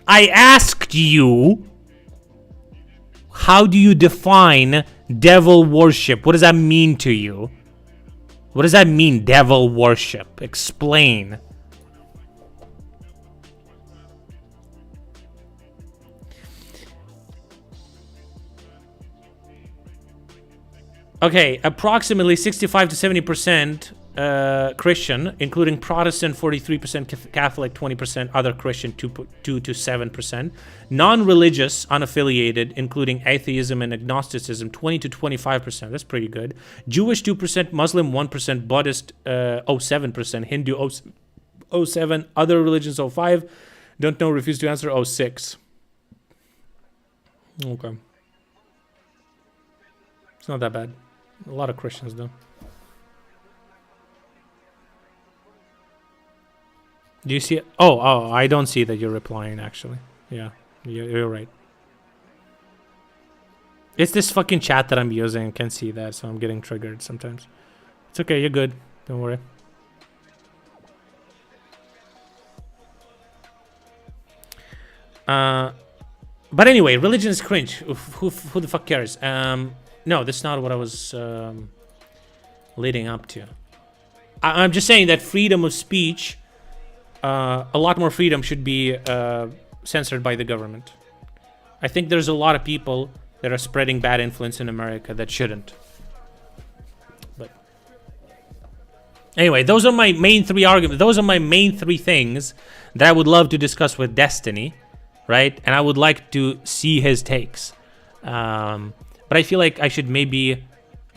I asked you, how do you define devil worship? What does that mean to you? What does that mean, devil worship? Explain. Okay, approximately 65 to 70% Christian, including Protestant, 43% Catholic, 20% other Christian, 2 to 7%. Non-religious, unaffiliated, including atheism and agnosticism, 20 to 25%. That's pretty good. Jewish, 2%, Muslim, 1%, Buddhist, 07%, Hindu, 07%, other religions, 05%. Don't know, refuse to answer, 06%. Okay. It's not that bad. A lot of Christians, though. Do you see it? Oh, I don't see that you're replying, actually. Yeah, you're right. It's this fucking chat that I'm using. I can't see that, so I'm getting triggered sometimes. It's okay, you're good. Don't worry. But anyway, religion is cringe. Who the fuck cares? No, that's not what I was leading up to. I'm just saying that freedom of speech, a lot more freedom should be censored by the government. I think there's a lot of people that are spreading bad influence in America that shouldn't. But anyway, those are my main three arguments. Those are my main three things that I would love to discuss with Destiny, right? And I would like to see his takes. But I feel like I should maybe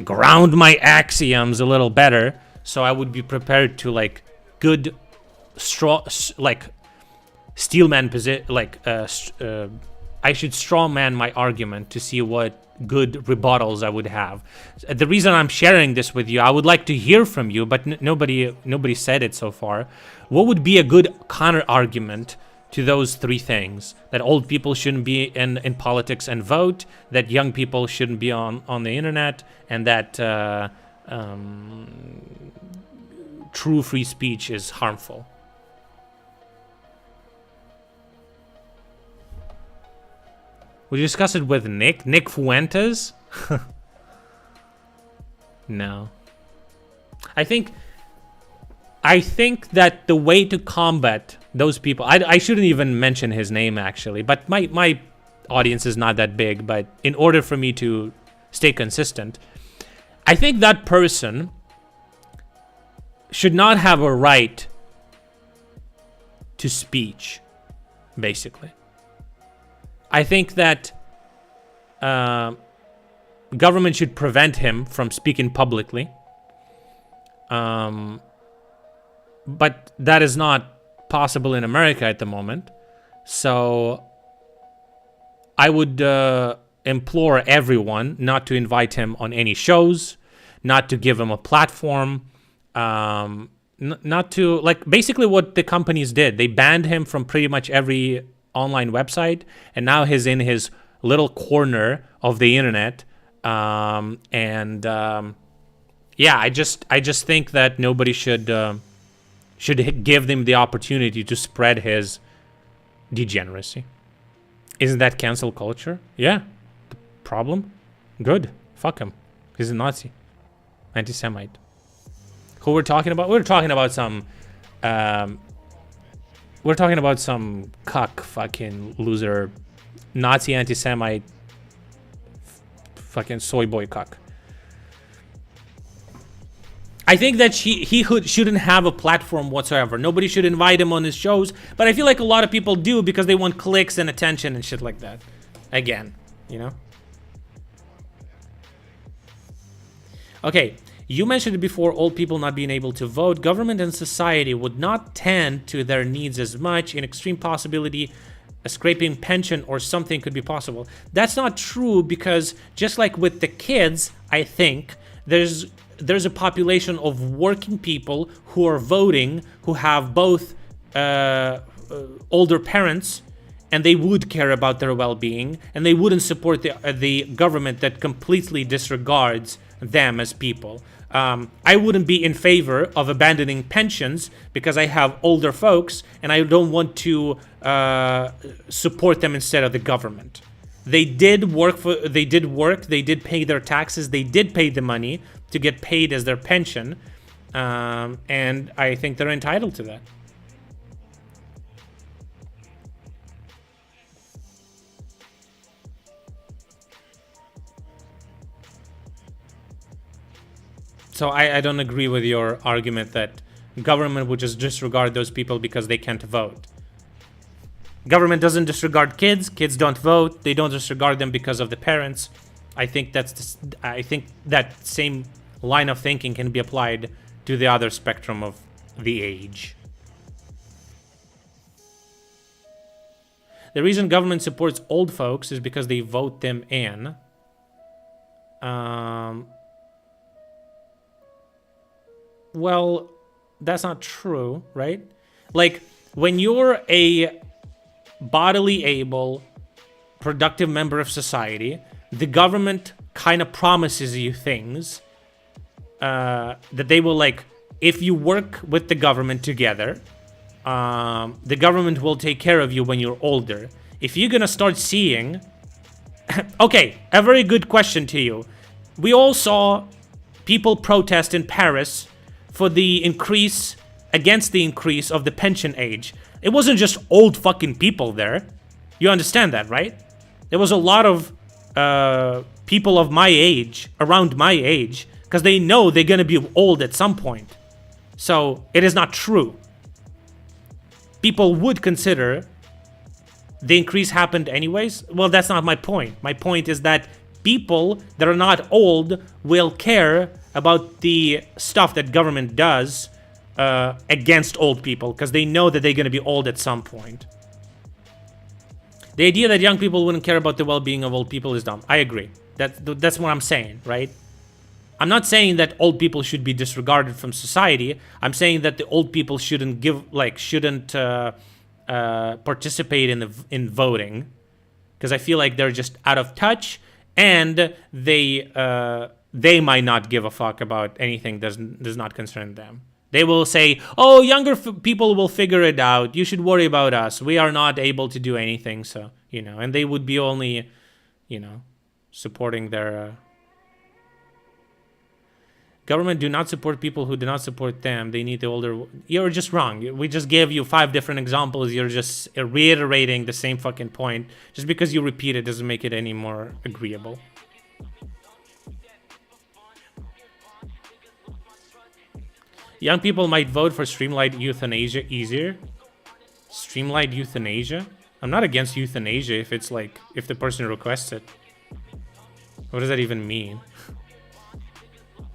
ground my axioms a little better, so I would be prepared to like good steelman position, I should strawman my argument to see what good rebuttals I would have. The reason I'm sharing this with you, I would like to hear from you, but nobody said it so far. What would be a good counter argument to those three things? That old people shouldn't be in politics and vote, that young people shouldn't be on the internet, and that true free speech is harmful. Would you discuss it with Nick? Nick Fuentes? No. I think that the way to combat those people, I shouldn't even mention his name actually, but my audience is not that big, but in order for me to stay consistent, I think that person should not have a right to speech, basically. I think that government should prevent him from speaking publicly. But that is not possible in America at the moment. So I would implore everyone not to invite him on any shows, not to give him a platform, not to, like, basically what the companies did. They banned him from pretty much every online website, and now he's in his little corner of the internet. Yeah, I just think that nobody should give them the opportunity to spread his degeneracy. Isn't that cancel culture? Yeah. The problem? Good. Fuck him. He's a Nazi. Anti-Semite. Who we're talking about? We're talking about some cuck fucking loser, Nazi anti-Semite, fucking soy boy cuck. I think that he shouldn't have a platform whatsoever. Nobody should invite him on his shows, but I feel like a lot of people do because they want clicks and attention and shit like that. Again, you know? Okay. You mentioned it before, old people not being able to vote. Government and society would not tend to their needs as much. In extreme possibility, a scraping pension or something could be possible. That's not true, because just like with the kids, I think, there's a population of working people who are voting, who have both older parents, and they would care about their well-being, and they wouldn't support the government that completely disregards them as people. I wouldn't be in favor of abandoning pensions because I have older folks and I don't want to support them instead of the government. They did work, they did pay their taxes, they did pay the money to get paid as their pension, and I think they're entitled to that. So I don't agree with your argument that government would just disregard those people because they can't vote. Government doesn't disregard kids. Kids don't vote. They don't disregard them because of the parents. I think that same line of thinking can be applied to the other spectrum of the age. The reason government supports old folks is because they vote them in. Well, that's not true, right? Like, when you're a bodily able, productive member of society, the government kind of promises you things that they will, like, if you work with the government together, the government will take care of you when you're older. If you're gonna start seeing... Okay, a very good question to you. We all saw people protest in Paris for the increase, against the increase of the pension age. It wasn't just old fucking people there. You understand that, right? There was a lot of people of my age, around my age, because they know they're gonna be old at some point. So, it is not true. People would consider the increase happened anyways. Well, that's not my point. My point is that people that are not old will care about the stuff that government does against old people, because they know that they're going to be old at some point. The idea that young people wouldn't care about the well-being of old people is dumb. I agree. That's what I'm saying, right? I'm not saying that old people should be disregarded from society. I'm saying that the old people shouldn't participate in voting, because I feel like they're just out of touch, and they might not give a fuck about anything that does not concern them. They will say, "Oh, younger people will figure it out. You should worry about us. We are not able to do anything." So, you know, and they would be only, you know, supporting their government. Do not support people who do not support them. They need the older... You're just wrong. We just gave you 5 different examples. You're just reiterating the same fucking point. Just because you repeat it doesn't make it any more agreeable. Young people might vote for streamlined euthanasia easier. Streamlined euthanasia? I'm not against euthanasia if it's like, if the person requests it. What does that even mean?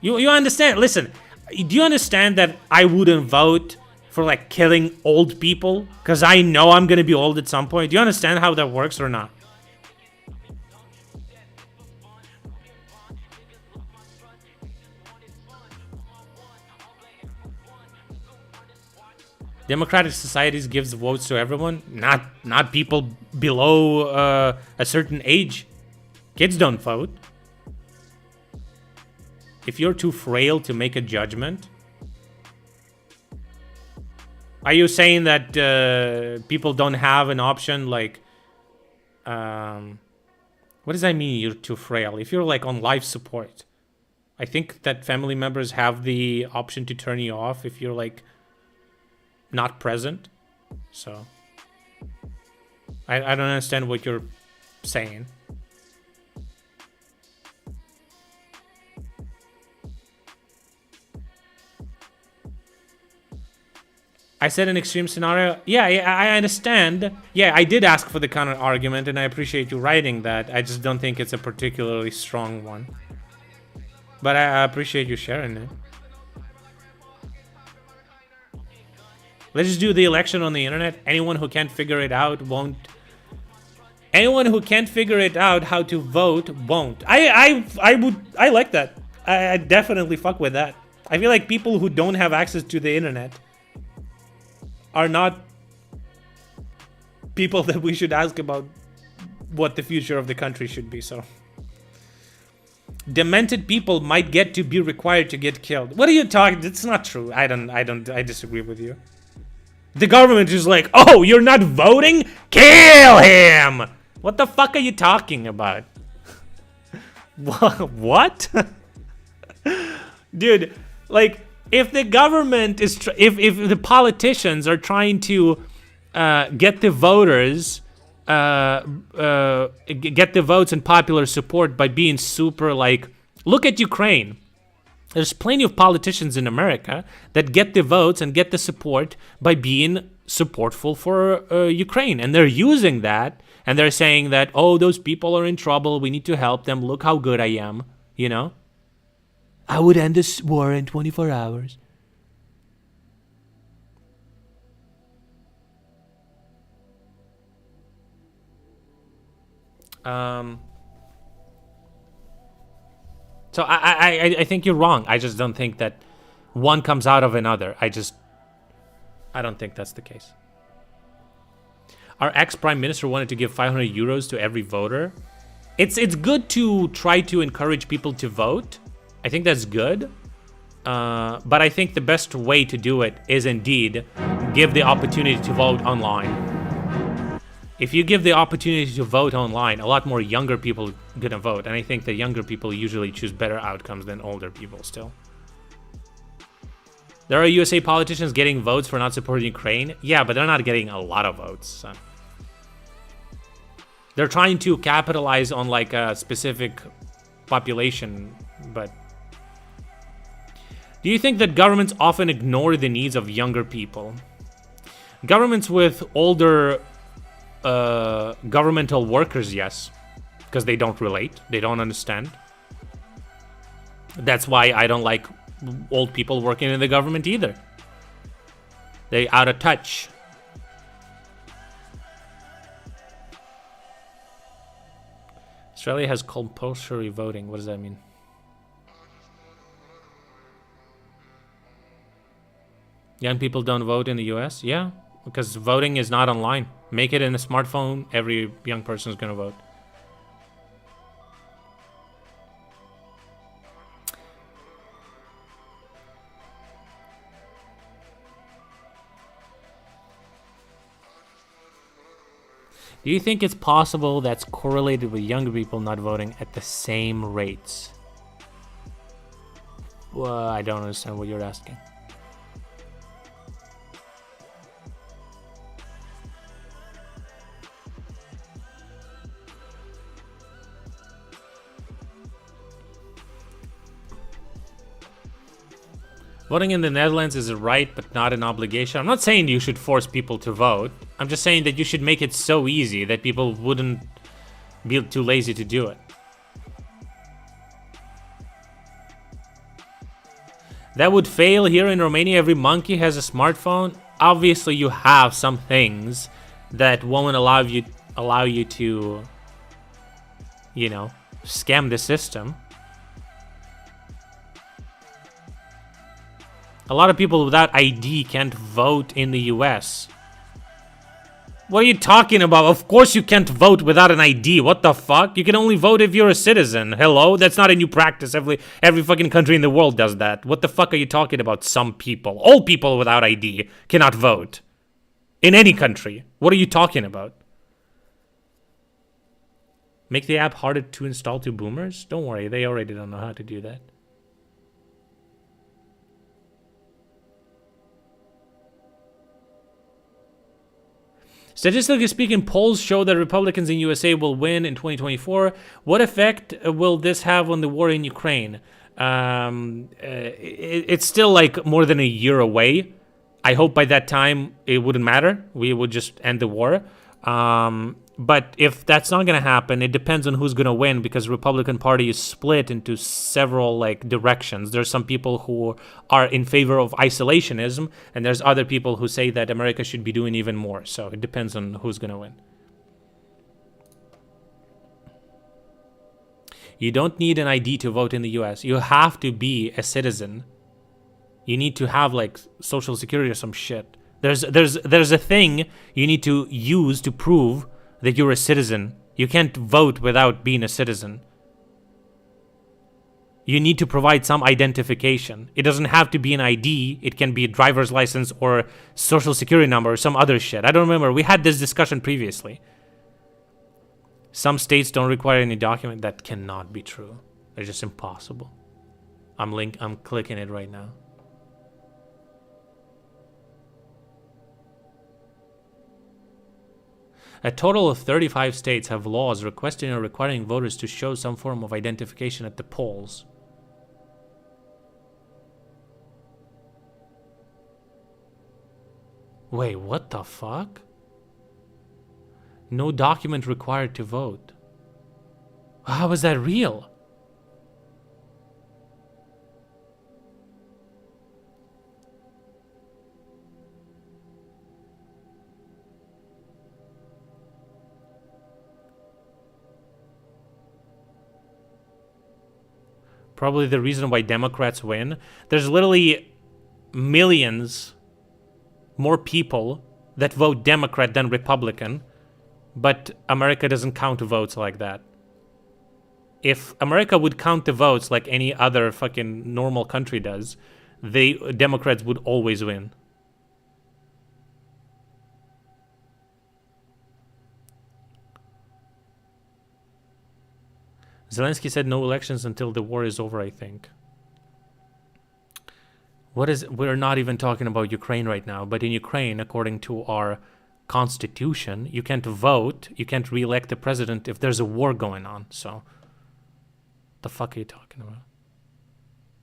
You understand? Listen, do you understand that I wouldn't vote for like killing old people? Because I know I'm going to be old at some point. Do you understand how that works or not? Democratic societies gives votes to everyone, not people below a certain age. Kids don't vote. If you're too frail to make a judgment, are you saying that people don't have an option? Like, what does that mean? You're too frail. If you're like on life support, I think that family members have the option to turn you off if you're like not present. So I don't understand what you're saying. I said an extreme scenario. Yeah, I understand. Yeah, I did ask for the counter argument, and I appreciate you writing that. I just don't think it's a particularly strong one. But I appreciate you sharing it. Let's just do the election on the internet. Anyone who can't figure it out won't. Anyone who can't figure it out how to vote won't. I like that. I definitely fuck with that. I feel like people who don't have access to the internet are not people that we should ask about what the future of the country should be. So demented people might get to be required to get killed. What are you talking? It's not true. I disagree with you. The government is like, "Oh, you're not voting? Kill him!" What the fuck are you talking about? What? Dude, like, if the government is, if the politicians are trying to get the voters, get the votes and popular support by being super, like, look at Ukraine. There's plenty of politicians in America that get the votes and get the support by being supportful for Ukraine. And they're using that, and they're saying that, "Oh, those people are in trouble. We need to help them. Look how good I am." You know? I would end this war in 24 hours. So I think you're wrong. I just don't think that one comes out of another. I don't think that's the case. Our ex-prime minister wanted to give 500 euros to every voter. It's good to try to encourage people to vote. I think that's good. But I think the best way to do it is indeed give the opportunity to vote online. If you give the opportunity to vote online, a lot more younger people are gonna vote. And I think that younger people usually choose better outcomes than older people still. There are USA politicians getting votes for not supporting Ukraine. Yeah, but they're not getting a lot of votes. So. They're trying to capitalize on like a specific population, but... Do you think that governments often ignore the needs of younger people? Governments with older governmental workers, yes. Because they don't relate. They don't understand. That's why I don't like old people working in the government either. They out of touch. Australia has compulsory voting. What does that mean? Young people don't vote in the US? Yeah, because voting is not online. Make it in a smartphone, every young person is going to vote. Do you think it's possible that's correlated with younger people not voting at the same rates? Well, I don't understand what you're asking. Voting in the Netherlands is a right, but not an obligation. I'm not saying you should force people to vote. I'm just saying that you should make it so easy that people wouldn't be too lazy to do it. That would fail here in Romania. Every monkey has a smartphone. Obviously, you have some things that won't allow you to, you know, scam the system. A lot of people without ID can't vote in the US. What are you talking about? Of course you can't vote without an ID. What the fuck? You can only vote if you're a citizen. Hello? That's not a new practice. Every fucking country in the world does that. What the fuck are you talking about? Some people. All people without ID cannot vote. In any country. What are you talking about? Make the app harder to install to boomers? Don't worry, they already don't know how to do that. Statistically speaking, polls show that Republicans in USA will win in 2024. What effect will this have on the war in Ukraine? It's still like more than a year away. I hope by that time it wouldn't matter. We would just end the war. But if that's not going to happen, it depends on who's going to win, because the Republican Party is split into several like directions. There's some people who are in favor of isolationism, and there's other people who say that America should be doing even more. So it depends on who's going to win. You don't need an ID to vote in the US. You have to be a citizen. You need to have like Social Security or some shit. There's a thing you need to use to prove that you're a citizen. You can't vote without being a citizen. You need to provide some identification. It doesn't have to be an ID. It can be a driver's license or Social Security number or some other shit. I don't remember. We had this discussion previously. Some states don't require any document. That cannot be true. It's just impossible. I'm clicking it right now. A total of 35 states have laws requesting or requiring voters to show some form of identification at the polls. Wait, what the fuck? No document required to vote. How is that real? Probably the reason why Democrats win. There's literally millions more people that vote Democrat than Republican. But America doesn't count votes like that. If America would count the votes like any other fucking normal country does, the Democrats would always win. Zelensky said no elections until the war is over, I think. We're not even talking about Ukraine right now, but in Ukraine, according to our constitution, you can't vote, you can't re-elect the president if there's a war going on, so the fuck are you talking about?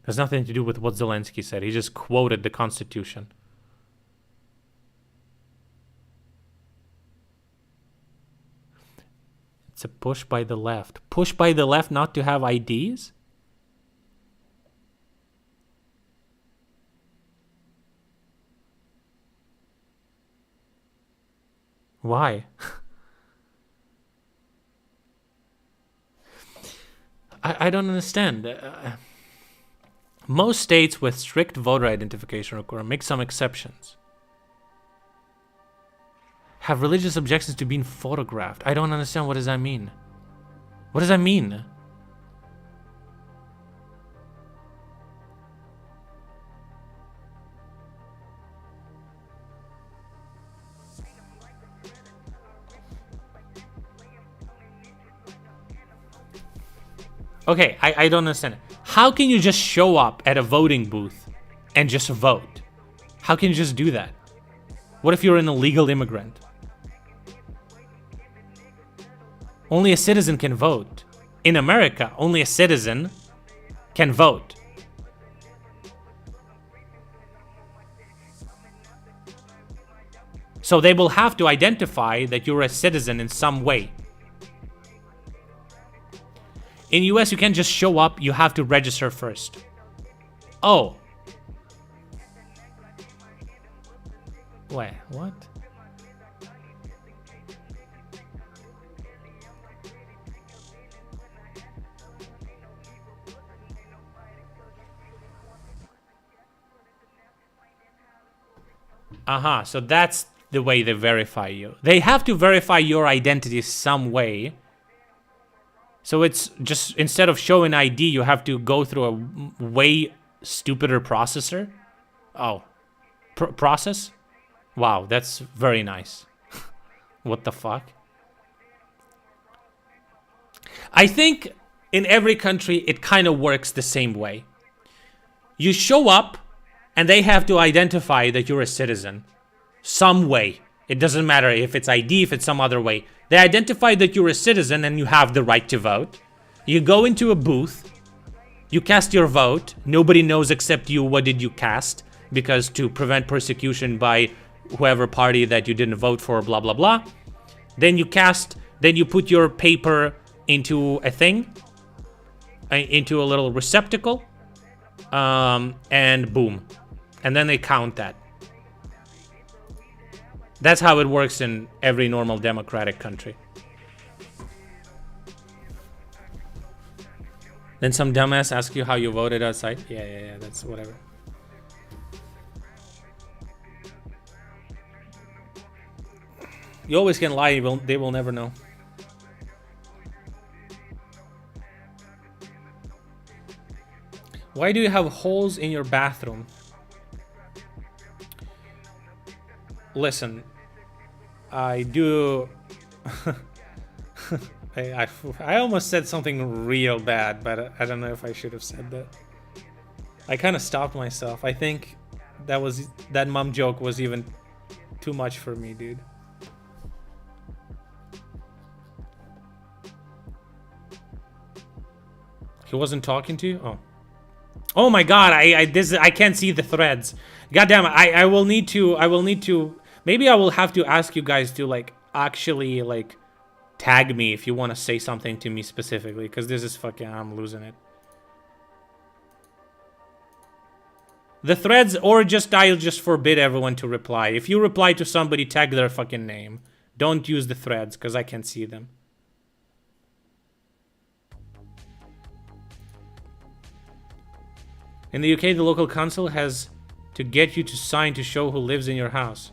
Has nothing to do with what Zelensky said. He just quoted the constitution. It's a push by the left. Push by the left not to have IDs? Why? I don't understand. Most states with strict voter identification requirement make some exceptions. Have religious objections to being photographed. I don't understand. What does that mean? What does that mean? Okay, I don't understand it. How can you just show up at a voting booth and just vote? How can you just do that? What if you're an illegal immigrant? Only a citizen can vote. In America, only a citizen can vote. So they will have to identify that you're a citizen in some way. In US, you can't just show up, you have to register first. Oh. Wait, what? So that's the way they verify you. They have to verify your identity some way. So it's just, instead of showing ID, you have to go through a way stupider processor. Oh. Process? Wow, that's very nice. What the fuck? I think in every country, it kind of works the same way. You show up, and they have to identify that you're a citizen. Some way. It doesn't matter if it's ID, if it's some other way. They identify that you're a citizen and you have the right to vote. You go into a booth. You cast your vote. Nobody knows except you what did you cast. Because to prevent persecution by whoever party that you didn't vote for, blah, blah, blah. Then you put your paper into a thing. Into a little receptacle. And boom. And then they count that. That's how it works in every normal democratic country. Then some dumbass asks you how you voted outside. Yeah, that's whatever. You always can lie, they will never know. Why do you have holes in your bathroom? Listen, I do... I almost said something real bad, but I don't know if I should have said that. I kind of stopped myself. I think that mom joke was even too much for me, dude. He wasn't talking to you? Oh. Oh my god, I can't see the threads. God damn it, I will need to maybe I will have to ask you guys to like actually like tag me if you want to say something to me specifically, because this is fucking, I'm losing it. The threads, or I'll just forbid everyone to reply. If you reply to somebody, tag their fucking name. Don't use the threads, because I can't see them. In the UK, the local council has to get you to sign to show who lives in your house.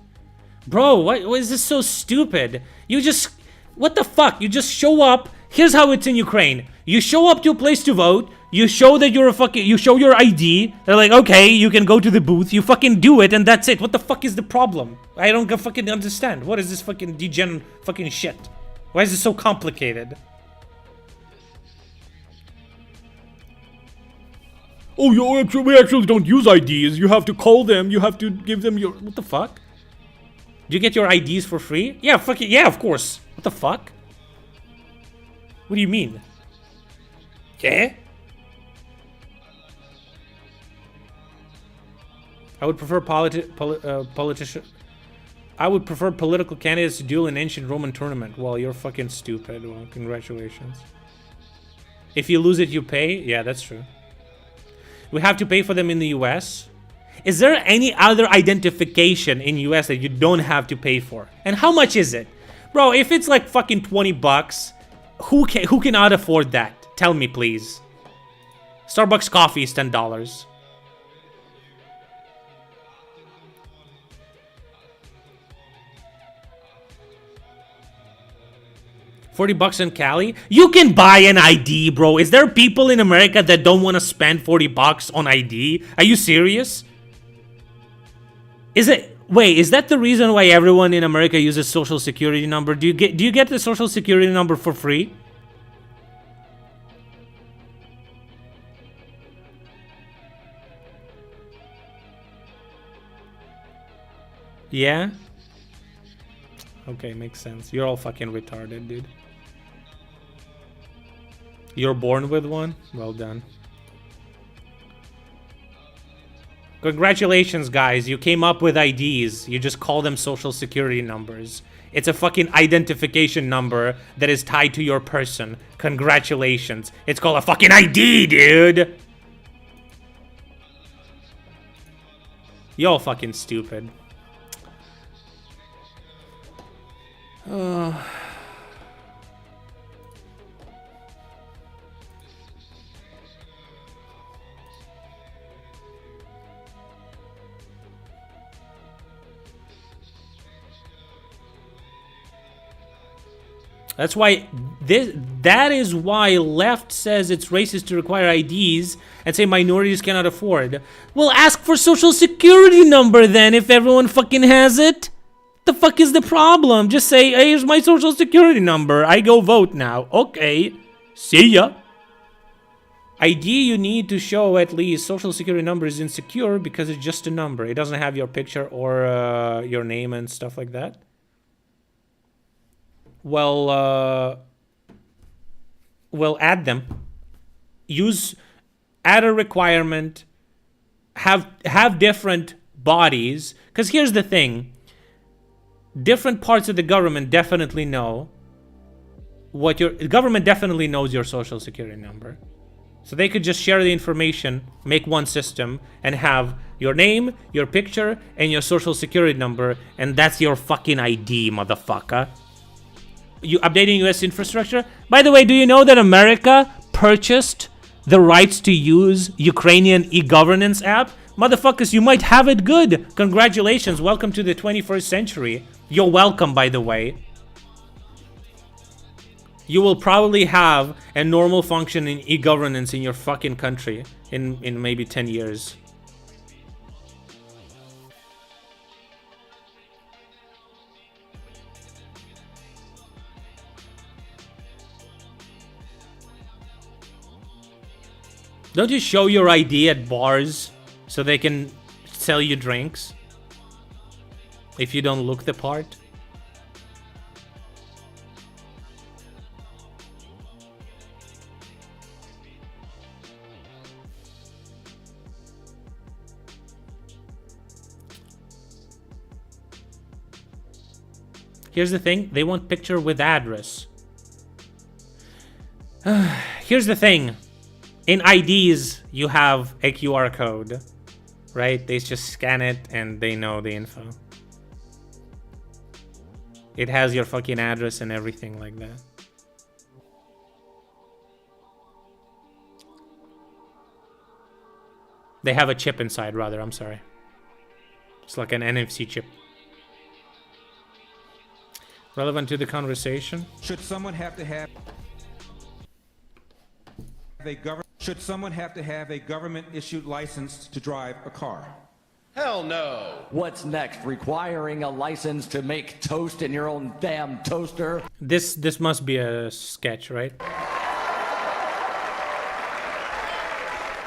Bro, why is this so stupid? You just... What the fuck? You just show up. Here's how it's in Ukraine. You show up to a place to vote. You show that you're a fucking... You show your ID. They're like, okay, you can go to the booth. You fucking do it, and that's it. What the fuck is the problem? I don't fucking understand. What is this fucking degen fucking shit? Why is it so complicated? Oh, we actually don't use IDs. You have to call them. You have to give them your... What the fuck? Do you get your IDs for free? Yeah, fucking... Yeah, of course. What the fuck? What do you mean? Yeah? I would prefer I would prefer political candidates to duel in ancient Roman tournament. Well, you're fucking stupid. Well, congratulations. If you lose it, you pay? Yeah, that's true. We have to pay for them in the US. Is there any other identification in US that you don't have to pay for? And how much is it? Bro, if it's like fucking 20 bucks, who cannot afford that? Tell me, please. Starbucks coffee is $10. $40 in Cali? You can buy an ID, bro. Is there people in America that don't want to spend $40 on ID? Are you serious? Wait, is that the reason why everyone in America uses social security number? Do you get the social security number for free? Yeah? Okay, makes sense. You're all fucking retarded, dude. You're born with one? Well done. Congratulations, guys. You came up with IDs. You just call them social security numbers. It's a fucking identification number that is tied to your person. Congratulations. It's called a fucking ID, dude. You're fucking stupid. That's why that is why left says it's racist to require IDs and say minorities cannot afford. Well, ask for social security number then if everyone fucking has it. The fuck is the problem? Just say, hey, here's my social security number. I go vote now. Okay. See ya. ID you need to show at least social security number is insecure because it's just a number. It doesn't have your picture or your name and stuff like that. Well, add them. Add a requirement. Have different bodies. Because here's the thing. Different parts of the government definitely know the government definitely knows your social security number. So they could just share the information, make one system, and have your name, your picture, and your social security number, and that's your fucking ID, motherfucker. You updating US infrastructure? By the way, do you know that America purchased the rights to use Ukrainian e-governance app? Motherfuckers, you might have it good. Congratulations, welcome to the 21st century. You're welcome, by the way. You will probably have a normal function in e-governance in your fucking country in maybe 10 years. Don't you show your ID at bars so they can sell you drinks? If you don't look the part? Here's the thing, they want picture with address. Here's the thing. In IDs, you have a QR code, right? They just scan it and they know the info. It has your fucking address and everything like that. They have a chip inside, rather, I'm sorry. It's like an NFC chip. Relevant to the conversation. Should someone have to have a government issued license to drive a car? Hell no. What's next? Requiring a license to make toast in your own damn toaster? This must be a sketch, right?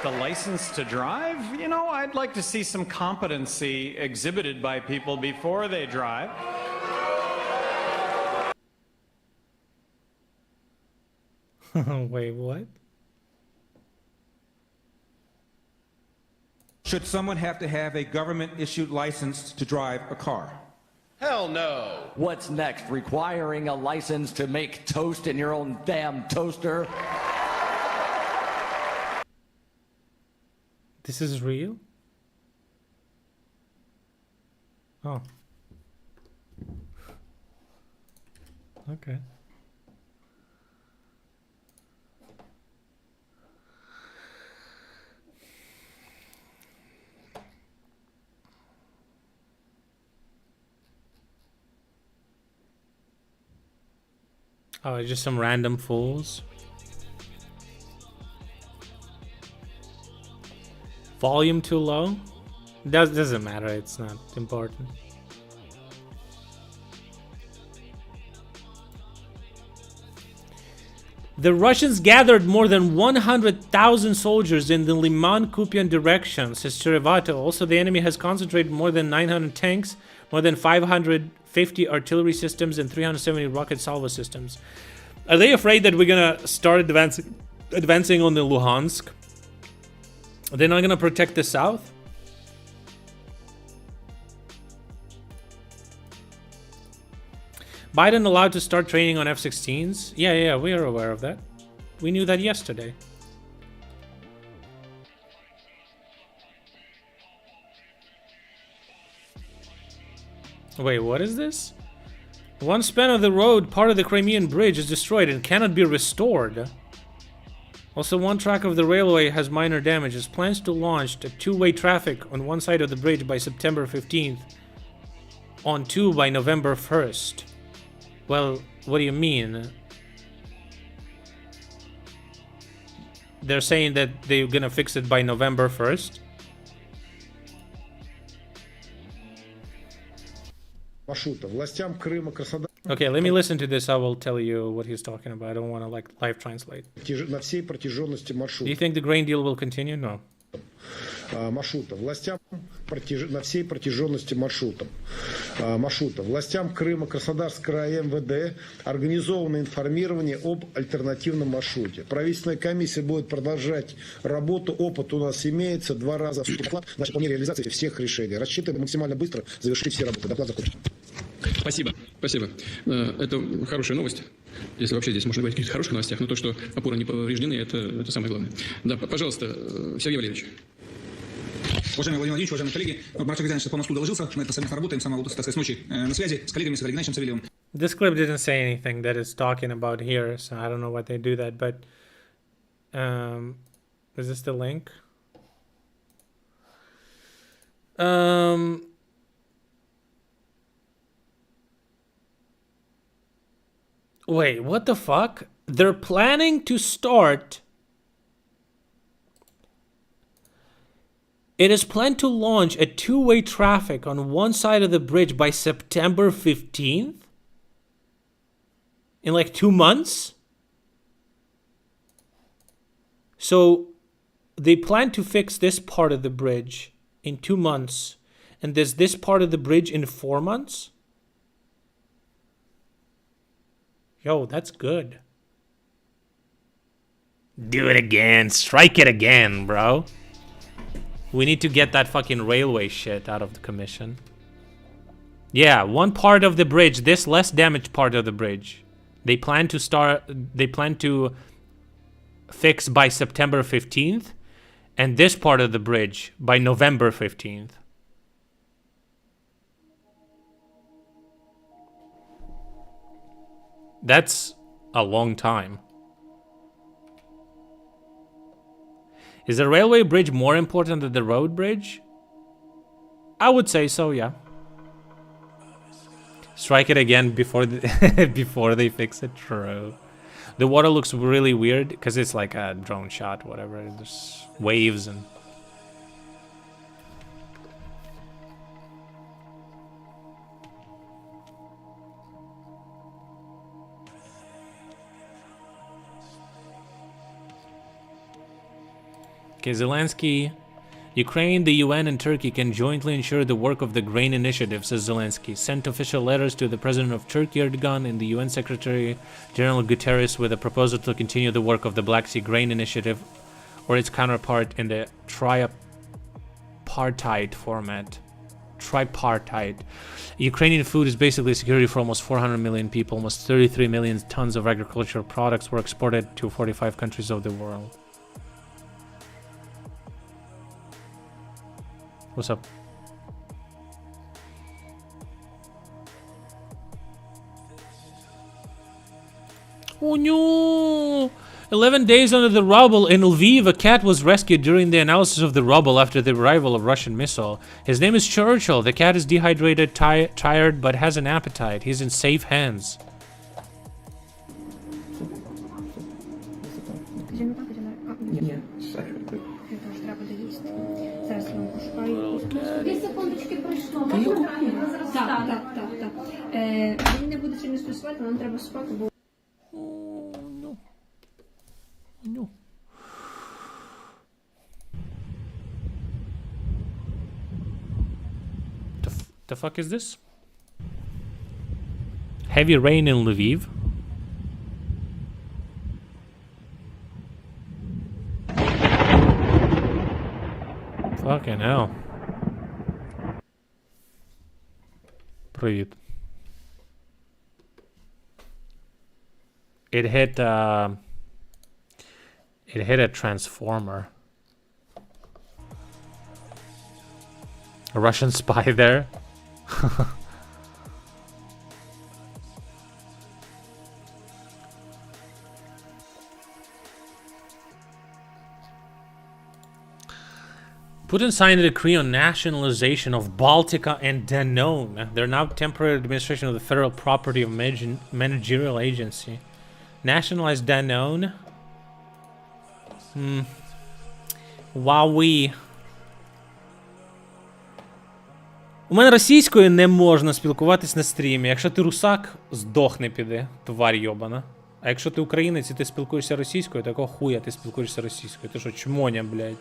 The license to drive? You know, I'd like to see some competency exhibited by people before they drive. Wait, what? Should someone have to have a government issued license to drive a car? Hell no. What's next? Requiring a license to make toast in your own damn toaster? This is real? Oh. Okay. Oh, just some random fools. Volume too low? Doesn't matter, it's not important. The Russians gathered more than 100,000 soldiers in the Liman-Kupian direction, says Cherevato. Also, the enemy has concentrated more than 900 tanks, more than 550 artillery systems, and 370 rocket salvo systems. Are they afraid that we're gonna start advancing on the Luhansk? They're not gonna protect the south? Biden allowed to start training on F-16s? Yeah, we are aware of that. We knew that yesterday. Wait, what is this? One span of the road, part of the Crimean bridge, is destroyed and cannot be restored. Also, one track of the railway has minor damages. Plans to launch a two-way traffic on one side of the bridge by September 15th. On two by November 1st. Well, what do you mean? They're saying that they're gonna fix it by November 1st? Okay, let me listen to this. I will tell you what he's talking about. I don't want to like live translate. Do you think the grain deal will continue? No. Маршрута. Властям на всей протяженности маршрута. Властям Крыма, Краснодарского края, МВД организовано информирование об альтернативном маршруте. Правительственная комиссия будет продолжать работу. Опыт у нас имеется. 2 раза вступал. Значит, по мере реализации всех решений. Рассчитываем максимально быстро завершить все работы. Доклад закончен. Спасибо. Это хорошая новость. Если вообще здесь можно говорить о каких-то хороших новостях, но то, что опоры не повреждены, это самое главное. Да, пожалуйста, Сергей Валерьевич. Уважаемый Владимир Владимирович, уважаемые коллеги, Маршал Геннадьевич по мосту доложился, мы это совместно работаем, самого, так сказать, с ночи на связи с коллегами, с Олегом Геннадьевичем Савельевым. This clip didn't say anything that it's talking about here, so I don't know what they do that, but is this the link? Wait, what the fuck? They're planning to start. It is planned to launch a two-way traffic on one side of the bridge by September 15th? In like 2 months? So they plan to fix this part of the bridge in 2 months. And there's this part of the bridge in 4 months? Yo, that's good. Do it again. Strike it again, bro. We need to get that fucking railway shit out of the commission. Yeah, one part of the bridge, this less damaged part of the bridge. They plan to fix by September 15th, and this part of the bridge by November 15th. That's a long time. Is the railway bridge more important than the road bridge? I would say so, yeah. Strike it again before before they fix it. True. The water looks really weird because it's like a drone shot, whatever. There's waves and... Okay, Zelensky. Ukraine, the UN, and Turkey can jointly ensure the work of the grain initiative, says Zelensky. Sent official letters to the president of Turkey, Erdogan, and the UN Secretary General Guterres with a proposal to continue the work of the Black Sea Grain Initiative or its counterpart in the tripartite format. Tripartite. Ukrainian food is basically security for almost 400 million people. Almost 33 million tons of agricultural products were exported to 45 countries of the world. What's up? Oh no! 11 days under the rubble in Lviv, a cat was rescued during the analysis of the rubble after the arrival of Russian missile. His name is Churchill. The cat is dehydrated, tired, but has an appetite. He's in safe hands. Він не буде сильно стресувати, нам треба спати, бо... No. The fuck is this? Heavy rain in Lviv. Fucking hell. Привіт. It hit a transformer. A Russian spy there. Putin signed a decree on nationalization of Baltica and Danone. They're now temporary administration of the Federal Property of Managerial Agency. Nationalize Danone. Вауі. У мене російською не можна спілкуватись на стрімі. Якщо ти русак, здохни піди, тварь йобана. А якщо ти українець і ти спілкуєшся російською, такого хуя ти спілкуєшся російською. Ти що, чмоня, блядь?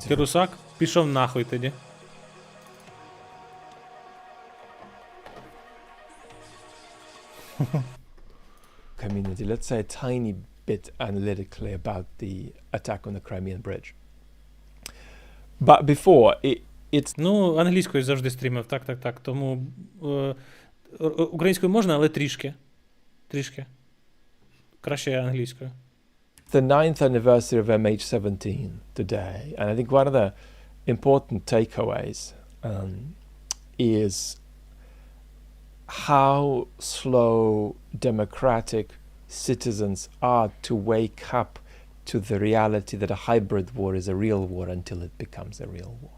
Ти русак? Пішов нахуй тоді. Community, let's say a tiny bit analytically about the attack on the Crimean bridge. But before, it's... Ну, англійською завжди стрімив, так. Тому українською можна, але трішки. Краще англійською. The 9th anniversary of MH17 today, and I think one of the important takeaways is how slow democratic citizens are to wake up to the reality that a hybrid war is a real war until it becomes a real war.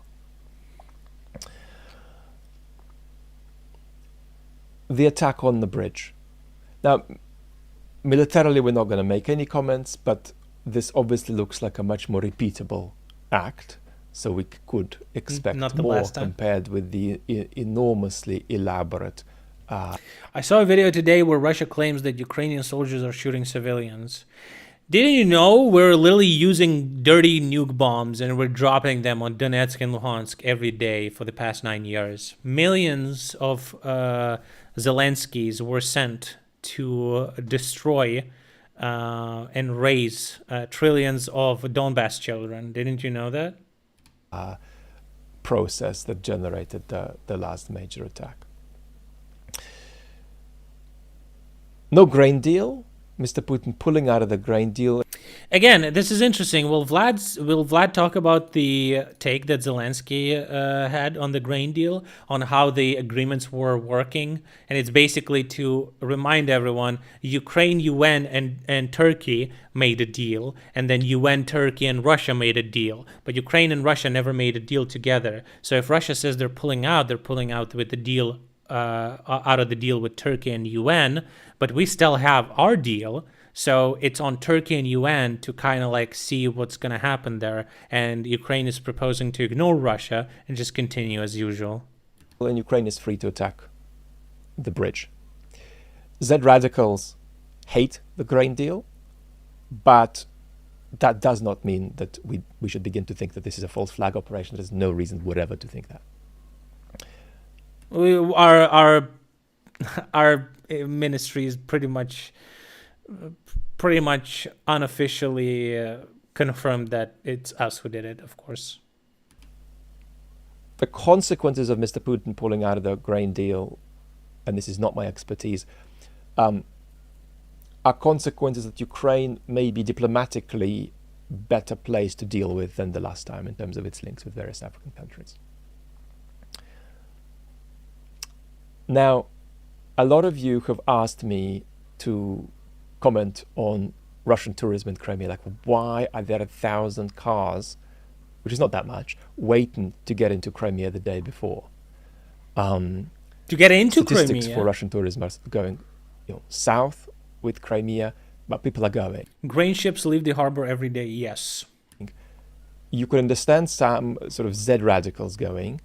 The attack on the bridge. Now, militarily we're not going to make any comments, but this obviously looks like a much more repeatable act, so we could expect more compared with the enormously elaborate I saw a video today where Russia claims that Ukrainian soldiers are shooting civilians. Didn't you know we're literally using dirty nuke bombs and we're dropping them on Donetsk and Luhansk every day for the past 9 years? Millions of Zelenskys were sent to destroy and raise trillions of Donbass children. Didn't you know that? Process that generated the last major attack. No grain deal. Mr. Putin pulling out of the grain deal. Again, this is interesting. Will Vlad talk about the take that Zelensky had on the grain deal, on how the agreements were working? And it's basically to remind everyone, Ukraine, UN, and Turkey made a deal, and then UN, Turkey, and Russia made a deal. But Ukraine and Russia never made a deal together. So if Russia says they're pulling out with the deal, out of the deal with Turkey and UN, but we still have our deal. So it's on Turkey and UN to kind of like see what's going to happen there. And Ukraine is proposing to ignore Russia and just continue as usual. And Ukraine is free to attack the bridge. Z radicals hate the grain deal, but that does not mean that we should begin to think that this is a false flag operation. There's no reason whatever to think that. Our ministry is pretty much unofficially confirmed that it's us who did it, of course. The consequences of Mr. Putin pulling out of the grain deal, and this is not my expertise, are consequences that Ukraine may be diplomatically better placed to deal with than the last time in terms of its links with various African countries. Now, a lot of you have asked me to comment on Russian tourism in Crimea, like why are there 1,000 cars, which is not that much, waiting to get into Crimea the day before? To get into statistics Crimea? For Russian tourism are going south with Crimea, but people are going. Grain ships leave the harbor every day, yes. You could understand some sort of Z radicals going,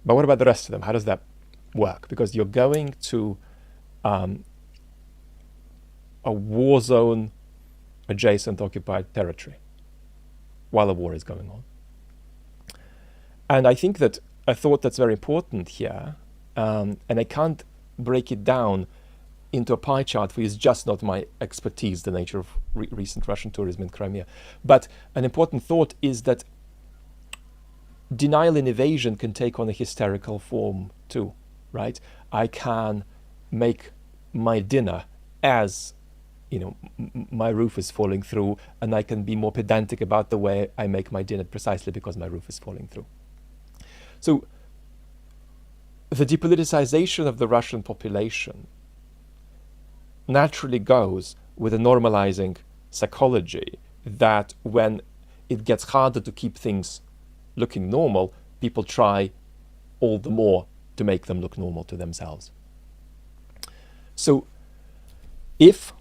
but what about the rest of them? How does that work? Because you're going to a war zone adjacent occupied territory while a war is going on. And I think that a thought that's very important here, and I can't break it down into a pie chart for you, it's just not my expertise, the nature of recent Russian tourism in Crimea. But an important thought is that denial and evasion can take on a hysterical form too, right? I can make my dinner as my roof is falling through, and I can be more pedantic about the way I make my dinner precisely because my roof is falling through. So the depoliticization of the Russian population naturally goes with a normalizing psychology that when it gets harder to keep things looking normal, people try all the more to make them look normal to themselves. So if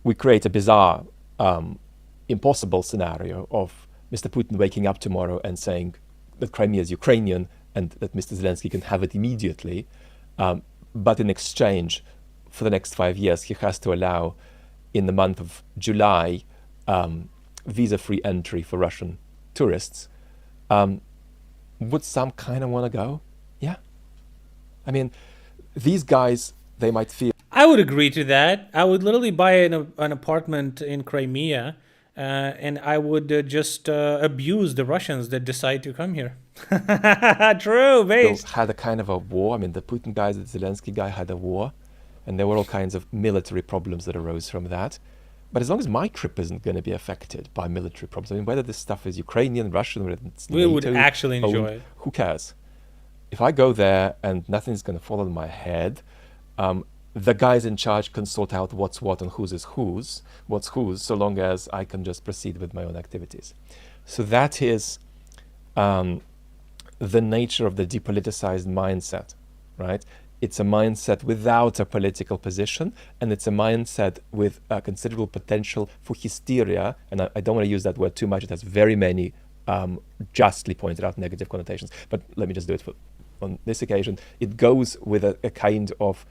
we create a bizarre, impossible scenario of Mr. Putin waking up tomorrow and saying that Crimea is Ukrainian and that Mr. Zelensky can have it immediately, but in exchange, for the next 5 years, he has to allow, in the month of July, visa-free entry for Russian tourists, would some kind of want to go? Yeah. I mean, these guys, they might feel... I would agree to that. I would literally buy an apartment in Crimea, and I would just abuse the Russians that decide to come here. True, based. Had a kind of a war. I mean, the Putin guy, the Zelensky guy had a war, and there were all kinds of military problems that arose from that. But as long as my trip isn't going to be affected by military problems, I mean, whether this stuff is Ukrainian, Russian, whether it's we NATO, would actually enjoy it. Who cares? If I go there and nothing's going to fall on my head, the guys in charge can sort out what's what and whose is whose, what's whose, so long as I can just proceed with my own activities. So that is the nature of the depoliticized mindset, right? It's a mindset without a political position, and it's a mindset with a considerable potential for hysteria. And I don't want to use that word too much. It has very many justly pointed out negative connotations, but let me just do it on this occasion. It goes with a kind of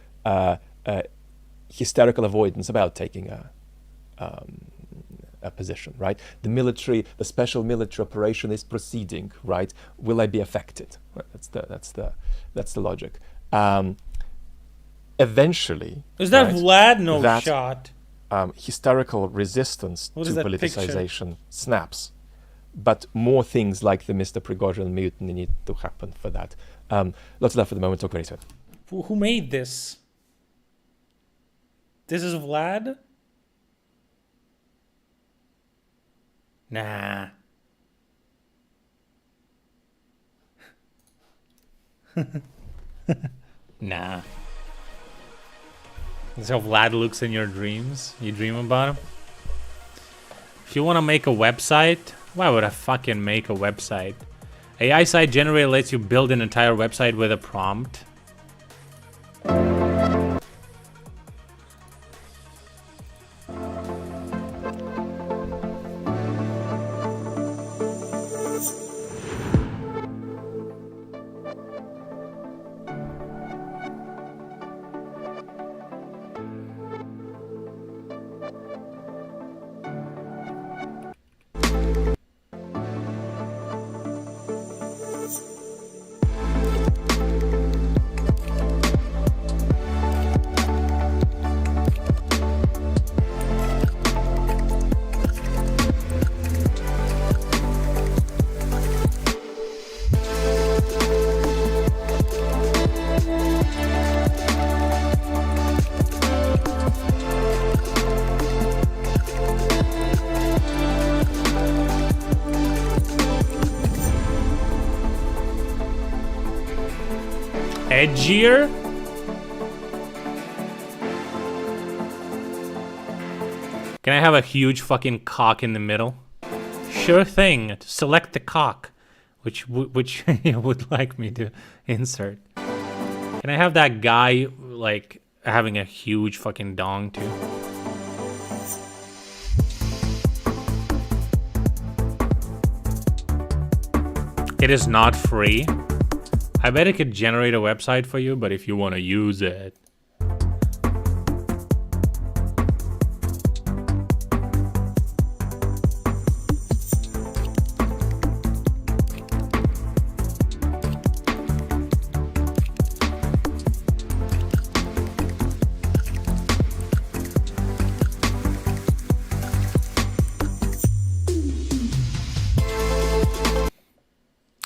hysterical avoidance about taking a position, right? The military, the special military operation is proceeding, right? Will I be affected? Right? That's the logic. Eventually, is that right, Vlad? No shot. Hysterical resistance to politicization snaps, but more things like the Mr. Prigozhin mutiny need to happen for that. Lots of that for the moment. Talk very soon. Who made this? This is Vlad? Nah. Nah. That's how Vlad looks in your dreams. You dream about him? If you want to make a website, why would I fucking make a website? AI site generator lets you build an entire website with a prompt. Edgier? Can I have a huge fucking cock in the middle? Sure thing. Select the cock, which you would like me to insert. Can I have that guy like having a huge fucking dong too? It is not free. I bet it could generate a website for you, but if you want to use it.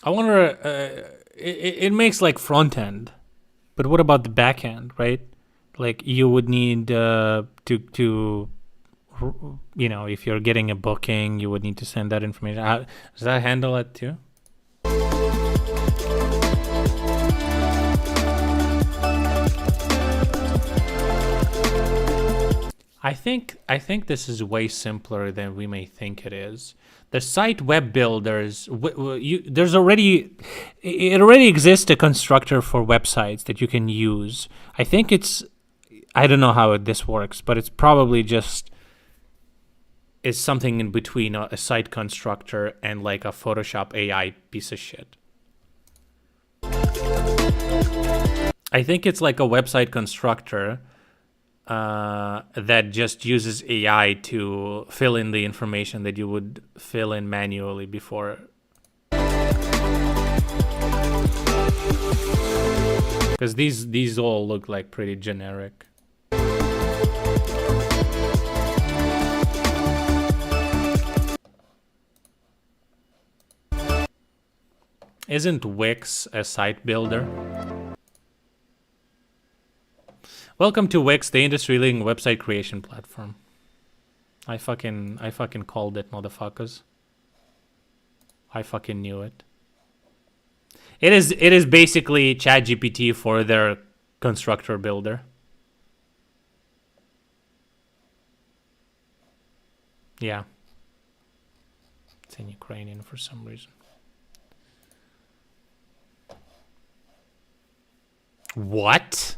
I wonder, it makes like front end, but what about the back end, right? Like you would need to you know, if you're getting a booking, you would need to send that information. Does that handle it too? I think this is way simpler than we may think it is. The site web builders, it already exists a constructor for websites that you can use. I think I don't know how this works, but it's probably just is something in between a site constructor and like a Photoshop AI piece of shit. I think it's like a website constructor that just uses AI to fill in the information that you would fill in manually before. Because these all look like pretty generic. Isn't Wix a site builder? Welcome to Wix, the industry-leading website creation platform. I fucking called it, motherfuckers. I fucking knew it. It is basically ChatGPT for their constructor builder. Yeah. It's in Ukrainian for some reason. What?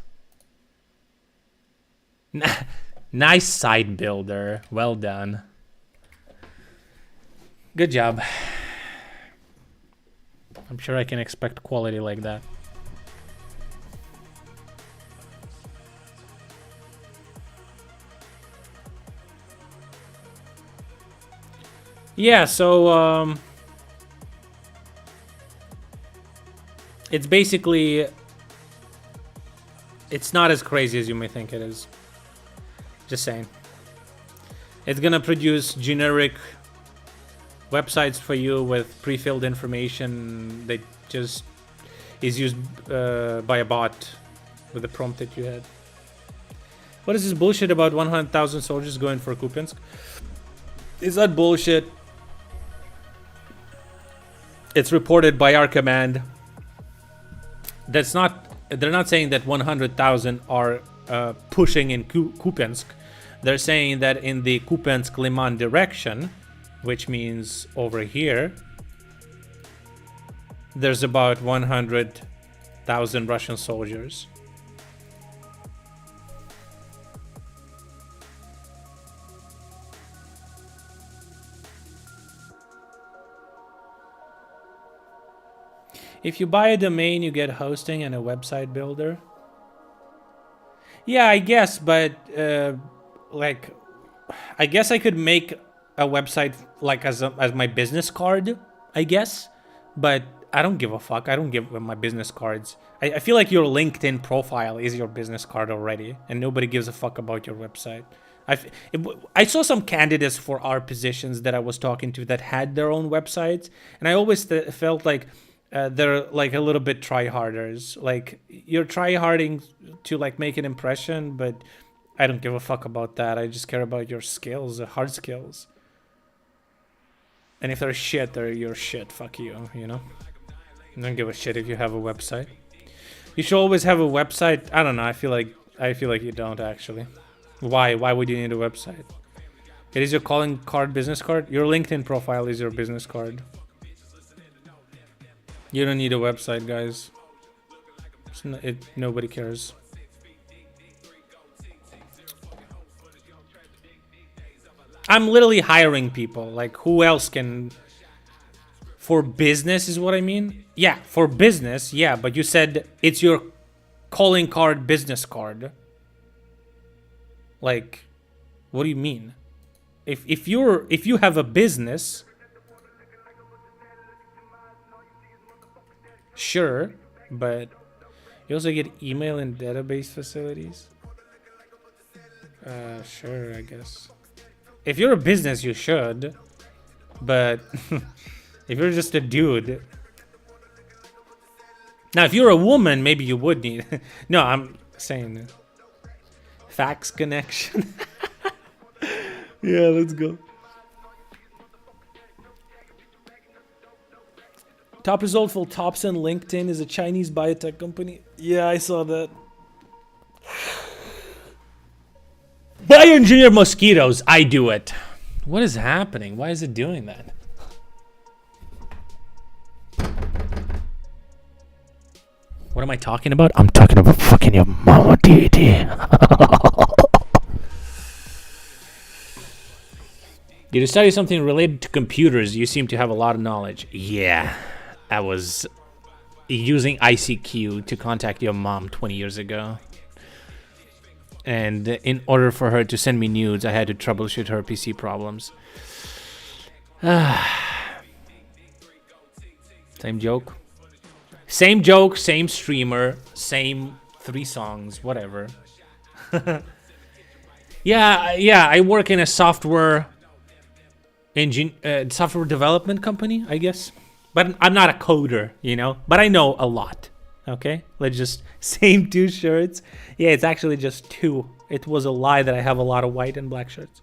Nice site builder. Well done. Good job. I'm sure I can expect quality like that. Yeah, so it's basically, it's not as crazy as you may think it is. Just saying. It's gonna produce generic websites for you with pre-filled information that just is used by a bot with the prompt that you had. What is this bullshit about 100,000 soldiers going for Kupiansk? Is that bullshit? It's reported by our command. That's not. They're not saying that 100,000 are pushing in Kupiansk. They're saying that in the Kupiansk-Liman direction, which means over here, there's about 100,000 Russian soldiers. If you buy a domain, you get hosting and a website builder. Yeah, I guess, but like, I guess I could make a website like as my business card, I guess, but I don't give a fuck. I don't give my business cards. I feel like your LinkedIn profile is your business card already, and nobody gives a fuck about your website. I saw some candidates for our positions that I was talking to that had their own websites, and I always felt like they're like a little bit tryharders. Like, you're tryharding to like make an impression, but I don't give a fuck about that. I just care about your skills, the hard skills. And if they're shit, they're your shit. Fuck you, you know? I don't give a shit if you have a website. You should always have a website. I don't know. I feel like you don't actually. Why? Why would you need a website? It is your calling card, business card. Your LinkedIn profile is your business card. You don't need a website, guys. Nobody cares. I'm literally hiring people. Like, who else can... For business is what I mean? Yeah, for business, yeah. But you said it's your calling card, business card. Like, what do you mean? If you have a business... Sure, but you also get email and database facilities. Sure, I guess. If you're a business, you should. But if you're just a dude... Now, if you're a woman, maybe you would need... No, I'm saying... Fax connection. Yeah, let's go. Top result for Topson LinkedIn is a Chinese biotech company. Yeah, I saw that. Bioengineer mosquitoes. I do it. What is happening? Why is it doing that? What am I talking about? I'm talking about fucking your mama, deity. Did you study something related to computers? You seem to have a lot of knowledge. Yeah. I was using ICQ to contact your mom 20 years ago. And in order for her to send me nudes, I had to troubleshoot her PC problems. Same joke. Same joke, same streamer, same 3 songs, whatever. Yeah, I work in a software development company, I guess. But I'm not a coder, you know? But I know a lot, okay? Let's just... Same 2 shirts. Yeah, it's actually just 2. It was a lie that I have a lot of white and black shirts.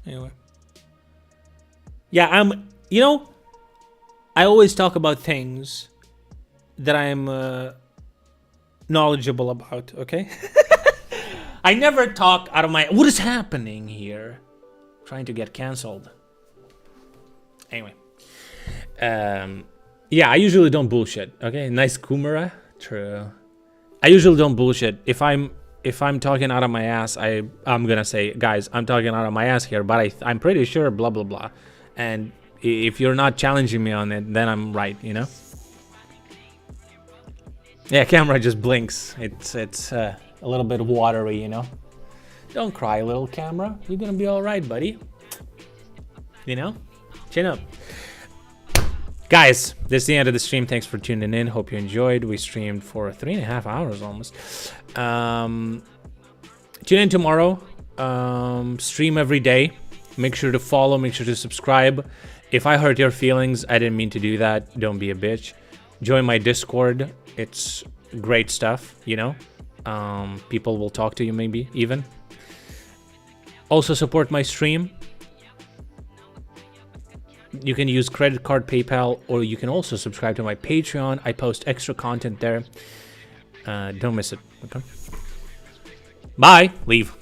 Anyway. Yeah, you know, I always talk about things that I'm knowledgeable about, okay? I never talk out of my... What is happening here? Trying to get cancelled. Anyway, yeah, I usually don't bullshit. Okay, nice Kumara. True. I usually don't bullshit. If I'm talking out of my ass, I'm gonna say, guys, I'm talking out of my ass here, but I'm pretty sure, blah blah blah. And if you're not challenging me on it, then I'm right, you know. Yeah, camera just blinks. It's a little bit watery, you know. Don't cry, little camera. You're gonna be all right, buddy. You know. Chin up. Guys, this is the end of the stream. Thanks for tuning in. Hope you enjoyed. We streamed for 3.5 hours almost. Tune in tomorrow. Stream every day. Make sure to follow. Make sure to subscribe. If I hurt your feelings, I didn't mean to do that. Don't be a bitch. Join my Discord. It's great stuff, you know. People will talk to you maybe even. Also support my stream. You can use credit card, PayPal, or you can also subscribe to my Patreon. I post extra content there. Don't miss it. Okay. Bye. Leave.